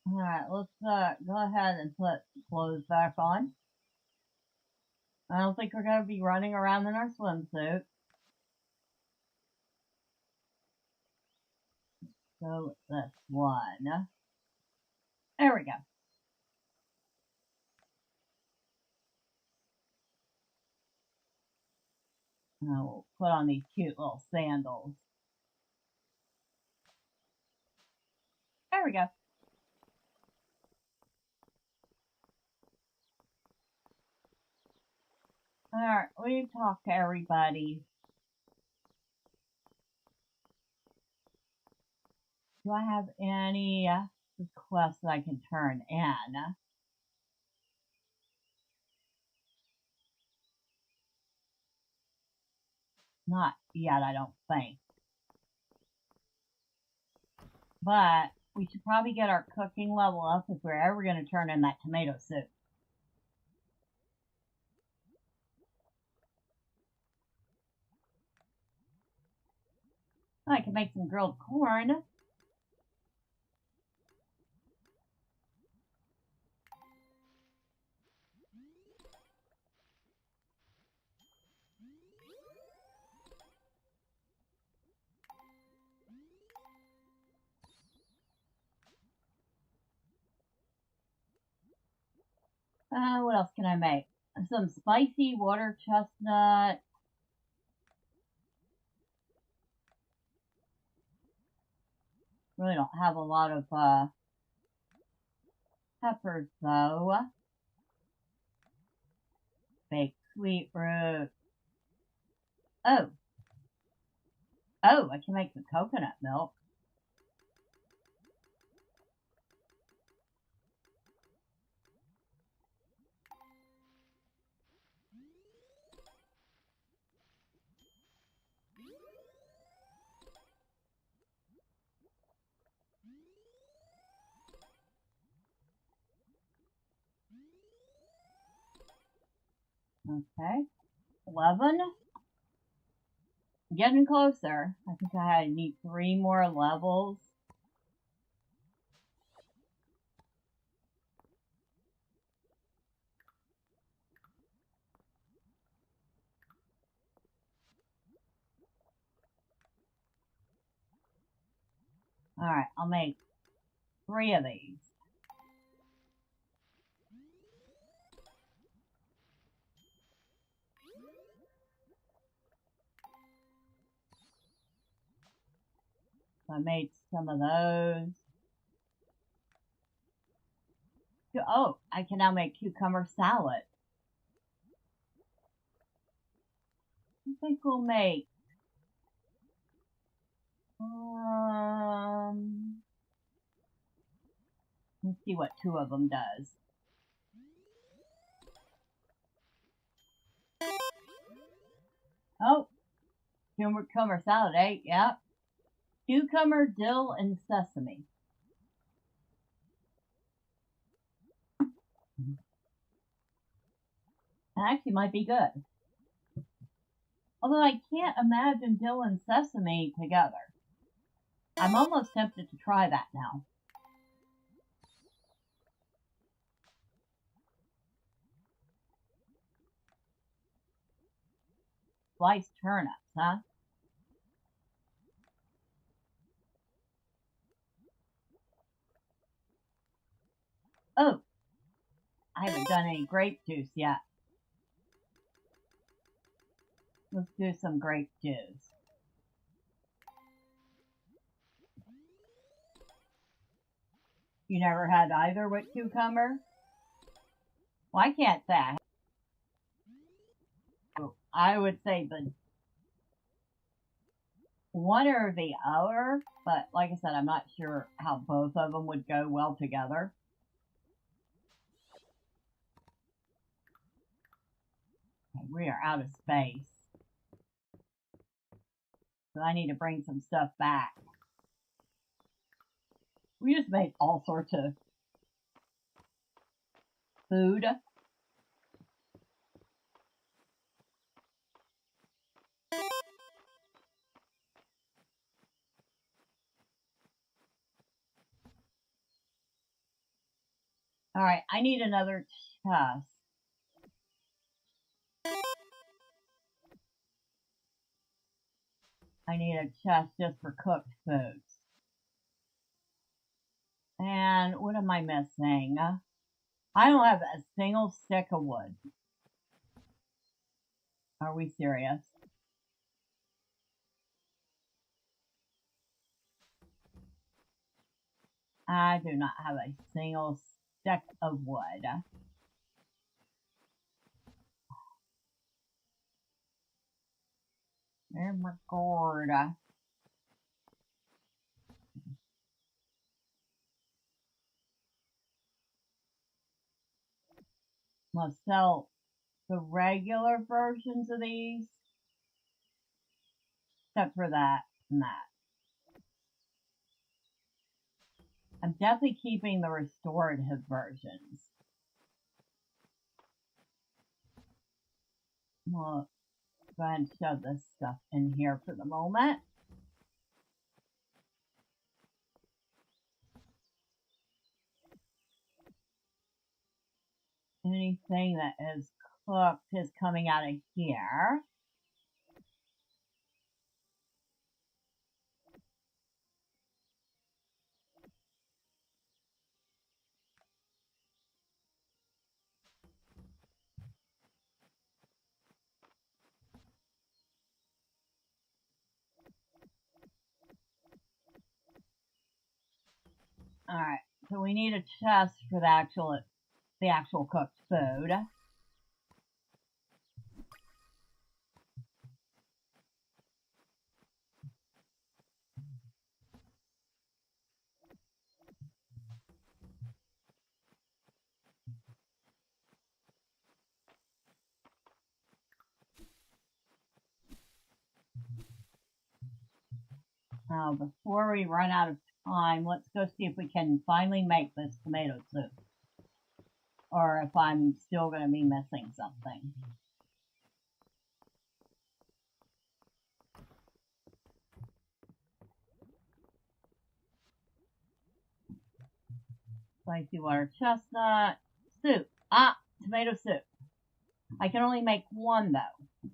Alright, let's go ahead and put clothes back on. I don't think we're going to be running around in our swimsuit. So with this one. There we go. Now we'll put on these cute little sandals. There we go. Alright, we've talked to everybody. Do I have any requests that I can turn in? Not yet, I don't think. But we should probably get our cooking level up if we're ever going to turn in that tomato soup. I can make some grilled corn. What else can I make? Some spicy water chestnut. Really don't have a lot of peppers though. Baked sweet root. Oh, I can make some coconut milk. Okay, 11. Getting closer. I think I need 3 more levels. Alright, I'll make 3 of these. So I made some of those. Oh, I can now make cucumber salad. I think we'll make let's see what 2 of them does. Oh, cucumber salad, eh? Yep. Cucumber, dill, and sesame. That actually might be good. Although I can't imagine dill and sesame together. I'm almost tempted to try that now. sliced turnips, huh? Oh, I haven't done any grape juice yet. Let's do some grape juice. You never had either with cucumber? Well, I can't say I would say the one or the other, but like I said, I'm not sure how both of them would go well together. Okay, we are out of space. So I need to bring some stuff back. We just made all sorts of food. Alright, I need another chest. I need a chest just for cooked foods. And what am I missing? I don't have a single stick of wood. Are we serious? I do not have a single stick of wood. Oh my god. Let's sell the regular versions of these. Except for that and that. I'm definitely keeping the restorative versions. Well, go ahead and shove this stuff in here for the moment. Anything that is cooked is coming out of here. Alright, so we need a chest for the actual cooked food. Now, before we run out of time, let's go see if we can finally make this tomato soup. Or if I'm still going to be missing something. Spicy water chestnut soup. Ah, tomato soup. I can only make one though.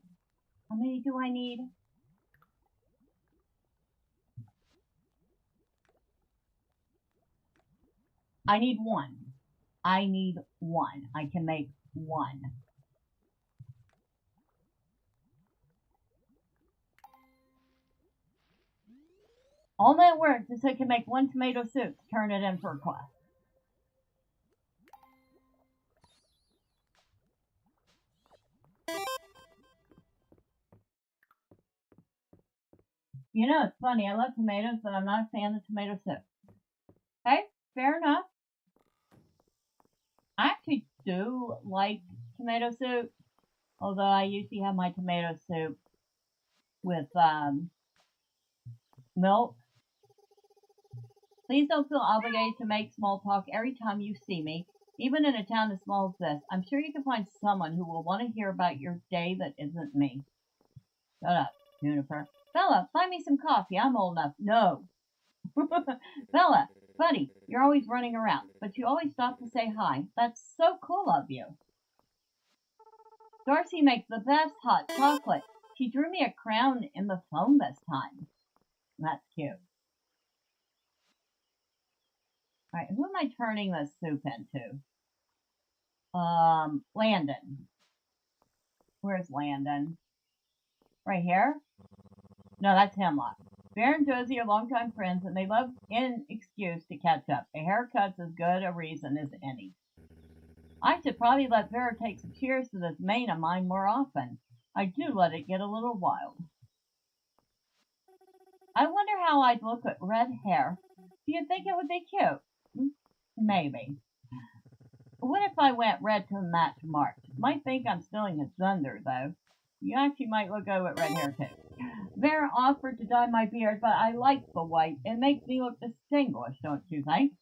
How many do I need? I need one. I need one. I can make one. All that work is I can make one tomato soup to turn it in for a quest. You know, it's funny. I love tomatoes, but I'm not a fan of tomato soup. Okay, fair enough. I actually do like tomato soup, although I usually have my tomato soup with milk. Please don't feel obligated to make small talk every time you see me, even in a town as small as this. I'm sure you can find someone who will want to hear about your day that isn't me. Shut up, Juniper. Bella, find me some coffee. I'm old enough. No. Bella, buddy, you're always running around, but you always stop to say hi. That's so cool of you. Darcy makes the best hot chocolate. She drew me a crown in the foam this time. That's cute. Alright, who am I turning this soup into? Landon. Where's Landon? Right here? No, that's Hemlock. Bear and Josie are longtime friends, and they love an excuse to catch up. A haircut's as good a reason as any. I should probably let Vera take some cheers to this mane of mine more often. I do let it get a little wild. I wonder how I'd look with red hair. Do you think it would be cute? Maybe. What if I went red to match March? Might think I'm stealing his thunder, though. You actually might look good with red hair, too. Vera offered to dye my beard, but I like the white. It makes me look distinguished, don't you think?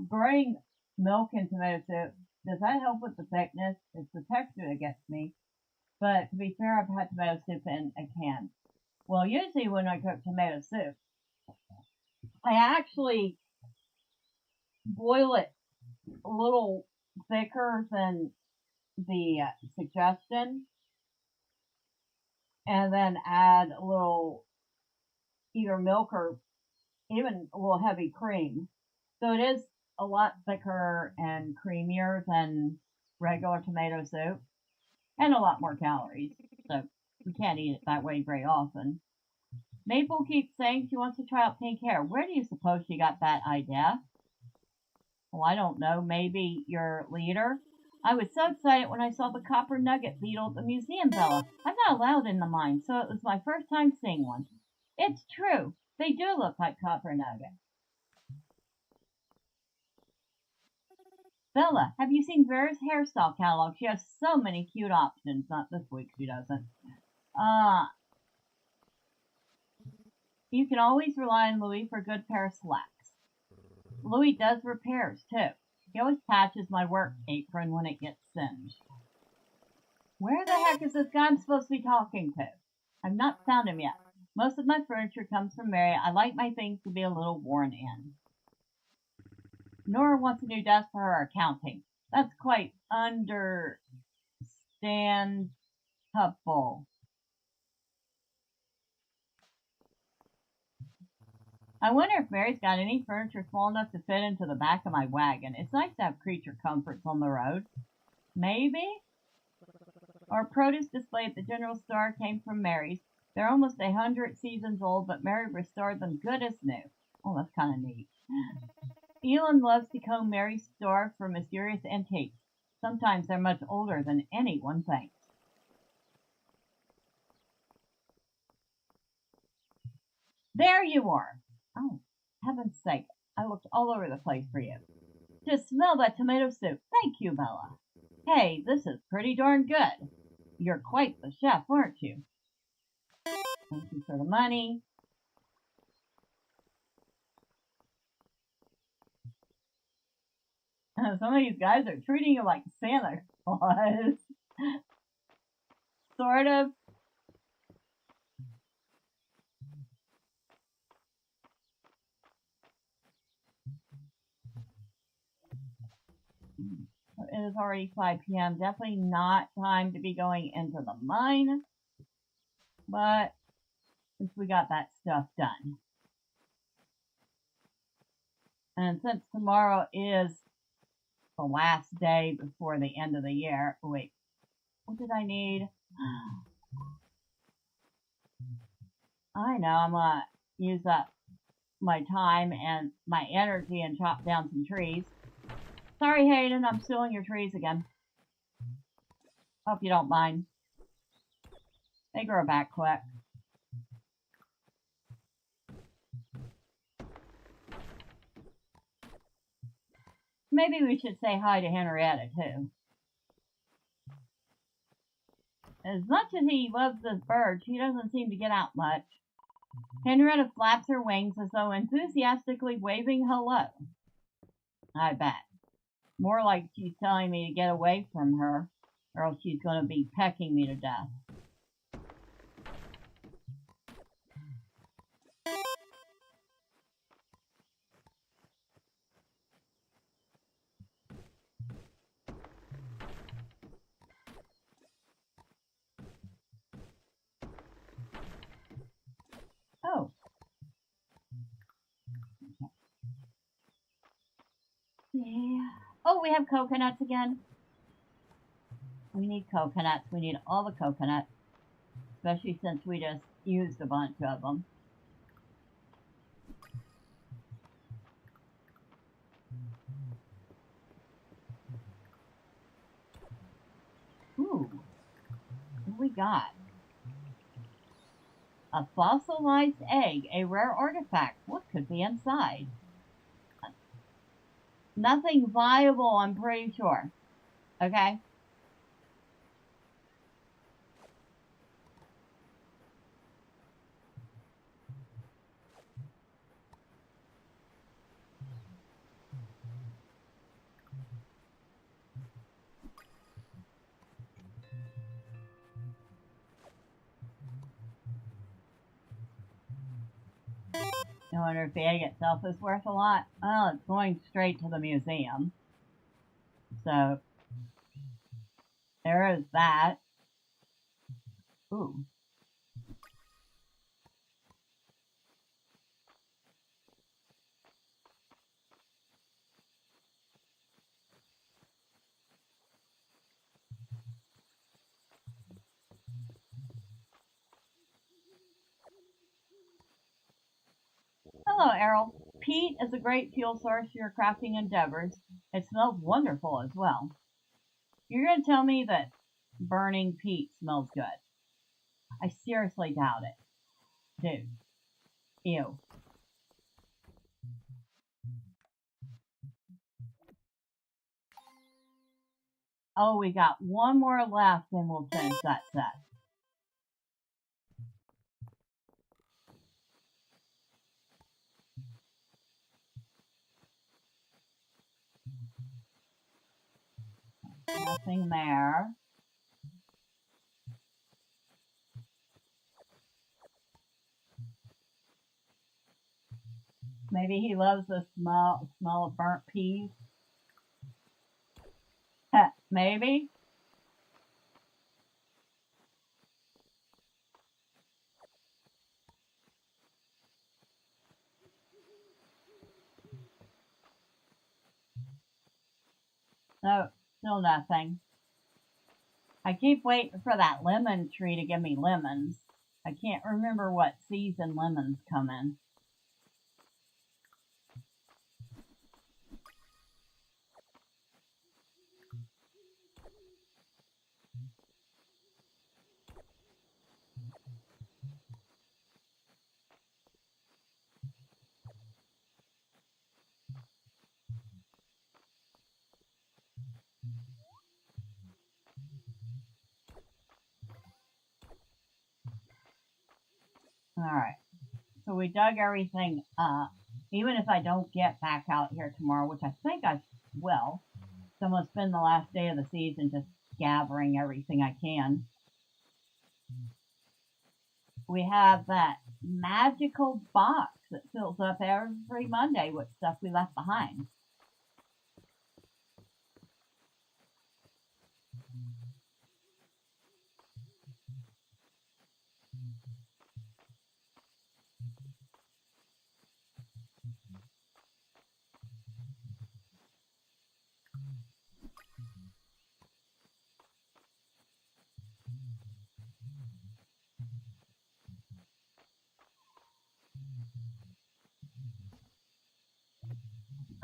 Growing milk in tomato soup, does that help with the thickness? It's the texture that gets me. But to be fair, I've had tomato soup in a can. Well, usually when I cook tomato soup, I actually boil it a little thicker than the suggestion, and then add a little either milk or even a little heavy cream. So it is a lot thicker and creamier than regular tomato soup, and a lot more calories. So we can't eat it that way very often. Maple keeps saying she wants to try out pink hair. Where do you suppose she got that idea? Well, I don't know. Maybe your leader? I was so excited when I saw the copper nugget beetle at the museum, Bella. I'm not allowed in the mine, so it was my first time seeing one. It's true. They do look like copper nuggets. Bella, have you seen Vera's hairstyle catalog? She has so many cute options. Not this week, she doesn't. You can always rely on Louis for a good pair of slacks. Louis does repairs, too. He always patches my work apron when it gets singed. Where the heck is this guy I'm supposed to be talking to? I've not found him yet. Most of my furniture comes from Mary. I like my things to be a little worn in. Nora wants a new desk for her accounting. That's quite understandable. I wonder if Mary's got any furniture small enough to fit into the back of my wagon. It's nice to have creature comforts on the road. Maybe? Our produce display at the general store came from Mary's. They're almost 100 seasons old, but Mary restored them good as new. Oh, that's kind of neat. Elon loves to comb Mary's store for mysterious antiques. Sometimes they're much older than anyone thinks. There you are. Oh, heaven's sake, I looked all over the place for you. Just smell that tomato soup. Thank you, Bella. Hey, this is pretty darn good. You're quite the chef, aren't you? Thank you for the money. Some of these guys are treating you like Santa Claus. Sort of. It is already 5 p.m. Definitely not time to be going into the mine. But at least we got that stuff done. And since tomorrow is the last day before the end of the year. Oh, wait. What did I need? I know. I'm going to use up my time and my energy and chop down some trees. Sorry, Hayden. I'm stealing your trees again. Hope you don't mind. They grow back quick. Maybe we should say hi to Henrietta, too. As much as he loves this bird, she doesn't seem to get out much. Henrietta flaps her wings as though enthusiastically waving hello. I bet. More like she's telling me to get away from her, or else she's going to be pecking me to death. see. Oh, we have coconuts again. We need coconuts. We need all the coconuts, especially since we just used a bunch of them. Ooh, what do we got? A fossilized egg, a rare artifact. What could be inside? Nothing viable, I'm pretty sure. Okay. I wonder if the egg itself is worth a lot. Well, it's going straight to the museum. So, there is that. Ooh. Hello, Errol. Peat is a great fuel source for your crafting endeavors. It smells wonderful as well. You're going to tell me that burning peat smells good? I seriously doubt it. Dude. Ew. Oh, we got one more left and we'll finish that set. Nothing there. Maybe he loves the smell of burnt peas. Maybe. No, still nothing. I keep waiting for that lemon tree to give me lemons. I can't remember what season lemons come in. Alright. So we dug everything up. Even if I don't get back out here tomorrow, which I think I will. So I'm going to spend the last day of the season just gathering everything I can. We have that magical box that fills up every Monday with stuff we left behind.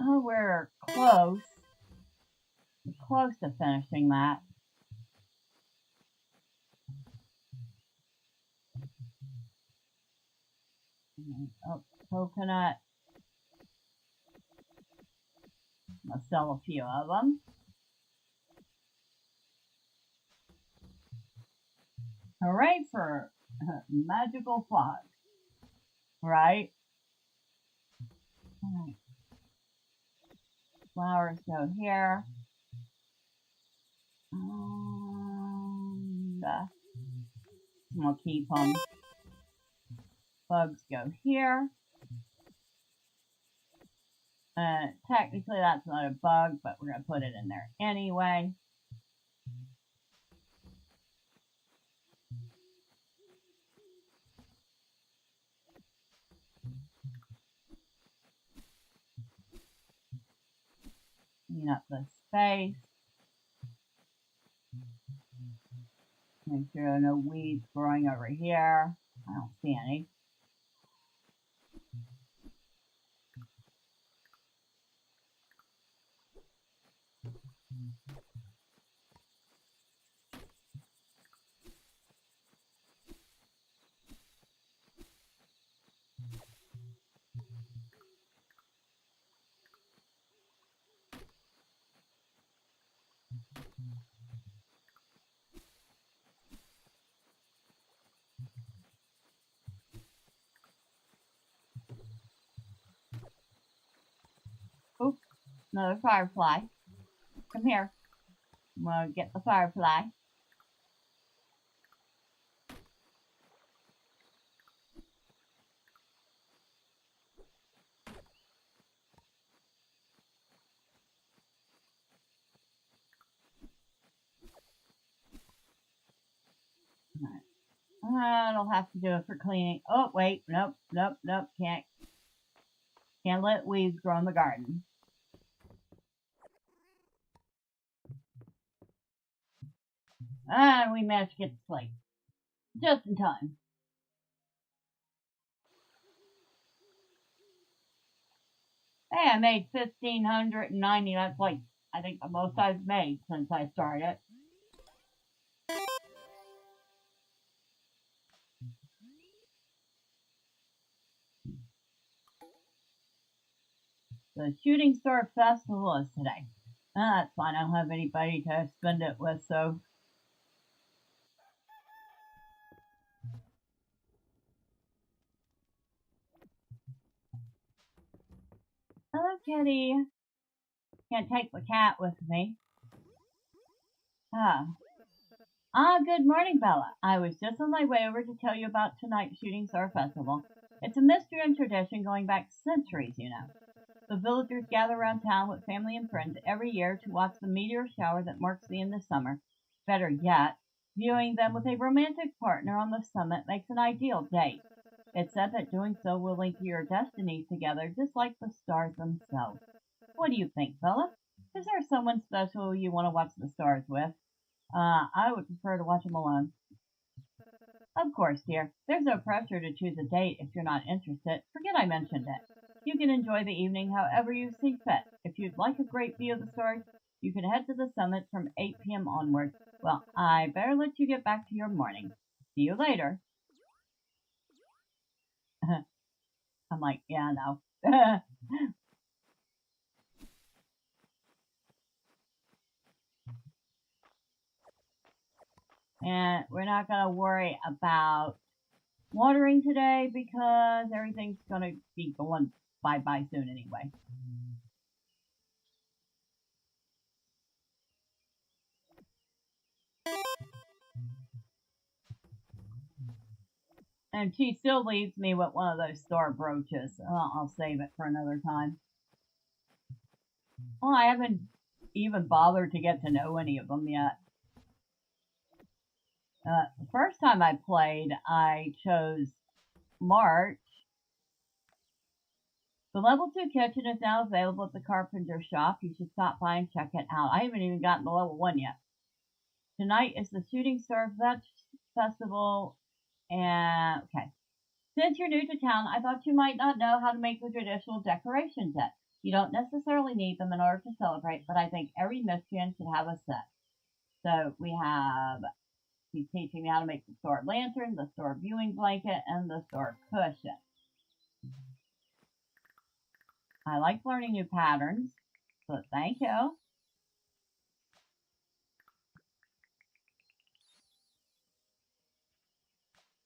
Oh, we're close. We're close to finishing that. Oh, coconut. I'll sell a few of them. Hooray for magical fog. Right? Alright. Flowers go here. And we'll keep them. Bugs go here. Technically that's not a bug, but we're going to put it in there anyway. Clean up the space. Make sure there are no weeds growing over here. I don't see any. Oops, another firefly. Come here. I'm gonna get the firefly. I'll have to do it for cleaning. Oh, wait. Nope. Can't let weeds grow in the garden. And we managed to get the slate. Just in time. Hey, I made 1,590. That's like, I think the most I've made since I started. The Shooting Star Festival is today. That's fine. I don't have anybody to spend it with, so. Hello, kitty. Can't take the cat with me. Good morning, Bella. I was just on my way over to tell you about tonight's Shooting Star Festival. It's a mystery and tradition going back centuries, you know. The villagers gather around town with family and friends every year to watch the meteor shower that marks the end of summer. Better yet, viewing them with a romantic partner on the summit makes an ideal date. It's said that doing so will link your destinies together just like the stars themselves. What do you think, Bella? Is there someone special you want to watch the stars with? I would prefer to watch them alone. Of course, dear. There's no pressure to choose a date if you're not interested. Forget I mentioned it. You can enjoy the evening however you see fit. If you'd like a great view of the stars, you can head to the summit from 8 p.m. onward. Well, I better let you get back to your morning. See you later. I'm like, yeah, no. And we're not going to worry about watering today because everything's going to be going bye-bye soon anyway. And she still leaves me with one of those star brooches. I'll save it for another time. Well, I haven't even bothered to get to know any of them yet. The first time I played, I chose March. The level 2 kitchen is now available at the carpenter shop. You should stop by and check it out. I haven't even gotten to level 1 yet. Tonight is the Shooting Star Festival. And, okay. Since you're new to town, I thought you might not know how to make the traditional decorations yet. You don't necessarily need them in order to celebrate, but I think every Mistrian should have a set. So we have, he's teaching me how to make the star lantern, the star viewing blanket, and the star cushion. I like learning new patterns, so thank you.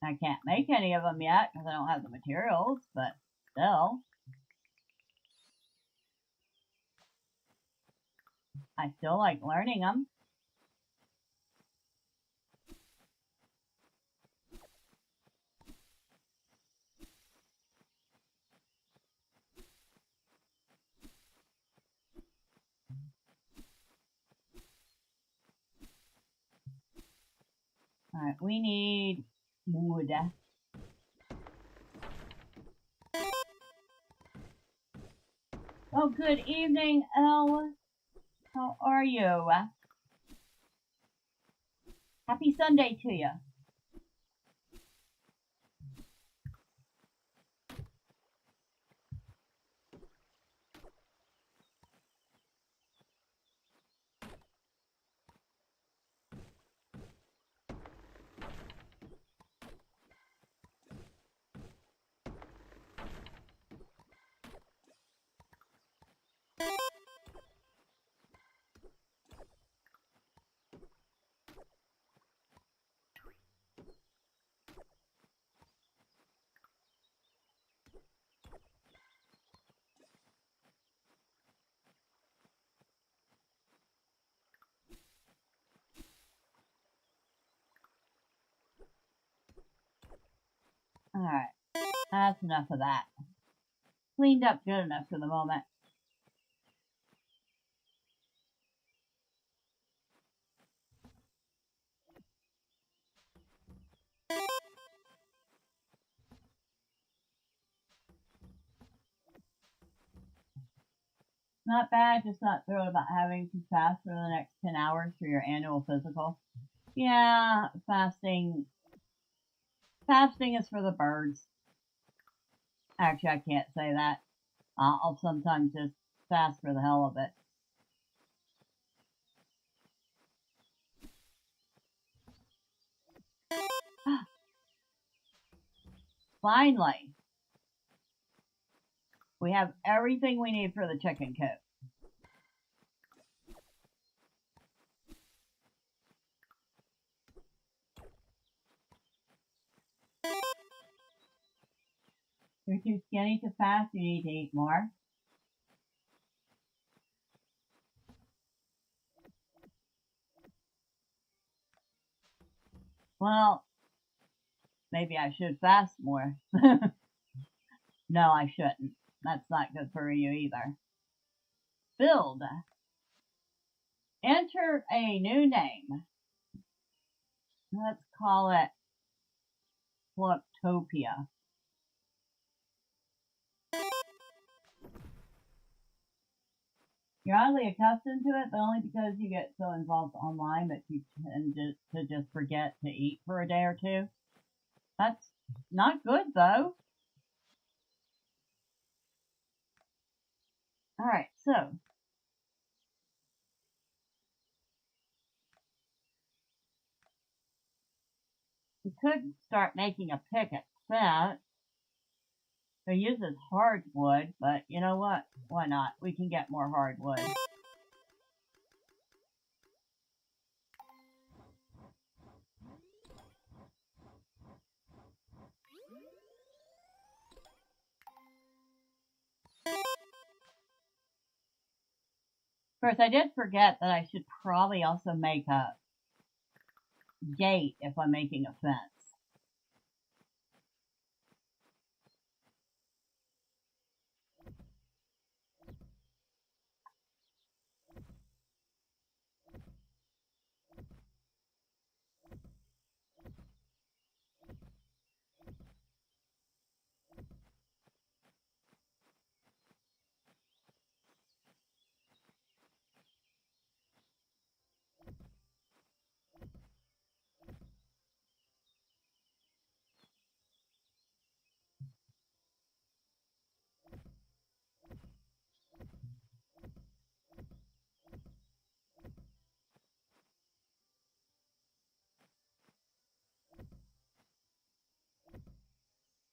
I can't make any of them yet because I don't have the materials, but still. I still like learning them. Alright, we need wood. Oh, good evening, Elle. How are you? Happy Sunday to you. Alright, that's enough of that. Cleaned up good enough for the moment. Not bad, just not thrilled about having to fast for the next 10 hours for your annual physical. Yeah, fasting is for the birds. Actually, I can't say that. I'll sometimes just fast for the hell of it. Finally, we have everything we need for the chicken coop. You're too skinny to fast, you need to eat more. Well, maybe I should fast more. No, I shouldn't. That's not good for you either. Build. Enter a new name. Let's call it Fluctopia. You're oddly accustomed to it, but only because you get so involved online that you tend to just forget to eat for a day or two. That's not good, though. Alright, so. We could start making a picket fence. It uses hardwood, but you know what? Why not? We can get more hardwood. Of course, I did forget that I should probably also make a gate if I'm making a fence.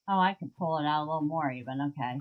Oh, I could pull it out a little more even, okay.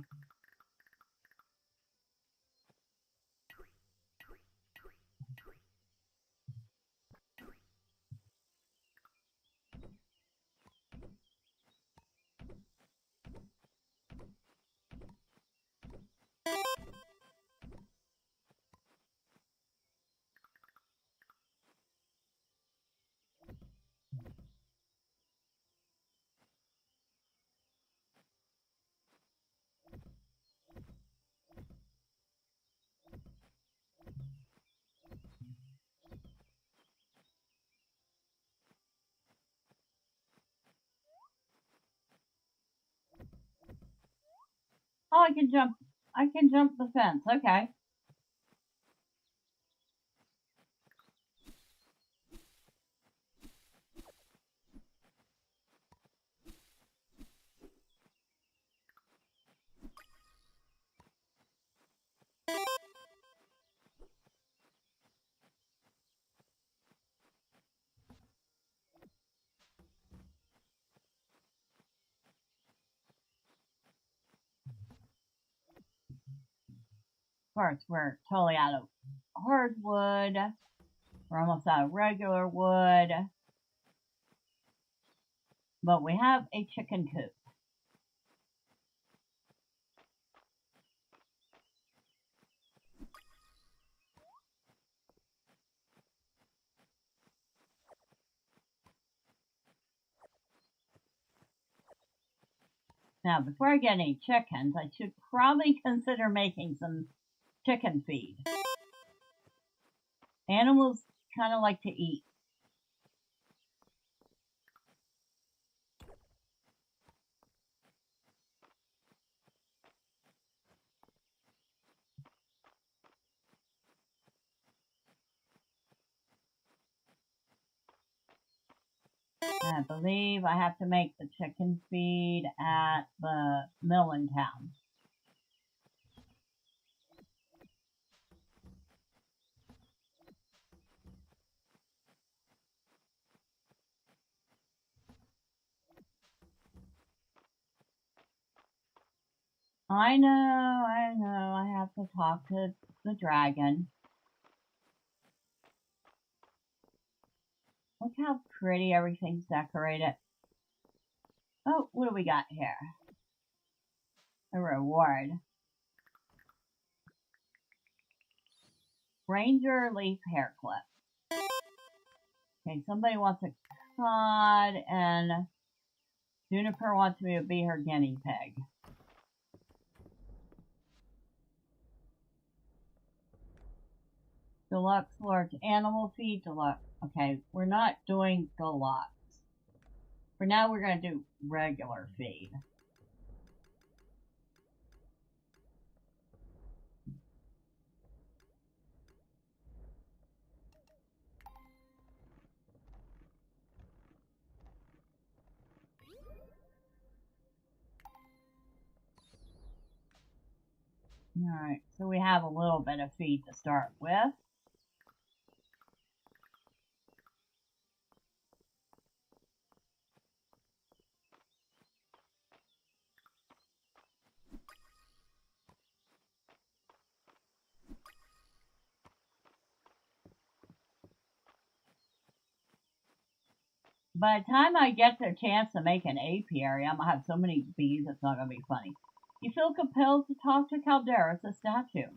Oh, I can jump the fence, okay. course, we're totally out of hardwood. We're almost out of regular wood. But we have a chicken coop. Now, before I get any chickens, I should probably consider making some chicken feed. Animals kind of like to eat. And I believe I have to make the chicken feed at the mill in town. I know, I have to talk to the dragon. Look how pretty everything's decorated. Oh, what do we got here? A reward. Ranger leaf hair clip. Okay, somebody wants a cod, and Juniper wants me to be her guinea pig. Deluxe large animal feed, deluxe. Okay, we're not doing deluxe. For now, we're going to do regular feed. Alright, so we have a little bit of feed to start with. By the time I get the chance to make an apiary, I'm going to have so many bees, it's not going to be funny. You feel compelled to talk to Calderas, the statue.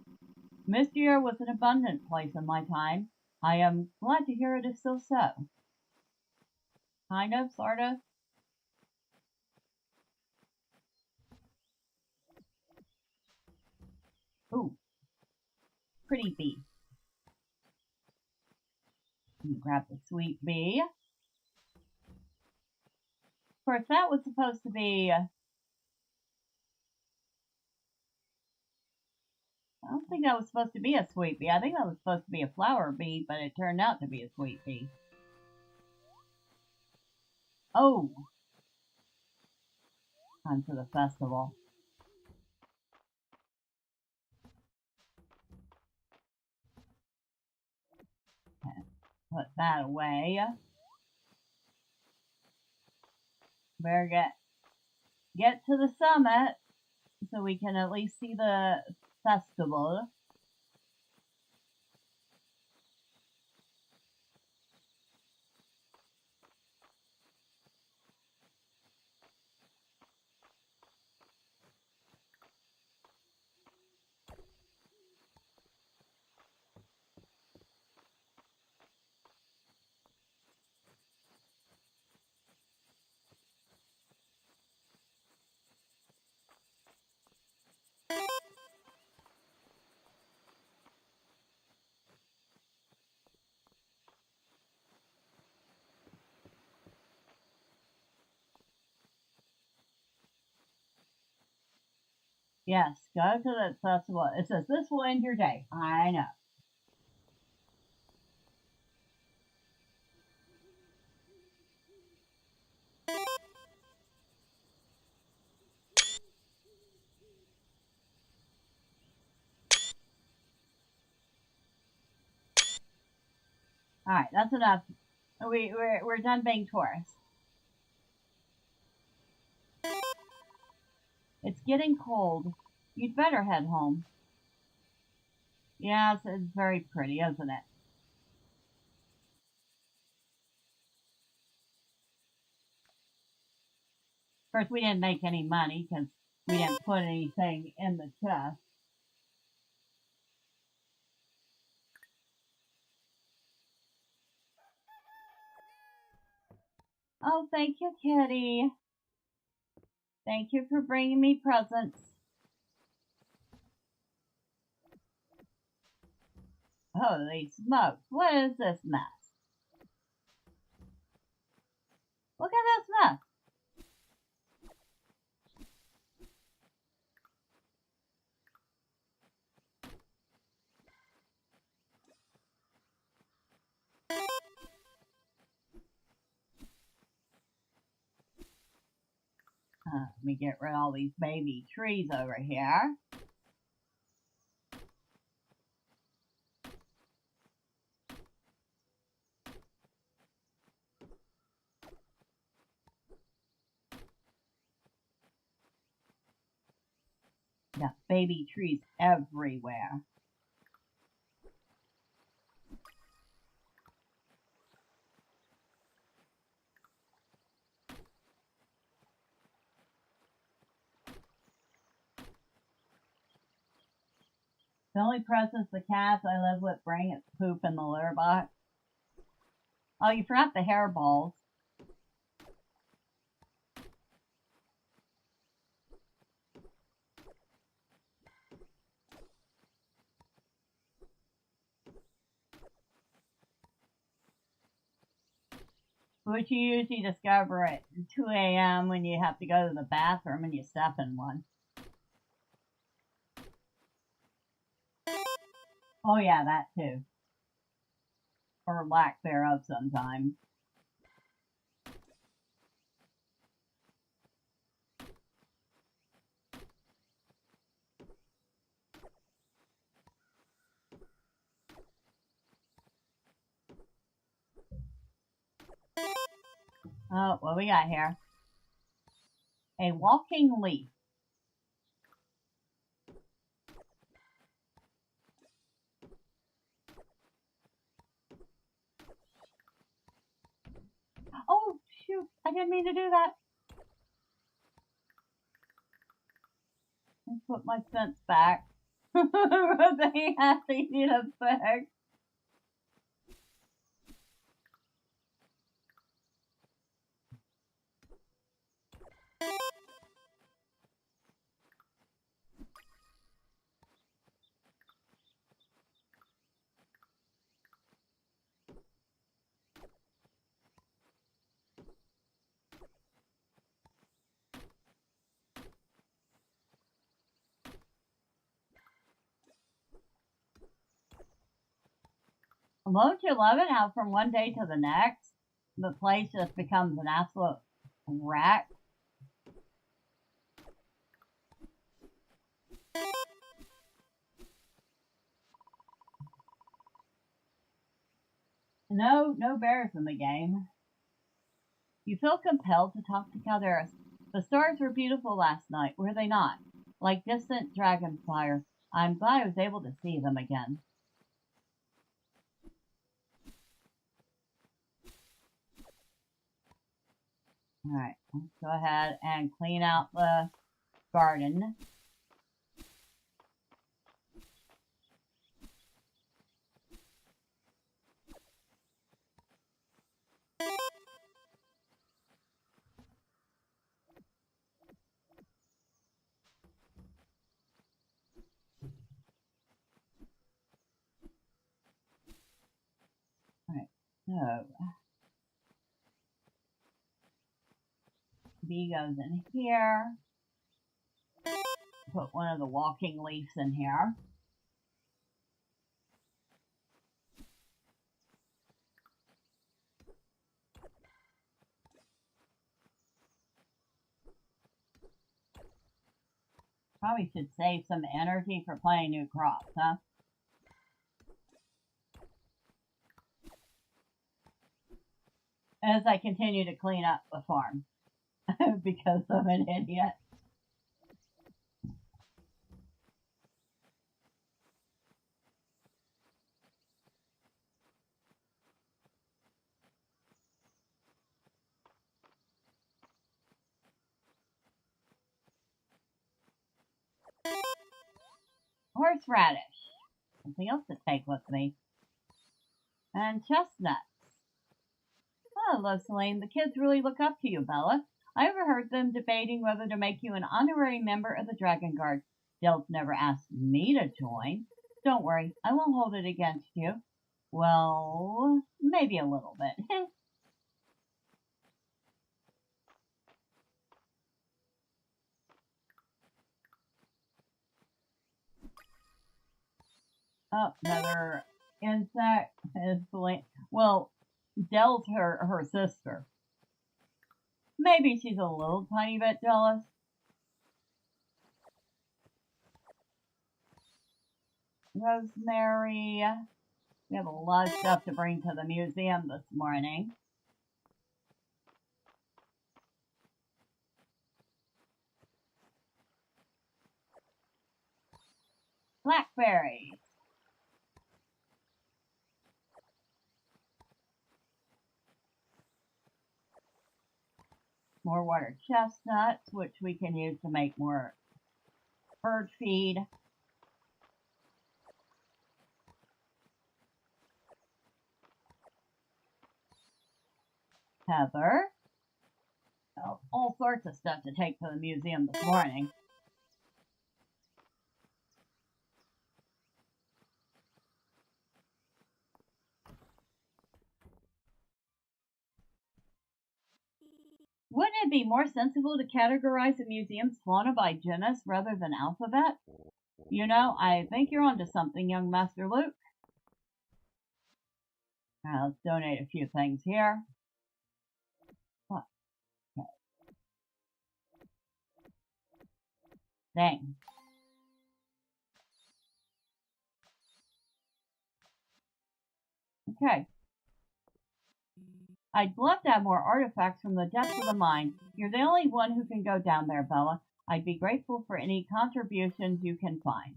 Mistria was an abundant place in my time. I am glad to hear it is still so. Kind of, sort of. Ooh, pretty bee. Grab the sweet bee. Of course, that was supposed to be... I don't think that was supposed to be a sweet bee. I think that was supposed to be a flower bee, but it turned out to be a sweet bee. Oh! Time for the festival. Okay, put that away. Better get to the summit so we can at least see the festival. Yes, go to the festival. It says this will end your day. I know. Alright, that's enough. We're done being tourists. It's getting cold. You'd better head home. Yes, it's very pretty, isn't it? Of course, we didn't make any money because we didn't put anything in the chest. Oh, thank you, Kitty. Thank you for bringing me presents. Holy smokes, what is this mess? Look at this mess. Let me get rid of all these baby trees over here. Got baby trees everywhere. The only presents the cats I live with bring is poop in the litter box. Oh, you forgot the hairballs. Which you usually discover at 2 a.m. when you have to go to the bathroom and you step in one. Oh yeah, that too. Or lack thereof sometimes. Oh, what we got here? A walking leaf. Oh, shoot. I didn't mean to do that. Let's put my fence back. They have to need a fix. Won't you love it how from one day to the next, the place just becomes an absolute wreck? No bears in the game. You feel compelled to talk to Calderas. The stars were beautiful last night, were they not? Like distant dragonfire. I'm glad I was able to see them again. Alright, let's go ahead and clean out the garden. Alright, so B goes in here. Put one of the walking leaves in here. Probably should save some energy for planting new crops, huh? As I continue to clean up the farm. Because I'm an idiot. Horseradish. Something else to take with me. And chestnuts. Hello, Celine. The kids really look up to you, Bella. I overheard them debating whether to make you an honorary member of the Dragon Guard. Dell's never asked me to join. Don't worry, I won't hold it against you. Well, maybe a little bit. Oh, another insect. Well, Dell's her sister. Maybe she's a little tiny bit jealous. Rosemary. We have a lot of stuff to bring to the museum this morning. Blackberries. More water chestnuts, which we can use to make more bird feed. Heather. Oh, all sorts of stuff to take to the museum this morning. Wouldn't it be more sensible to categorize a museum's fauna by genus rather than alphabet? You know, I think you're onto something, young Master Luke. Now, let's donate a few things here. What? Okay. Dang. Okay. I'd love to have more artifacts from the depths of the mine. You're the only one who can go down there, Bella. I'd be grateful for any contributions you can find.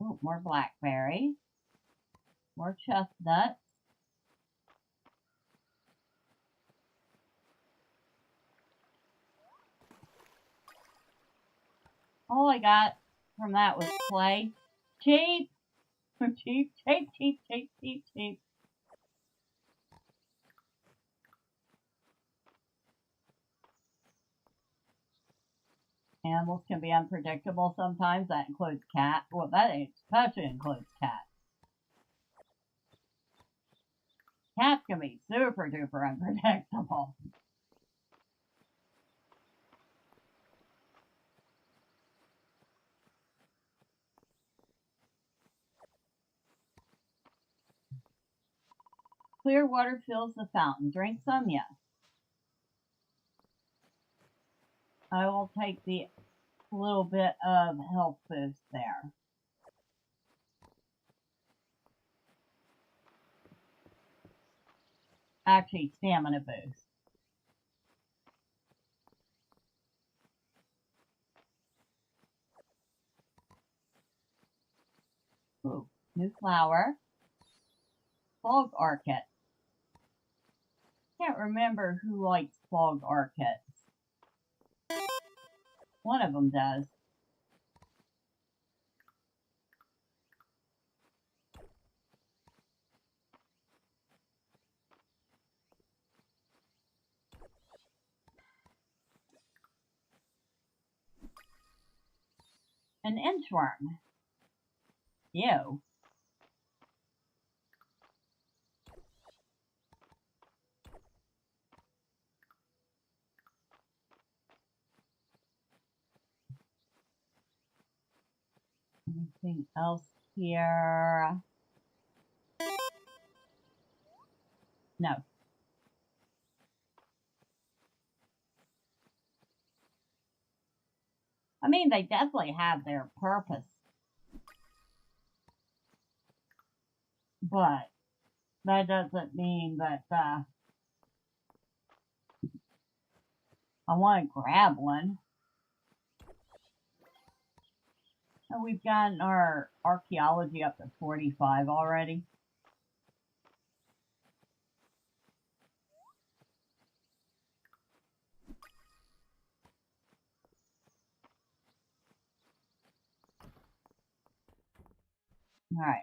Ooh, more blackberry. More chestnuts. All I got from that was clay. Cheap! Cheap, cheap, cheap, cheap, cheap, cheap. Animals can be unpredictable sometimes. That includes cat. Well, that especially includes cat. Cats can be super duper unpredictable. Clear water fills the fountain. Drink some, yes. I will take the little bit of health boost there. Actually, stamina boost. Ooh, new flower. Fog orchid. Can't remember who likes fog orchids. One of them does. An inchworm. Ew. Anything else here? No. I mean, they definitely have their purpose. But that doesn't mean that I want to grab one. And we've gotten our archaeology up to 45 already. Alright.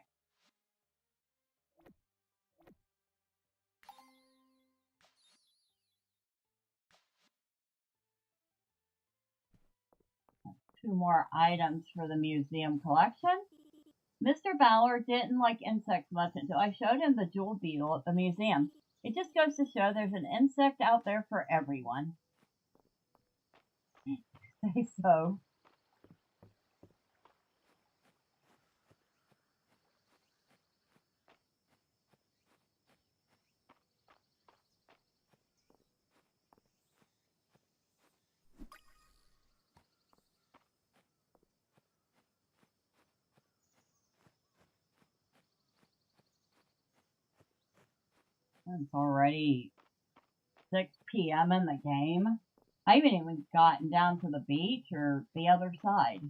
Two more items for the museum collection. Mr. Ballard didn't like insects much until I showed him the jewel beetle at the museum. It just goes to show there's an insect out there for everyone. Say so. It's already 6 p.m. in the game. I haven't even gotten down to the beach or the other side.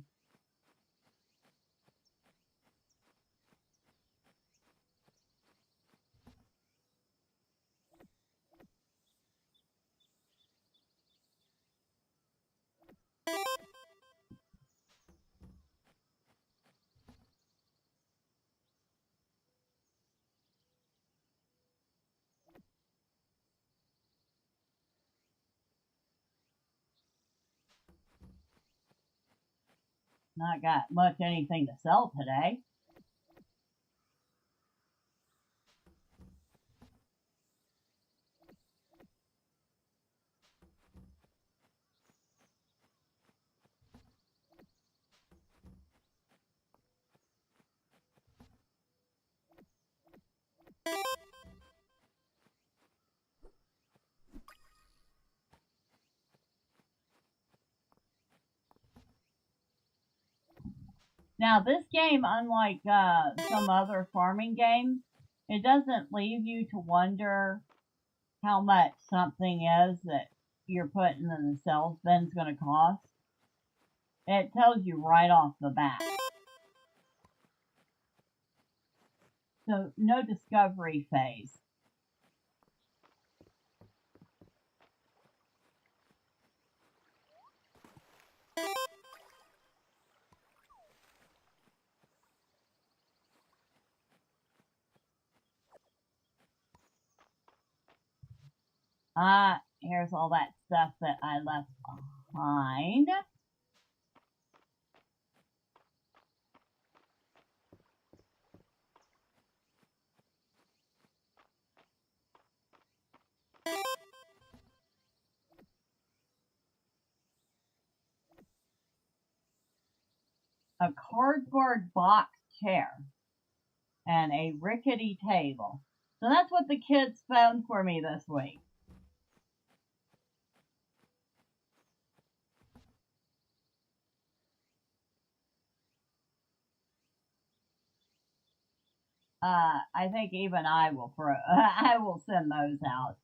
Not got much anything to sell today. Now, this game, unlike some other farming games, it doesn't leave you to wonder how much something is that you're putting in the sales bin's going to cost. It tells you right off the bat. So, no discovery phase. Here's all that stuff that I left behind. A cardboard box chair and a rickety table. So that's what the kids found for me this week. I think even I will I will send those out.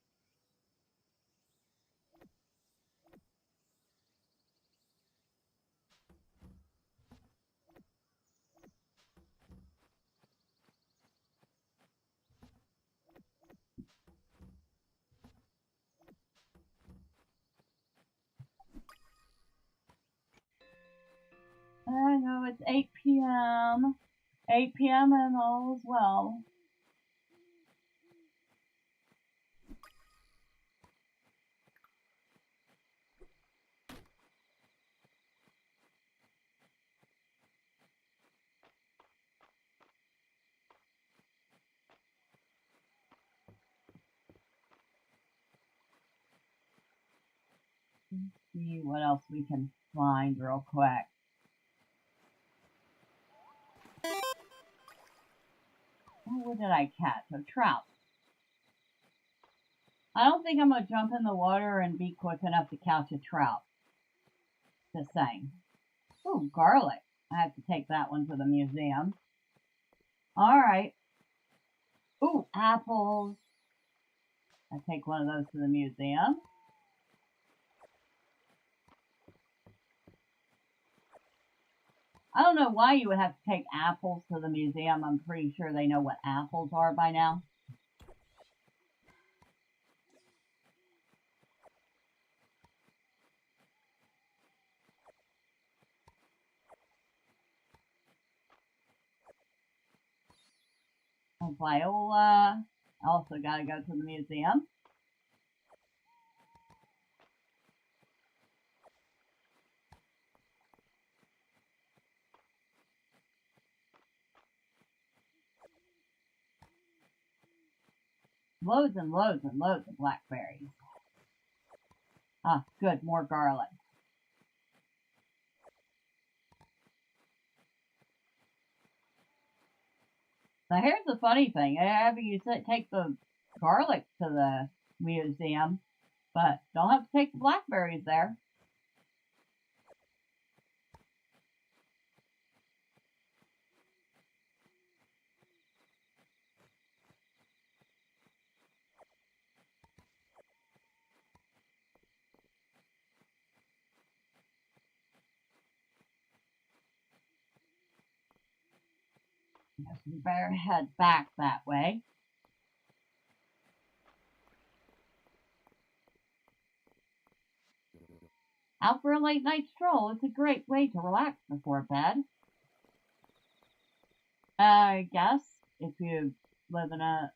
I know it's 8 p.m. 8 p.m. and all is well. Let's see what else we can find real quick. Oh, what did I catch? A trout. I don't think I'm going to jump in the water and be quick enough to catch a trout. Just saying. Oh, garlic. I have to take that one to the museum. Alright. Ooh, apples. I take one of those to the museum. I don't know why you would have to take apples to the museum. I'm pretty sure they know what apples are by now. Oh, Viola. I also gotta go to the museum. Loads and loads and loads of blackberries. Ah, good, more garlic. Now here's the funny thing. After you take the garlic to the museum, but don't have to take the blackberries there. Guess we better head back that way. Out for a late night stroll. It's a great way to relax before bed. I guess if you live in a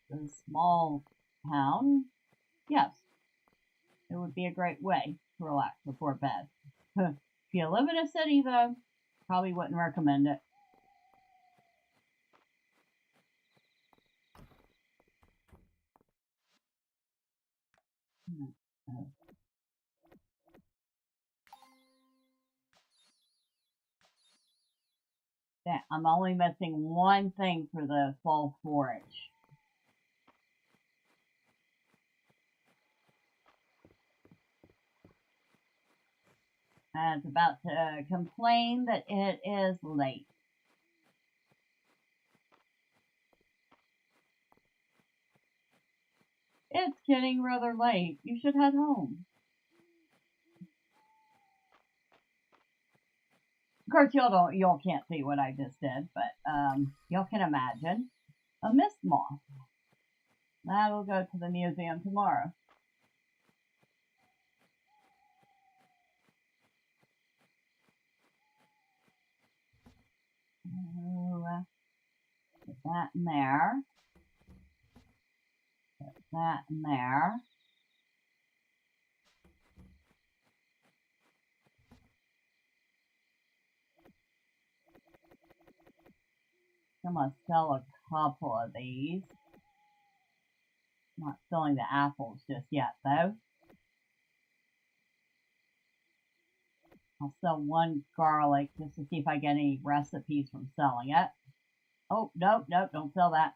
small town, yes, it would be a great way to relax before bed. If you live in a city, though, probably wouldn't recommend it. Yeah, I'm only missing one thing for the fall forage. And it's about to complain that it is late. It's getting rather late. You should head home. Of course, y'all can't see what I just did, but y'all can imagine a mist moth. That'll go to the museum tomorrow. Put that in there. Put that in there. I'm gonna sell a couple of these. Not selling the apples just yet, though. I'll sell one garlic just to see if I get any recipes from selling it. Oh, nope, nope, don't sell that.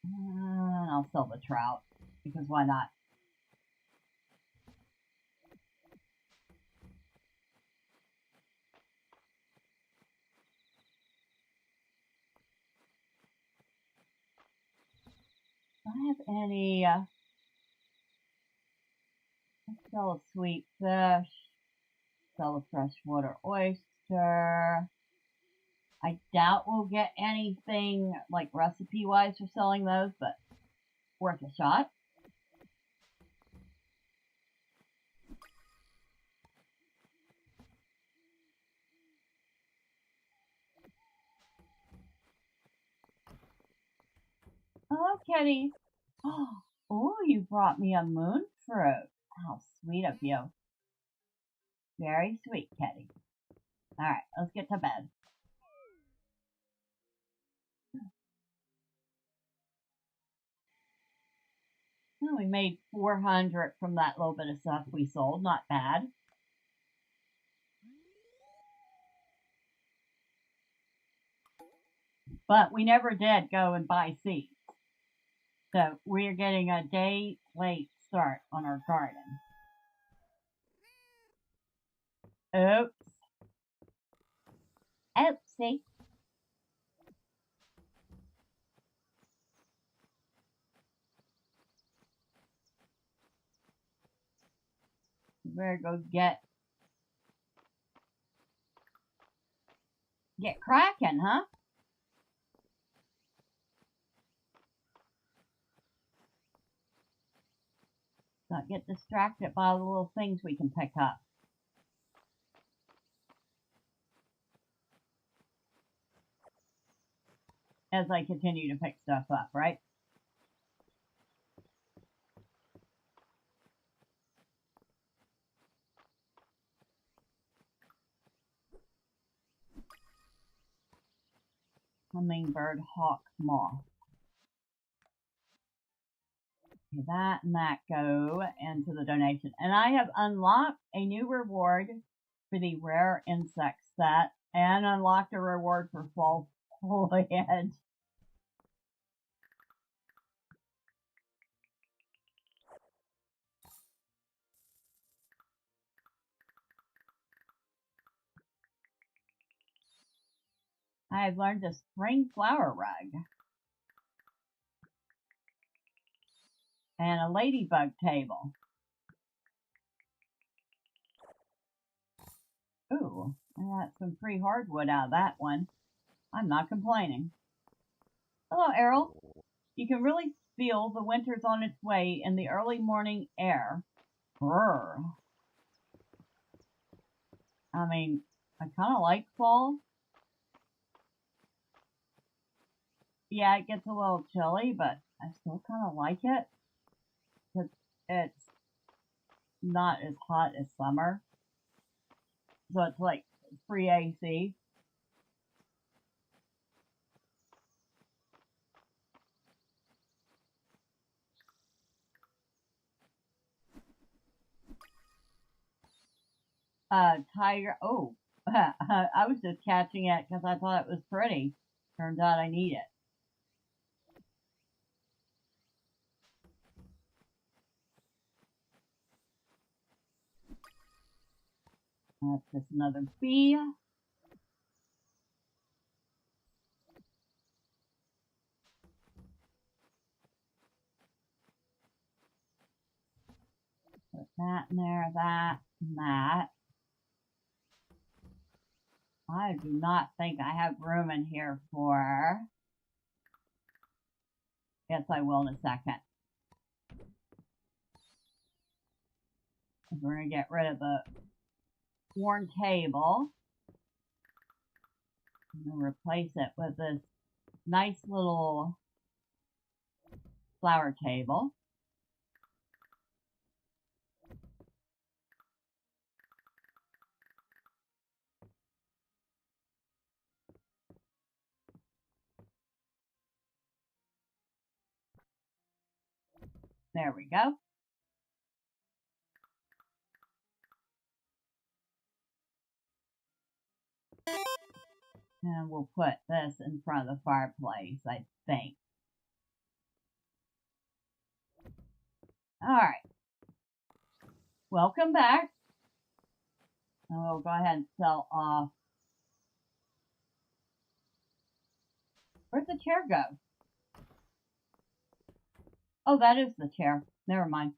And I'll sell the trout, because why not? Do I have any, let's sell a sweet fish, sell a freshwater oyster. I doubt we'll get anything like recipe-wise for selling those, but worth a shot. Hello, Kitty. Oh, you brought me a moon fruit. How sweet of you. Very sweet, Kitty. Alright, let's get to bed. Oh, we made 400 from that little bit of stuff we sold. Not bad. But we never did go and buy seeds. So we're getting a day late start on our garden. Oops. Oopsie. We better go get cracking, huh? Don't get distracted by the little things we can pick up. as I continue to pick stuff up, right? Hummingbird, hawk, moth. Okay, that and that go into the donation. And I have unlocked a new reward for the rare insect set and unlocked a reward for fall foliage. I've learned a spring flower rug and a ladybug table. Ooh, I got some free hardwood out of that one. I'm not complaining. Hello, Errol. You can really feel the winter's on its way in the early morning air. Brr. I mean, I kind of like fall. Yeah, it gets a little chilly, but I still kind of like it. Because it's not as hot as summer. So it's like free AC. Tiger. Oh, I was just catching it because I thought it was pretty. Turns out I need it. That's just another bee. Put that in there, that, and that. I do not think I have room in here for... Yes, I will in a second. We're going to get rid of the worn table. I'm going to replace it with this nice little flower table. There we go. And we'll put this in front of the fireplace, I think. Alright. Welcome back. And we'll go ahead and sell off. Where'd the chair go? Oh, that is the chair. Never mind.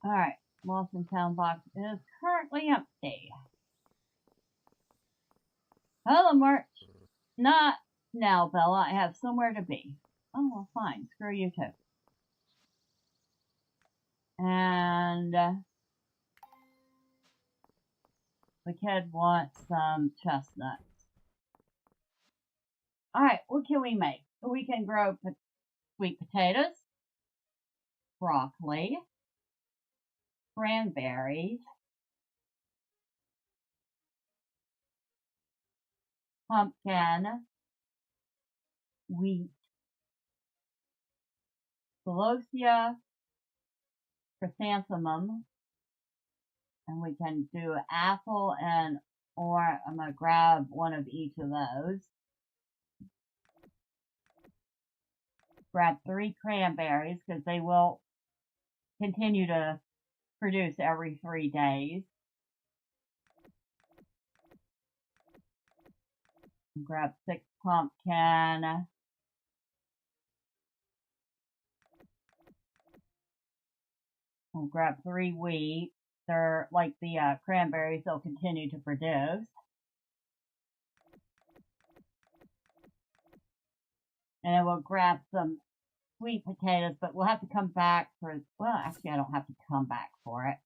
Alright. Lost and Found box is currently empty. Hello, March. Not now, Bella. I have somewhere to be. Oh, well, fine. Screw you too. And the kid wants some chestnuts. Alright, what can we make? We can grow sweet potatoes, broccoli, cranberries, pumpkin, wheat, celosia, chrysanthemum, and we can do apple and or I'm going to grab one of each of those. Grab 3 cranberries because they will continue to produce every 3 days. Grab 6 pumpkin. We'll grab 3 wheat. they're like the cranberries, they'll continue to produce. And then we'll grab some sweet potatoes, but we'll have to come back for, well, actually I don't have to come back for it.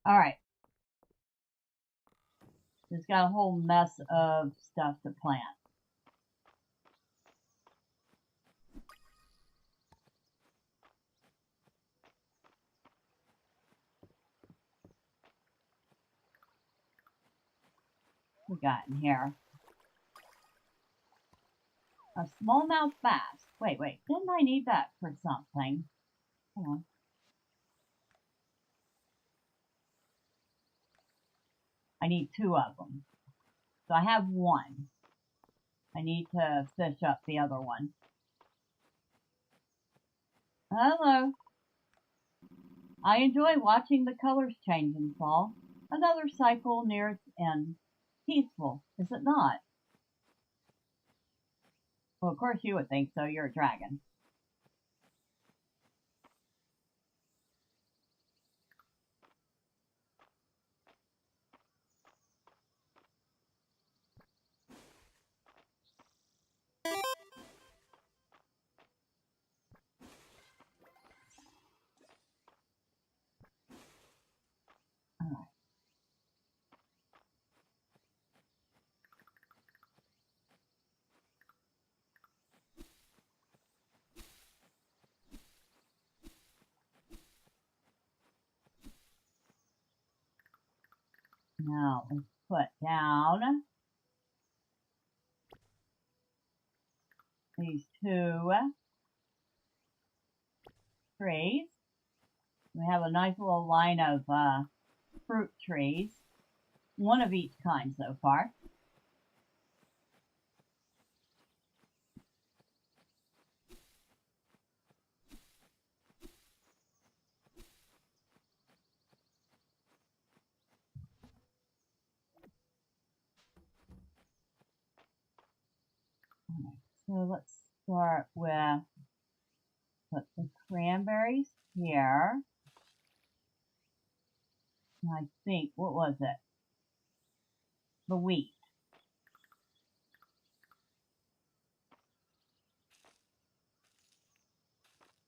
Alright. Just got a whole mess of stuff to plant. We got in here? A smallmouth bass. Wait, didn't I need that for something? Hold on. I need 2 of them. So I have 1. I need to fish up the other one. Hello. I enjoy watching the colors change in fall. Another cycle near its end. Peaceful, is it not? Well, of course you would think so. You're a dragon. Alright. Now let's put down these 2 trees. We have a nice little line of fruit trees. 1 of each kind so far. So let's start with, put the cranberries here. And I think, what was it? The wheat.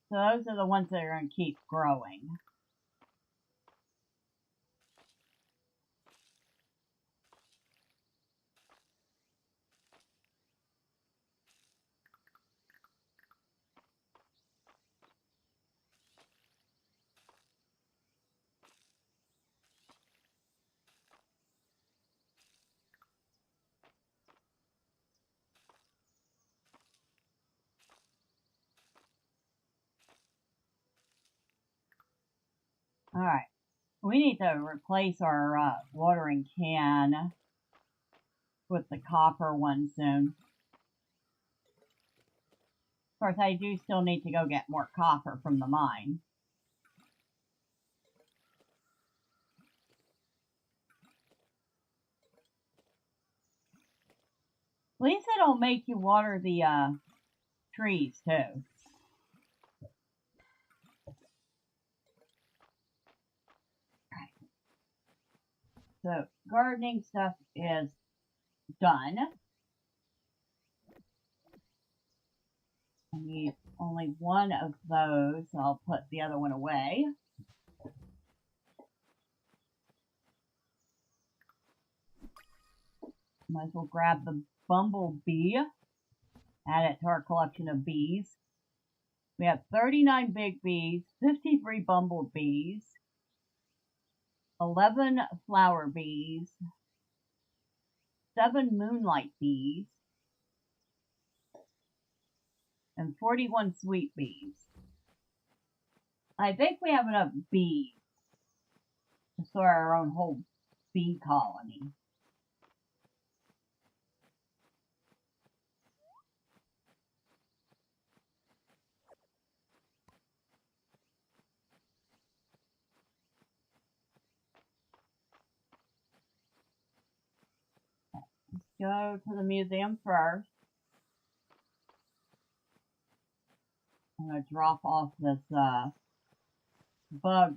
So those are the ones that are going to keep growing. Alright, we need to replace our watering can with the copper one soon. Of course, I do still need to go get more copper from the mine. At least it'll make you water the trees too. So gardening stuff is done. I need only 1 of those. I'll put the other one away. Might as well grab the bumblebee. Add it to our collection of bees. We have 39 big bees, 53 bumblebees, 11 flower bees, 7 moonlight bees, and 41 sweet bees. I think we have enough bees to start our own whole bee colony. Let's go to the museum first. I'm going to drop off this bug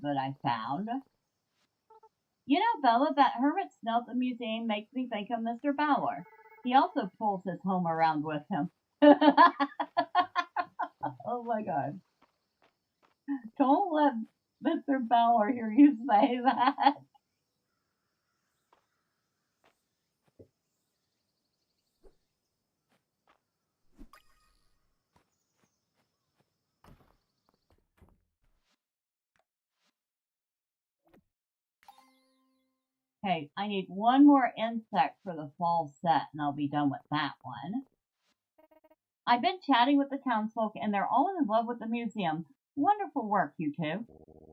that I found. You know, Bella, that hermit snell at the museum makes me think of Mr. Bowler. He also pulls his home around with him. Oh my god. Don't let Mr. Bowler hear you say that. Okay, I need one more insect for the fall set, and I'll be done with that one. I've been chatting with the townsfolk, and they're all in love with the museum. Wonderful work, you two.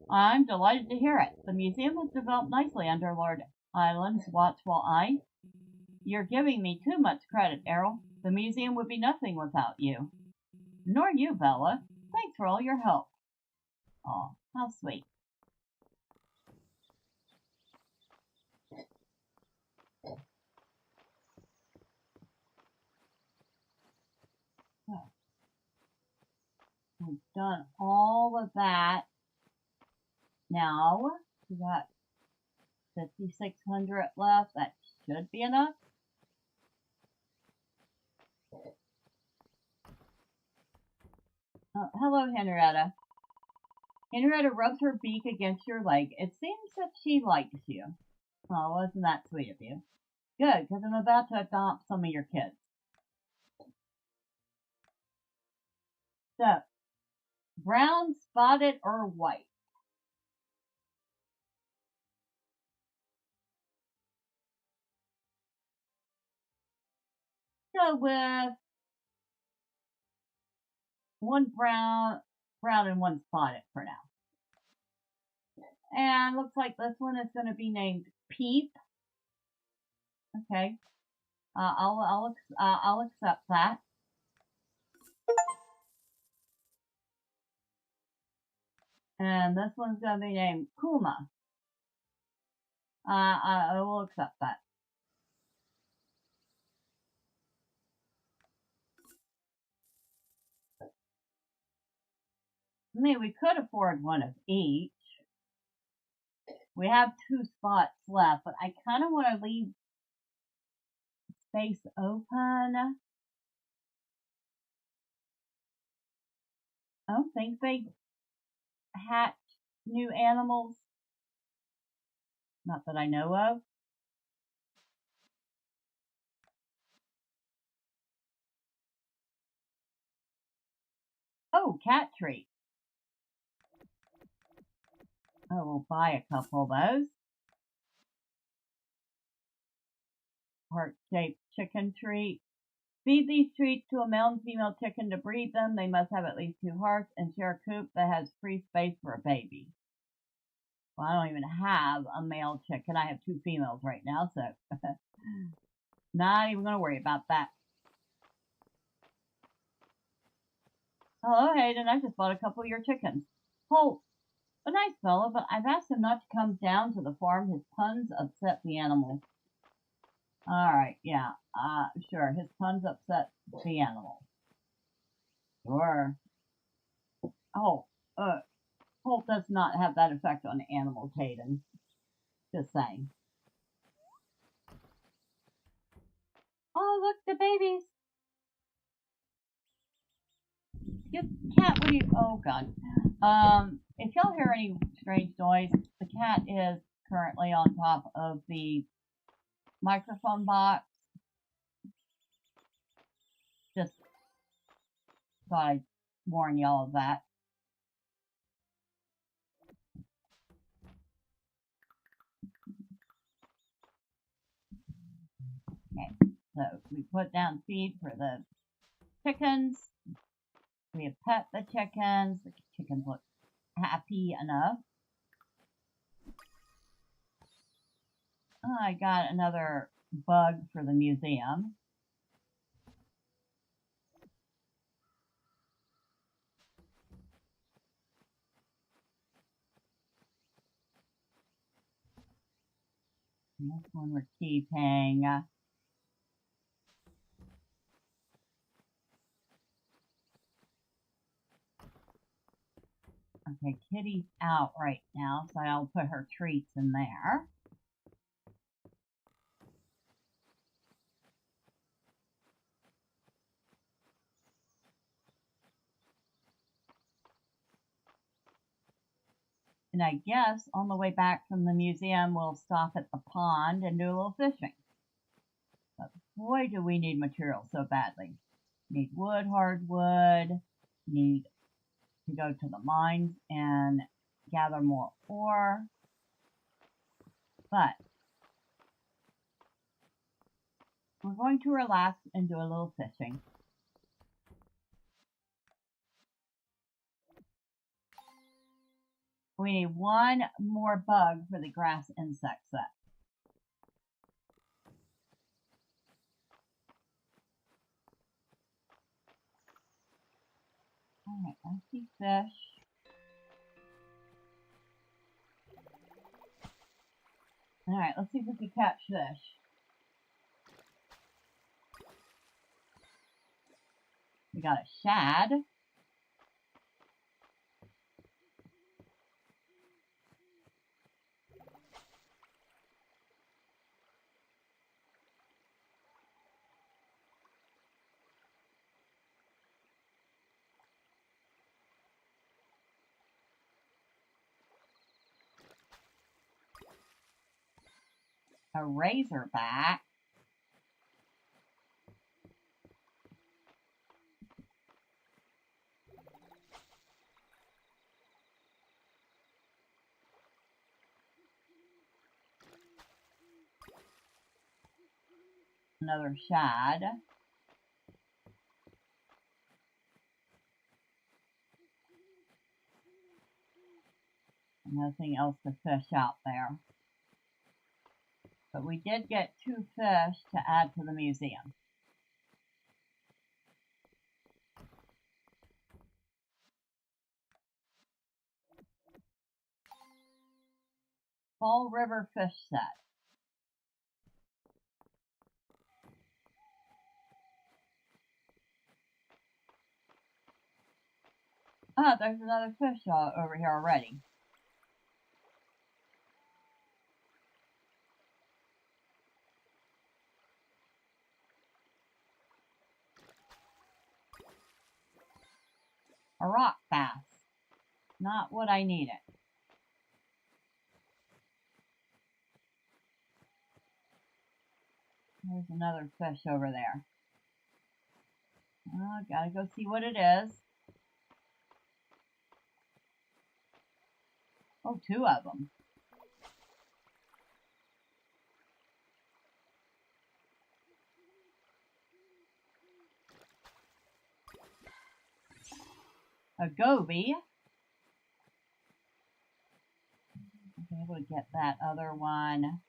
I'm delighted to hear it. The museum has developed nicely under Lord Island's watchful eye. You're giving me too much credit, Errol. The museum would be nothing without you. Nor you, Bella. Thanks for all your help. Oh, how sweet. We've done all of that. Now, we got 5,600 left. That should be enough. Oh, hello, Henrietta. Henrietta rubs her beak against your leg. It seems that she likes you. Oh, wasn't that sweet of you? Good, because I'm about to adopt some of your kids. So, brown, spotted, or white? Go with one brown and one spotted for now. And looks like this one is going to be named Peep. Okay. I'll accept that. And this one's going to be named Kuma. I will accept that. I mean, we could afford one of each. We have 2 spots left, but I kind of want to leave space open. I don't think they hatch new animals. Not that I know of. Oh, cat treat. I will buy a couple of those. Heart-shaped chicken treat. Feed these treats to a male and female chicken to breed them. They must have at least 2 hearts and share a coop that has free space for a baby. Well, I don't even have a male chicken. I have 2 females right now, so not even going to worry about that. Hello, Hayden. I just bought a couple of your chickens. Holt, a nice fellow, but I've asked him not to come down to the farm. His puns upset the animals. Alright, yeah, sure. His puns upset the animals. Sure. Oh, Holt does not have that effect on animals, Hayden. Just saying. Oh, look, the babies. Cat, what do you... Oh, God. If y'all hear any strange noise, the cat is currently on top of the microphone box. Just thought I'd warn y'all of that. Okay, so we put down feed for the chickens. We have pet the chickens. The chickens look happy enough. Oh, I got another bug for the museum. And this one we're keeping. Okay, Kitty's out right now, so I'll put her treats in there. And I guess on the way back from the museum, we'll stop at the pond and do a little fishing. But boy, do we need material so badly. Need wood, hardwood, need to go to the mines and gather more ore. But we're going to relax and do a little fishing. We need one more bug for the grass insect set. Alright, I see fish. Alright, let's see if we can catch fish. We got a shad. A razorback. Another shad. Nothing else to fish out there. But we did get 2 fish to add to the museum. Fall River fish set. Ah, there's another fish over here already. A rock bass. Not what I needed. There's another fish over there. Oh, gotta go see what it is. Oh, 2 of them. A goby. I'll be able to get that other one.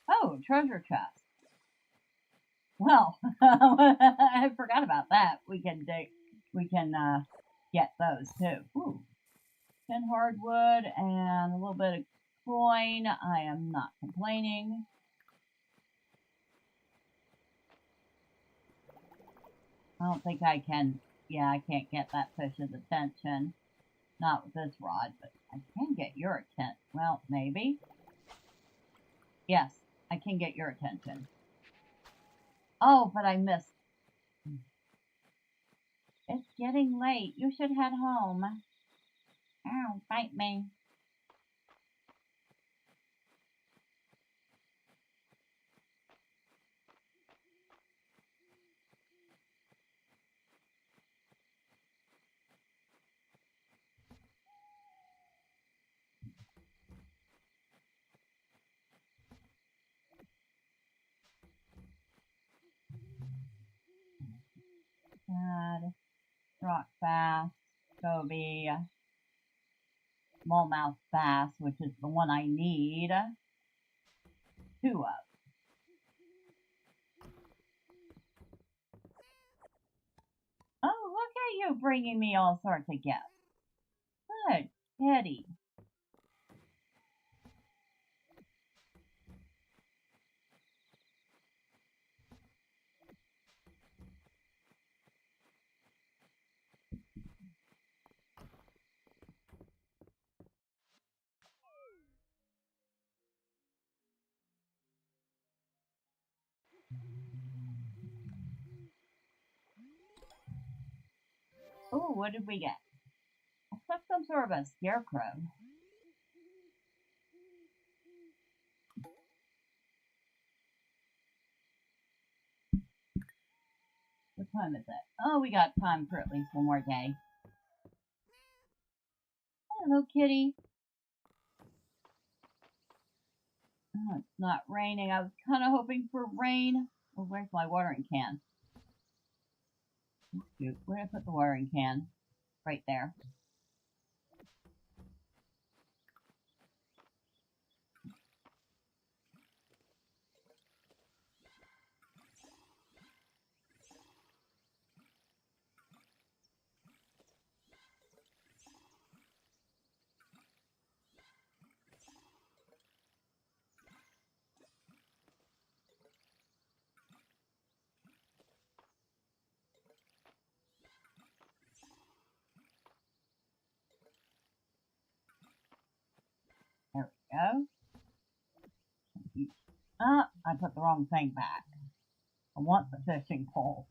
Oh, treasure chest. Well, I forgot about that. We can get those too. Ooh. 10 hardwood and a little bit of coin. I am not complaining. I don't think I can. Yeah, I can't get that fish's attention. Not with this rod, but I can get your attention. Well, maybe. Yes, I can get your attention. Oh, but I missed. It's getting late. You should head home. Ow, bite me. Shad, rock bass, goby, smallmouth bass, which is the one I need 2 of. Oh, look at you bringing me all sorts of gifts. Good, Kitty. Oh, what did we get? Looks like some sort of a scarecrow. What time is it? Oh, we got time for at least one more day. Hello, Kitty. Oh, it's not raining. I was kind of hoping for rain. Oh, where's my watering can? Shoot, where did I put the watering can? Right there. There we go. Ah, I put the wrong thing back. I want the fishing pole.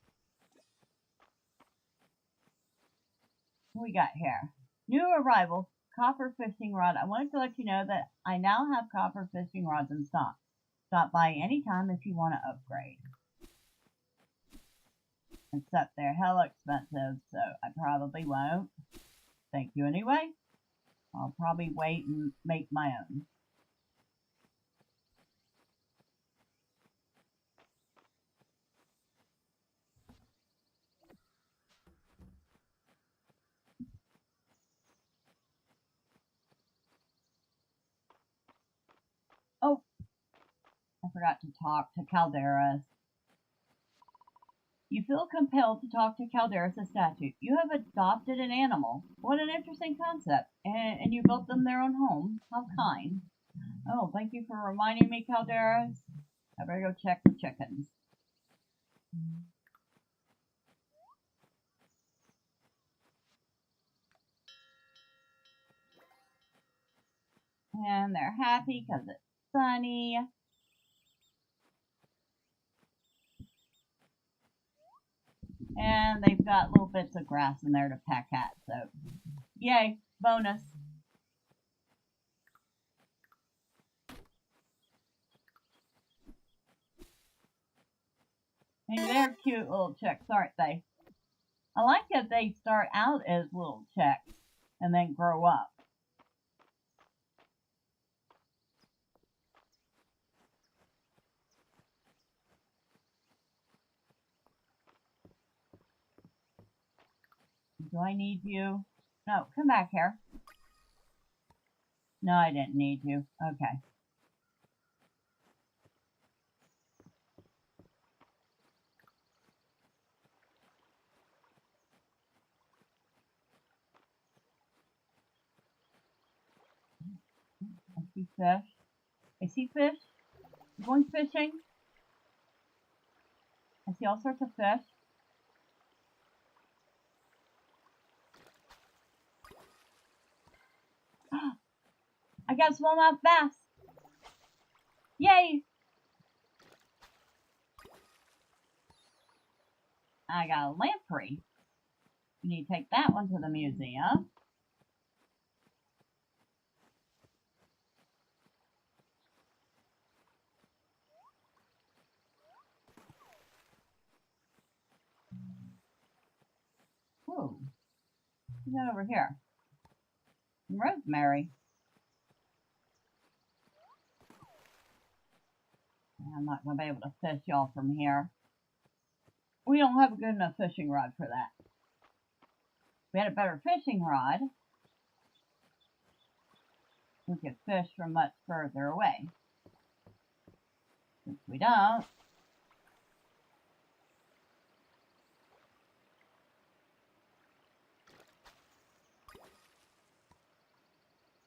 What we got here? New arrival, copper fishing rod. I wanted to let you know that I now have copper fishing rods in stock. Stop by anytime if you want to upgrade. Except they're hella expensive, so I probably won't. Thank you anyway. I'll probably wait and make my own. Oh, I forgot to talk to Calderas. You feel compelled to talk to Calderas' statue. You have adopted an animal. What an interesting concept. And you built them their own home. How kind. Oh, thank you for reminding me, Calderas. I better go check the chickens. And they're happy because it's sunny. And they've got little bits of grass in there to peck at, so yay, bonus. And they're cute little chicks, aren't they? I like that they start out as little chicks and then grow up. Do I need you? No, come back here. No, I didn't need you. Okay. I see fish. I see fish. I'm going fishing. I see all sorts of fish. I got a smallmouth bass. Yay! I got a lamprey. You need to take that one to the museum. Ooh. What's that over here? Some rosemary. I'm not going to be able to fish y'all from here. We don't have a good enough fishing rod for that. If we had a better fishing rod, we could fish from much further away. Since we don't,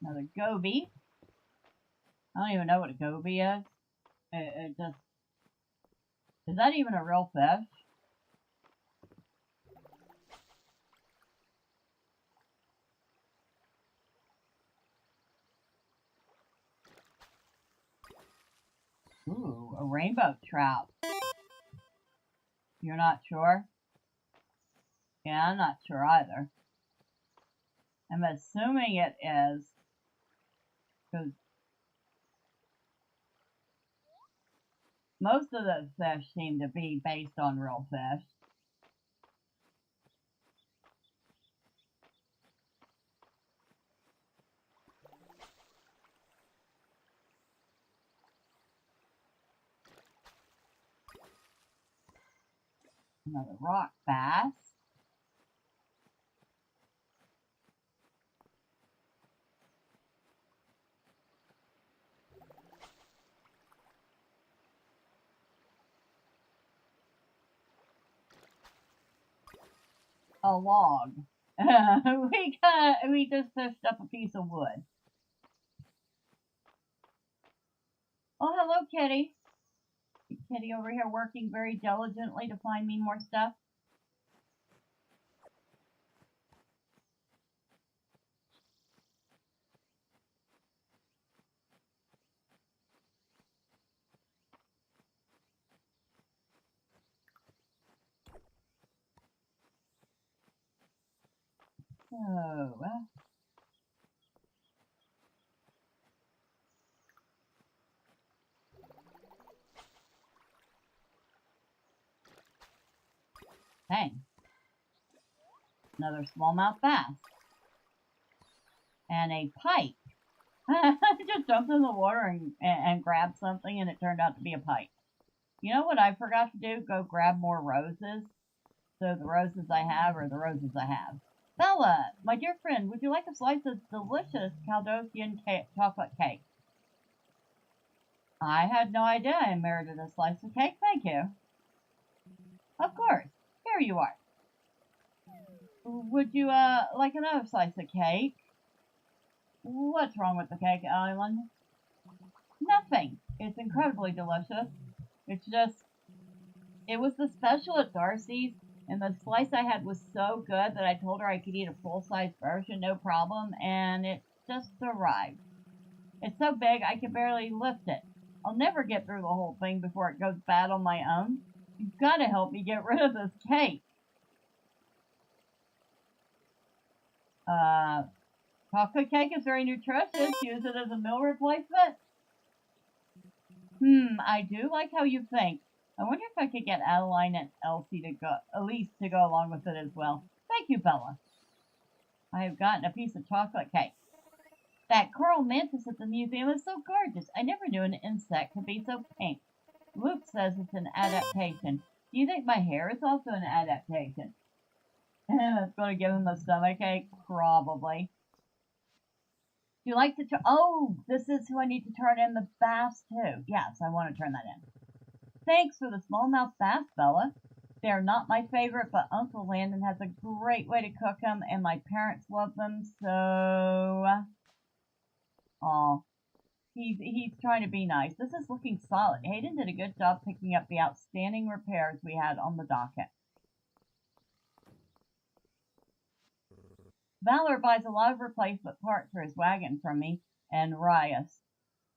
Another goby. I don't even know what a goby is. It just... Is that even a real fish? Ooh, a rainbow trout. You're not sure? Yeah, I'm not sure either. I'm assuming it is. Because most of the fish seem to be based on real fish. Another rock bass. A log. we just fished up a piece of wood. Oh, hello, Kitty. Kitty over here working very diligently to find me more stuff. So, dang. Another smallmouth bass. And a pike. I just jumped in the water and grabbed something and it turned out to be a pike. You know what I forgot to do? Go grab more roses. So the roses I have are the roses I have. Bella, my dear friend, would you like a slice of delicious Caldosian chocolate cake? I had no idea I merited a slice of cake, thank you. Of course, here you are. Would you, like another slice of cake? What's wrong with the cake, Island? Nothing. It's incredibly delicious. It's just, it was the special at Darcy's, and the slice I had was so good that I told her I could eat a full-size version, no problem, and it just arrived. It's so big I can barely lift it. I'll never get through the whole thing before it goes bad on my own. You've got to help me get rid of this cake. Chocolate cake is very nutritious. Use it as a meal replacement. I do like how you think. I wonder if I could get Adeline and Elsie to go, Elise to go along with it as well. Thank you, Bella. I have gotten a piece of chocolate cake. That coral mantis at the museum is so gorgeous. I never knew an insect could be so pink. Luke says it's an adaptation. Do you think my hair is also an adaptation? It's going to give him a stomachache? Probably. Do you like to oh, this is who I need to turn in the bass to. Yes, I want to turn that in. Thanks for the smallmouth bass, Bella. They're not my favorite, but Uncle Landon has a great way to cook them, and my parents love them, so... Aw. He's trying to be nice. This is looking solid. Hayden did a good job picking up the outstanding repairs we had on the docket. Valor buys a lot of replacement parts for his wagon from me and Rias.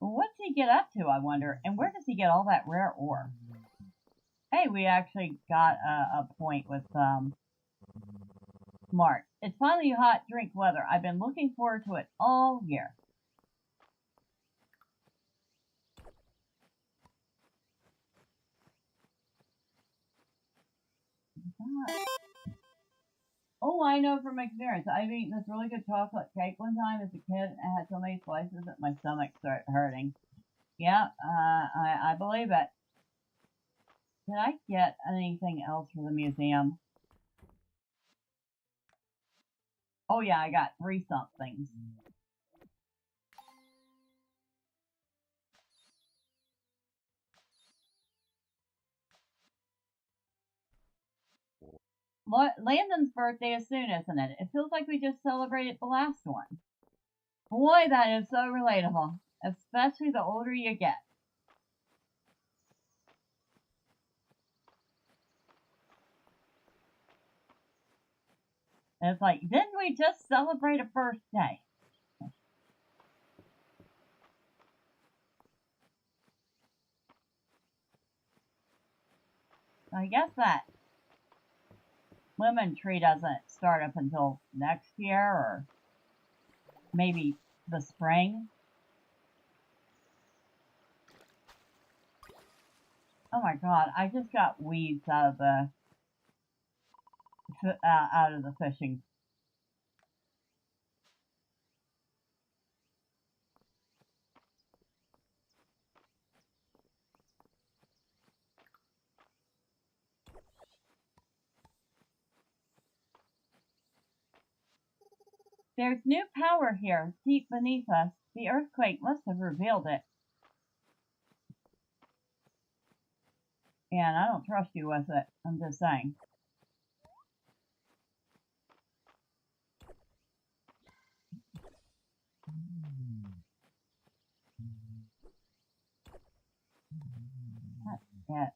What's he get up to, I wonder? And where does he get all that rare ore? Hey, we actually got a point with Mark. It's finally hot drink weather. I've been looking forward to it all year. Oh, I know from experience. I've eaten this really good chocolate cake one time as a kid and had so many slices that my stomach started hurting. Yeah, I believe it. Did I get anything else for the museum? Oh yeah, I got 3 somethings. Landon's birthday is soon, isn't it? It feels like we just celebrated the last one. Boy, that is so relatable, especially the older you get. It's like, didn't we just celebrate a birthday? I guess that lemon tree doesn't start up until next year or maybe the spring. Oh my god, I just got weeds out of the fishing. There's new power here, deep beneath us. The earthquake must have revealed it. And I don't trust you with it. I'm just saying. Not yet.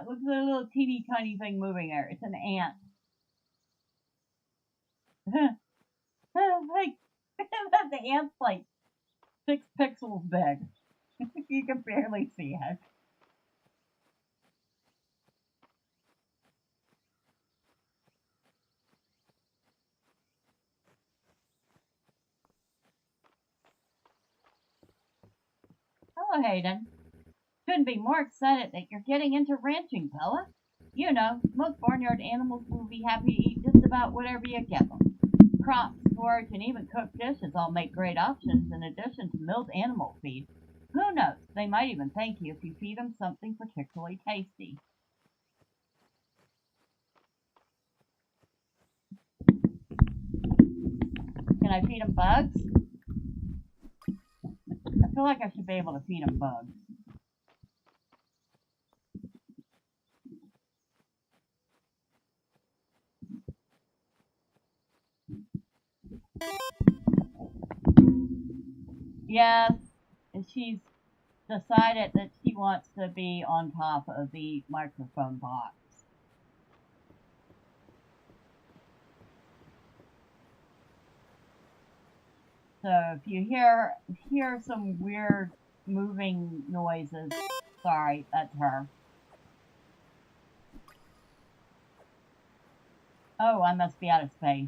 Look at the little teeny tiny thing moving there. It's an ant. Like, the ant's like 6 pixels big. You can barely see it. Hello, Hayden. Couldn't be more excited that you're getting into ranching, fella. You know, most barnyard animals will be happy to eat just about whatever you give them. Crops, forage, and even cooked dishes all make great options in addition to milled animal feed. Who knows, they might even thank you if you feed them something particularly tasty. Can I feed them bugs? I feel like I should be able to feed them bugs. Yes, she's decided that she wants to be on top of the microphone box. So if you hear some weird moving noises, sorry, that's her. Oh, I must be out of space.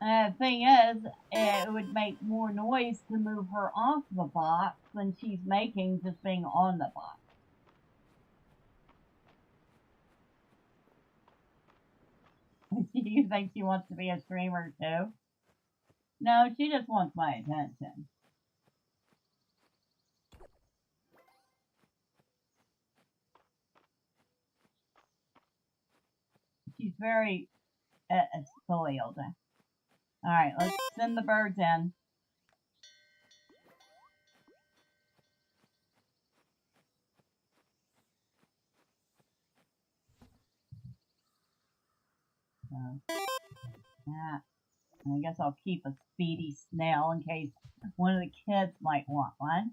The thing is, it would make more noise to move her off the box than she's making just being on the box. Do you think she wants to be a streamer too? No, she just wants my attention. She's very spoiled. Alright, let's send the birds in. So, that. I guess I'll keep a speedy snail in case one of the kids might want one.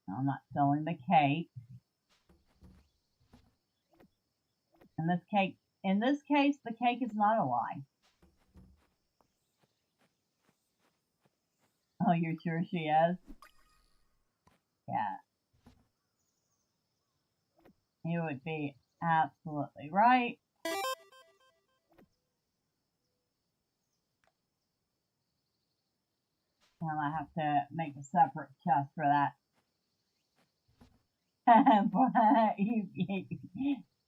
I'm not selling the cake. In this case, the cake is not a lie. Oh, you're sure she is? Yeah. You would be absolutely right. And I have to make a separate chest for that.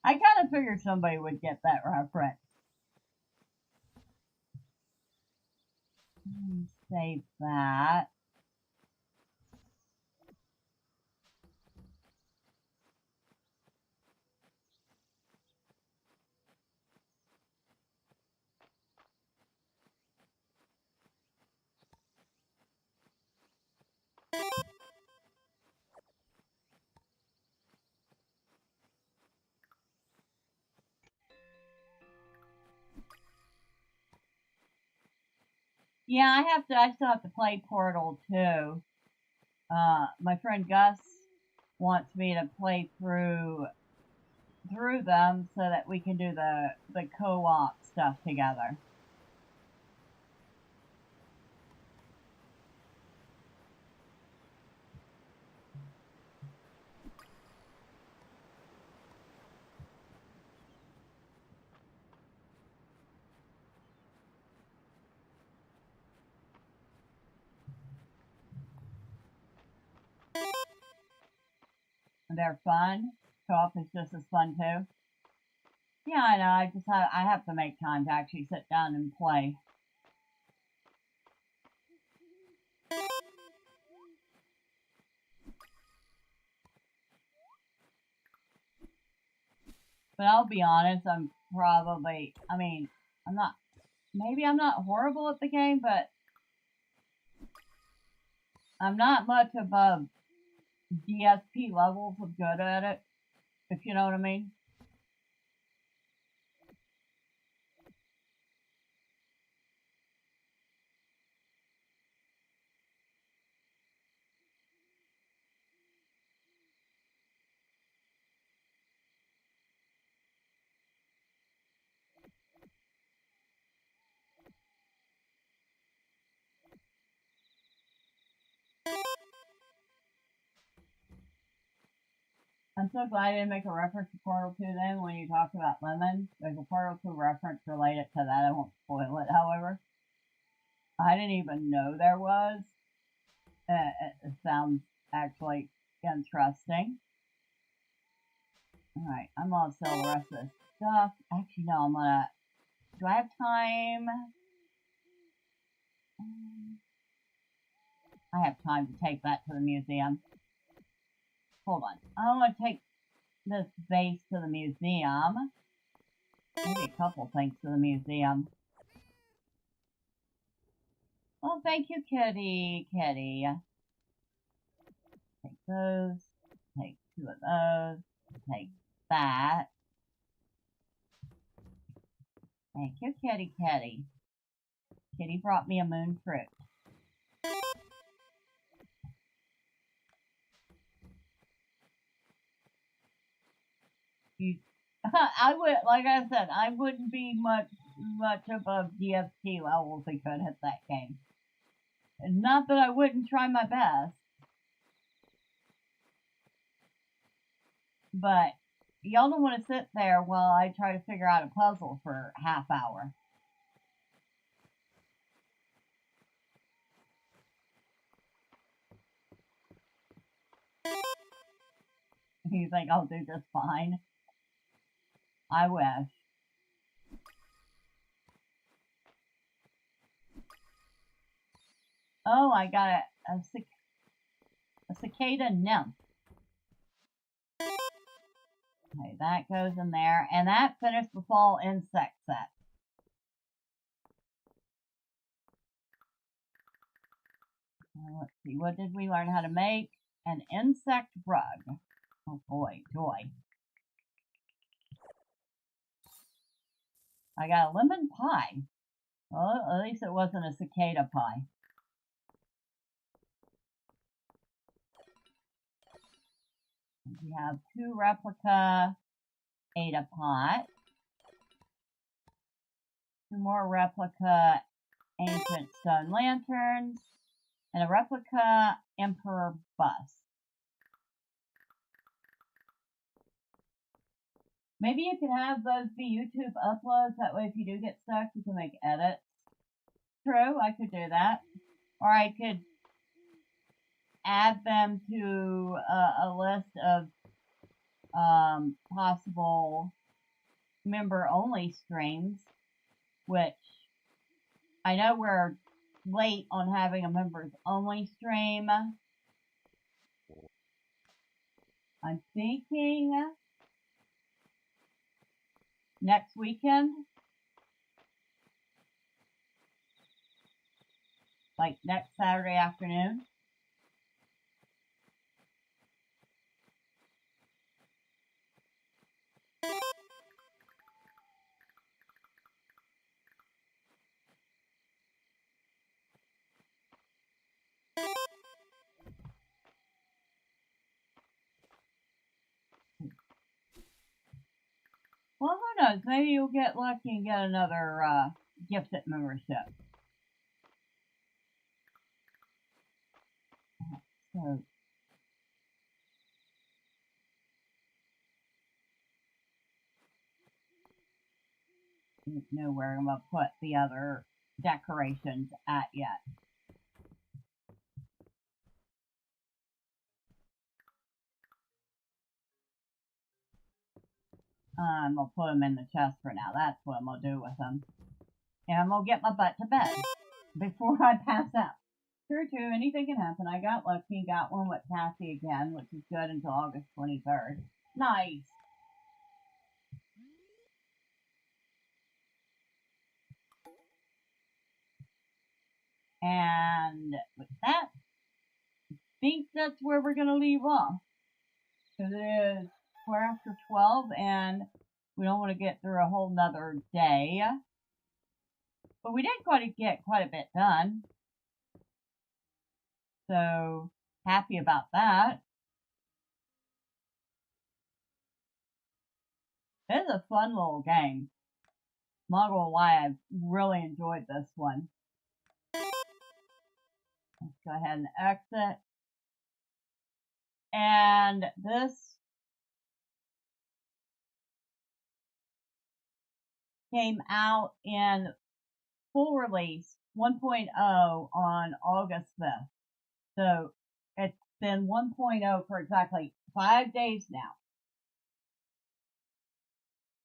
I kind of figured somebody would get that reference. Save that. Yeah, I still have to play Portal too. My friend Gus wants me to play through them so that we can do the co-op stuff together. They're fun. Co-op is just as fun too. Yeah, I know. I have to make time to actually sit down and play. But I'll be honest, I'm probably, I mean, I'm not, maybe I'm not horrible at the game, but I'm not much above DSP levels of good at it, if you know what I mean. I'm so glad I didn't make a reference to Portal 2 then when you talked about lemons. There's a Portal 2 reference related to that. I won't spoil it, however. I didn't even know there was. It sounds actually interesting. Alright, I'm gonna sell the rest of this stuff. Actually, no, I'm gonna. Do I have time? I have time to take that to the museum. Hold on. I want to take this vase to the museum. Maybe a couple things to the museum. Oh, thank you, Kitty. Kitty. Take those. Take 2 of those. Take that. Thank you, Kitty. Kitty. Kitty brought me a moon fruit. You, I would, like I said, I wouldn't be much above DSP levels they could hit that game. Not that I wouldn't try my best, but y'all don't want to sit there while I try to figure out a puzzle for half hour. You think I'll do just fine? I wish. Oh, I got a cicada nymph. Okay, that goes in there. And that finished the fall insect set. Let's see, what did we learn how to make? An insect rug. Oh boy, joy. I got a lemon pie. Well, at least it wasn't a cicada pie. We have 2 replica Ada pot. 2 more replica ancient stone lanterns. And a replica emperor bust. Maybe you can have those be YouTube uploads. That way if you do get stuck, you can make edits. True, I could do that. Or I could add them to a list of possible member-only streams, which I know we're late on having a members-only stream. I'm thinking next weekend. Like next Saturday afternoon. knows? Maybe you'll get lucky and get another gifted membership. So, I don't know where I'm going to put the other decorations at yet. I'm going to put them in the chest for now. That's what I'm going to do with them. And I'm going to get my butt to bed before I pass out. True, anything can happen. I got lucky, got one with Cassie again, which is good until August 23rd. Nice. And with that, I think that's where we're going to leave off. Because it is 12 and we don't want to get through a whole nother day. But we did get quite a bit done. So, happy about that. It's a fun little game. I'm not gonna lie, I've really enjoyed this one. Let's go ahead and exit. And this came out in full release 1.0 on August 5th. So it's been 1.0 for exactly 5 days now.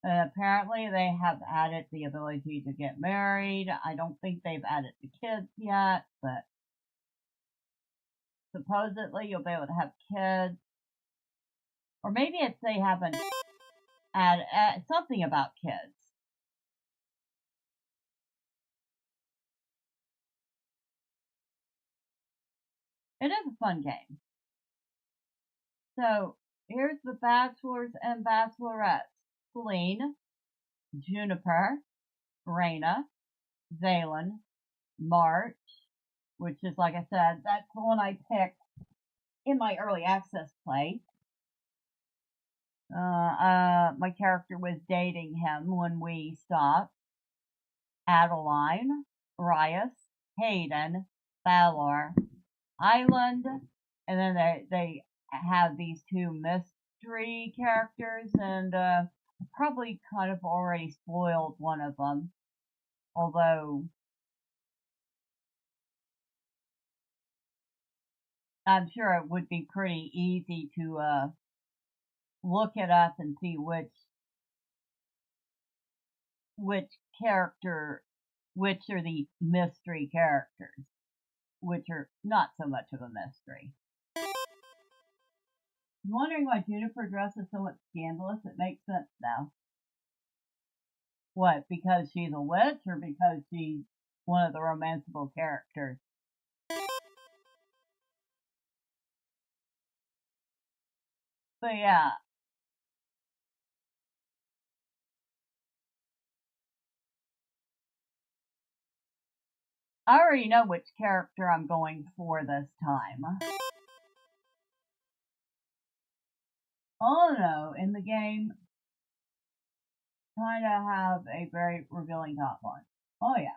Apparently they have added the ability to get married. I don't think they've added the kids yet, but supposedly you'll be able to have kids. Or maybe it's they haven't added something about kids. It is a fun game. So here's the bachelors and bachelorettes. Colleen, Juniper, Raina, Valen, March, which is, like I said, that's the one I picked in my early access play. My character was dating him when we stopped. Adeline, Rias, Hayden, Valor, Island, and then they have these two mystery characters, and probably kind of already spoiled one of them, although I'm sure it would be pretty easy to look it up and see which are the mystery characters, which are not so much of a mystery. I'm wondering why Juniper dresses so much scandalous. It makes sense now. What, because she's a witch, or because she's one of the romanceable characters? But yeah. I already know which character I'm going for this time. Oh no, in the game, kind of have a very revealing top line. Oh yeah.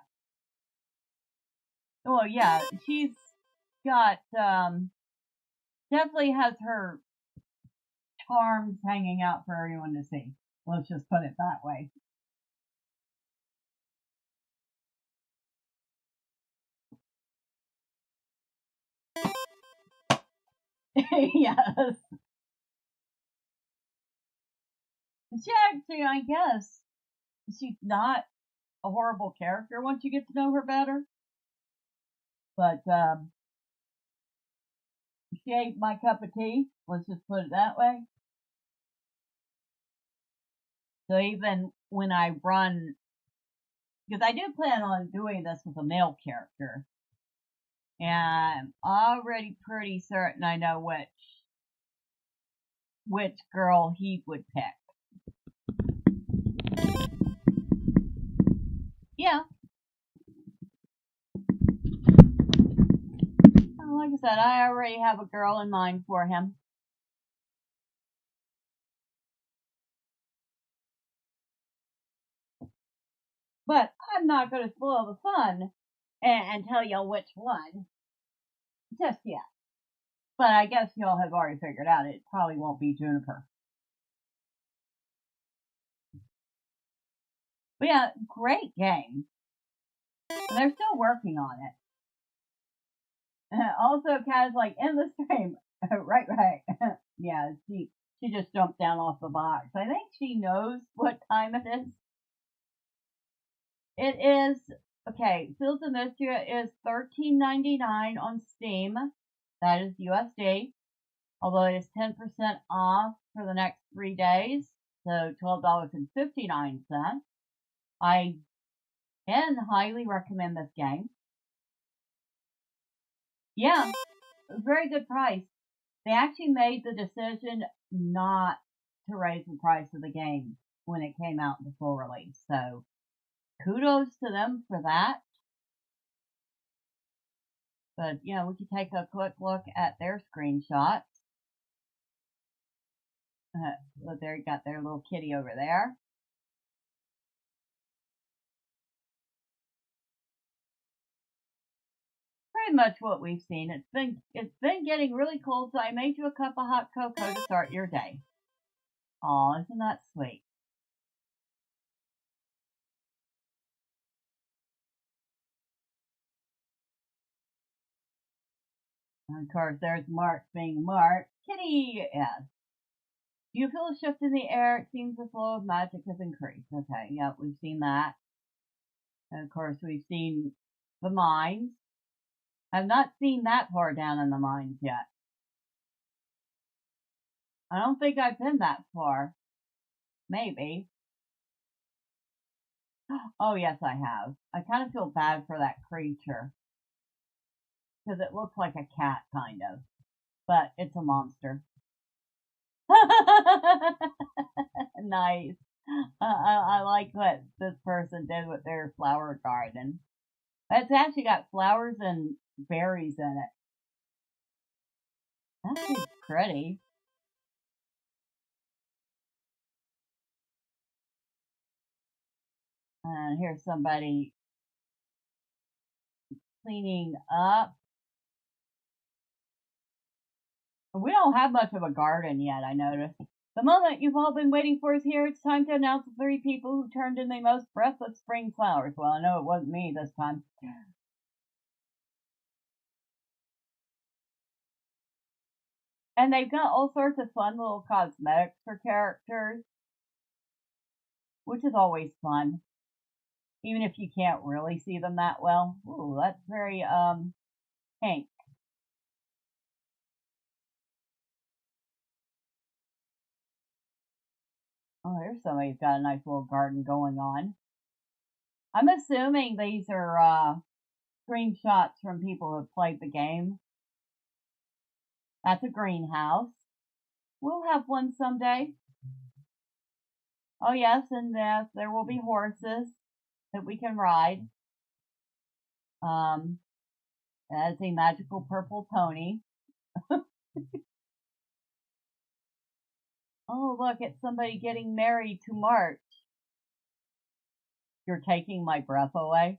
Well, yeah, she's got, definitely has her charms hanging out for everyone to see. Let's just put it that way. Yes. She actually, I guess, she's not a horrible character once you get to know her better. But, she ain't my cup of tea. Let's just put it that way. So even when I run, because I do plan on doing this with a male character, and I'm already pretty certain I know which girl he would pick. Yeah. Like I said, I already have a girl in mind for him. But I'm not going to spoil the fun and tell you which one just yet. But I guess y'all have already figured out it probably won't be Juniper. But yeah, great game. And they're still working on it. Also, Kaz like in the stream. right. Yeah, she just jumped down off the box. I think she knows what time it is. It is okay. Fields of Mistria is $13.99 on Steam. That is USD. Although it is 10% off for the next 3 days, so $12.59. I can highly recommend this game. Yeah, very good price. They actually made the decision not to raise the price of the game when it came out in full release. So kudos to them for that. But, you know, we could take a quick look at their screenshots. Look, there you got their little kitty over there. Pretty much what we've seen. It's been getting really cold, so I made you a cup of hot cocoa to start your day. Aw, isn't that sweet? And of course, there's Mark being Mark. Kitty, yes. Do you feel a shift in the air? It seems the flow of magic has increased. Okay, yep, we've seen that. And of course, we've seen the mines. I've not seen that far down in the mines yet. I don't think I've been that far. Maybe. Oh, yes, I have. I kind of feel bad for that creature. Because it looks like a cat, kind of. But it's a monster. Nice. I like what this person did with their flower garden. It's actually got flowers and berries in it. That's pretty. And here's somebody cleaning up. We don't have much of a garden yet, I noticed. The moment you've all been waiting for is here. It's time to announce the 3 people who turned in the most breath of spring flowers. Well, I know it wasn't me this time. And they've got all sorts of fun little cosmetics for characters, which is always fun. Even if you can't really see them that well. Ooh, that's very, pink. Oh, here's somebody who's got a nice little garden going on. I'm assuming these are, screenshots from people who have played the game. That's a greenhouse. We'll have one someday. Oh yes, and there will be horses that we can ride. As a magical purple pony. Oh look, it's somebody getting married to March. You're taking my breath away.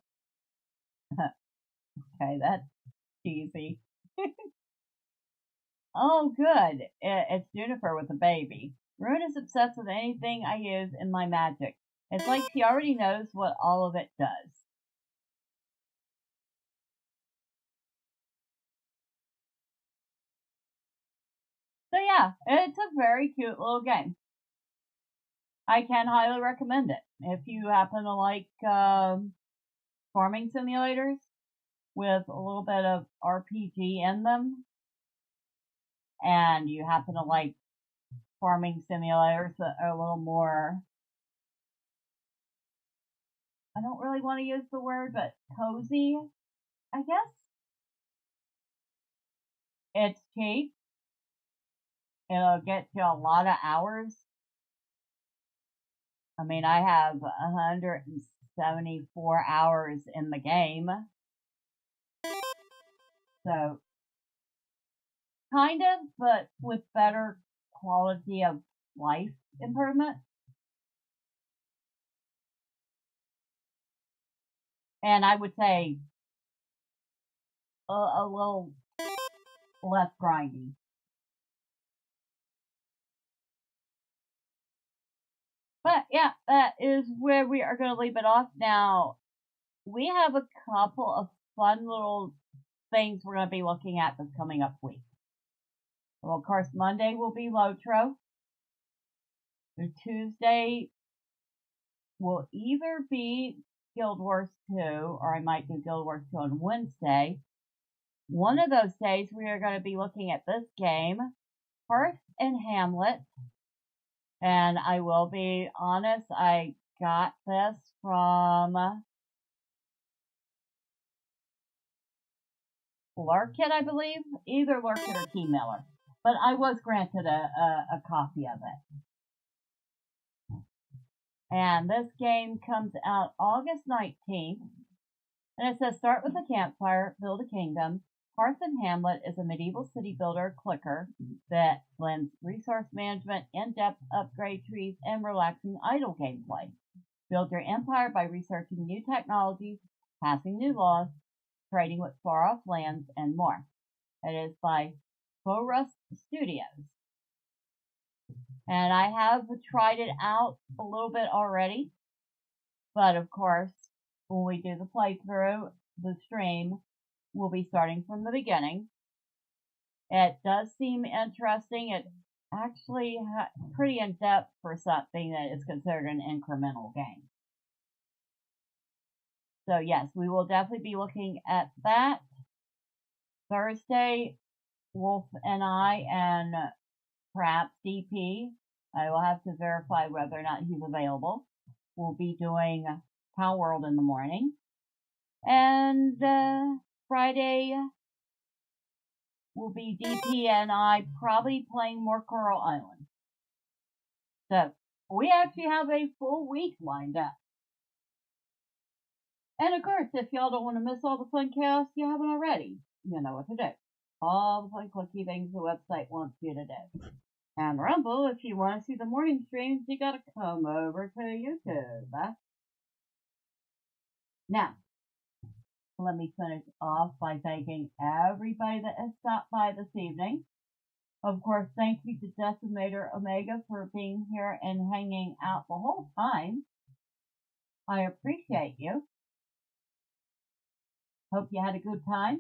Okay, that's cheesy. Oh good, it's Juniper with a baby. Rune is obsessed with anything I use in my magic. It's like she already knows what all of it does. So yeah, it's a very cute little game. I can highly recommend it. If you happen to like farming simulators with a little bit of RPG in them, and you happen to like farming simulators that are a little more, I don't really want to use the word, but cozy, I guess. It's cheap. It'll get you a lot of hours. I mean, I have 174 hours in the game. So, kind of, but with better quality of life improvement. And I would say a little less grindy. But yeah, that is where we are going to leave it off. Now, we have a couple of fun little things we're going to be looking at this coming up week. Well, of course, Monday will be Lotro. Tuesday will either be Guild Wars 2, or I might do Guild Wars 2 on Wednesday. One of those days, we are going to be looking at this game, Hearth and Hamlet. And I will be honest, I got this from Larkit, I believe. Either Larkit or Key Miller. But I was granted a copy of it. And this game comes out August 19th. And it says, start with a campfire, build a kingdom. Hearth and Hamlet is a medieval city builder clicker that blends resource management, in-depth upgrade trees, and relaxing idle gameplay. Build your empire by researching new technologies, passing new laws, trading with far-off lands, and more. It is by Forest Studios. And I have tried it out a little bit already. But of course, when we do the playthrough, the stream will be starting from the beginning. It does seem interesting. It's actually pretty in-depth for something that is considered an incremental game. So yes, we will definitely be looking at that. Thursday, Wolf and I, and perhaps DP, I will have to verify whether or not he's available. We'll be doing Power World in the morning. And Friday will be DP and I probably playing more Coral Island. So we actually have a full week lined up. And of course, if y'all don't want to miss all the fun chaos you haven't already, you know what to do. All the fun clicky things the website wants you to do. And Rumble, if you want to see the morning streams, you gotta come over to YouTube. Now, let me finish off by thanking everybody that has stopped by this evening. Of course, thank you to Decimator Omega for being here and hanging out the whole time. I appreciate you. Hope you had a good time.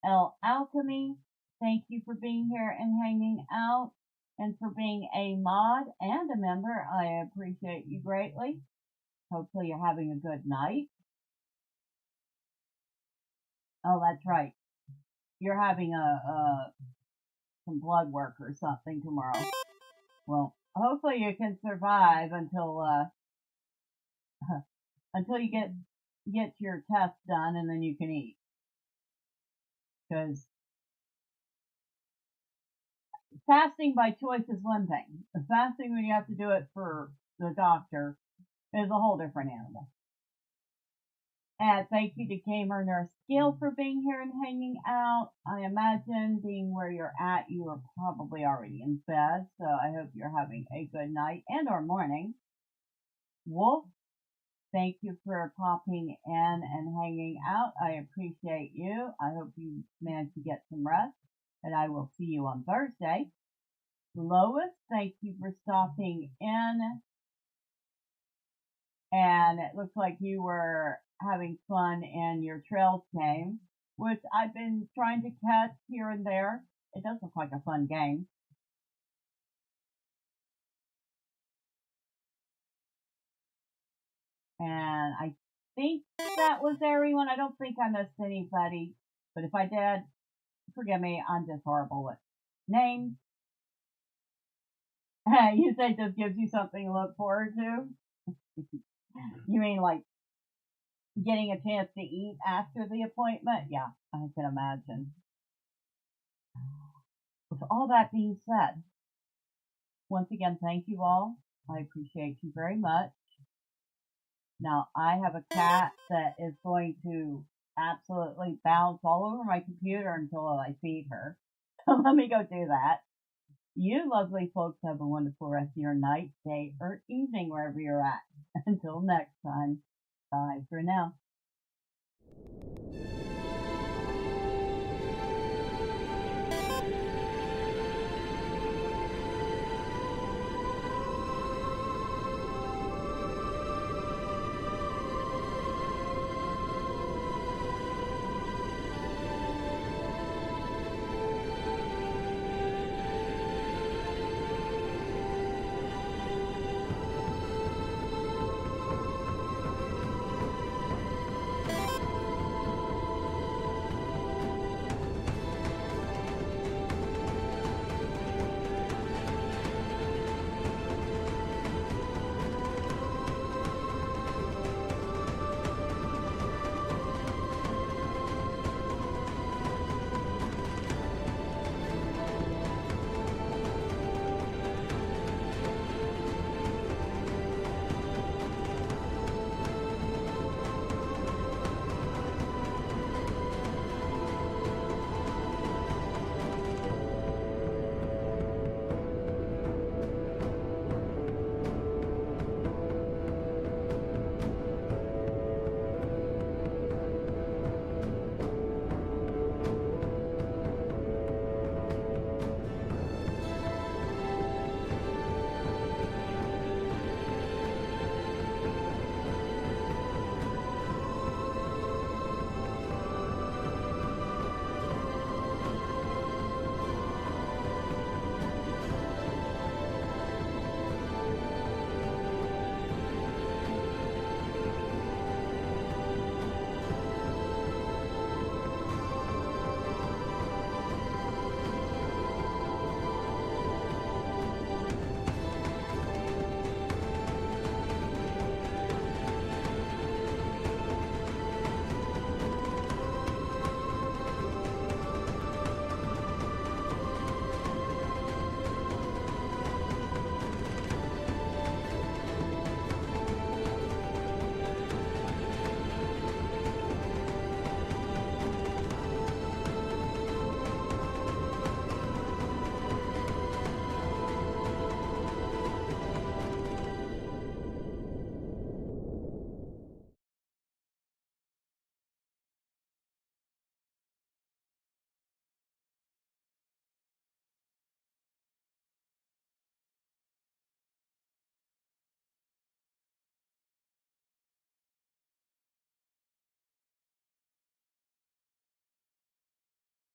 El Alchemy, thank you for being here and hanging out and for being a mod and a member. I appreciate you greatly. Hopefully you're having a good night. Oh, that's right. You're having some blood work or something tomorrow. Well, hopefully you can survive until you get your test done and then you can eat. Because fasting by choice is one thing. Fasting when you have to do it for the doctor is a whole different animal. And thank you to Gamer Nurse Gill for being here and hanging out. I imagine being where you're at, you are probably already in bed, so I hope you're having a good night and or morning. Wolf, thank you for popping in and hanging out. I appreciate you. I hope you managed to get some rest, and I will see you on Thursday. Lois, thank you for stopping in. And it looks like you were having fun in your Trails game, which I've been trying to catch here and there. It does look like a fun game. And I think that was everyone. I don't think I missed anybody, but if I did, forgive me, I'm just horrible with names. You say this gives you something to look forward to? You mean like getting a chance to eat after the appointment? Yeah, I can imagine. With all that being said, once again, thank you all. I appreciate you very much. Now, I have a cat that is going to absolutely bounce all over my computer until I feed her. So let me go do that. You lovely folks have a wonderful rest of your night, day, or evening, wherever you're at. Until next time, bye for now.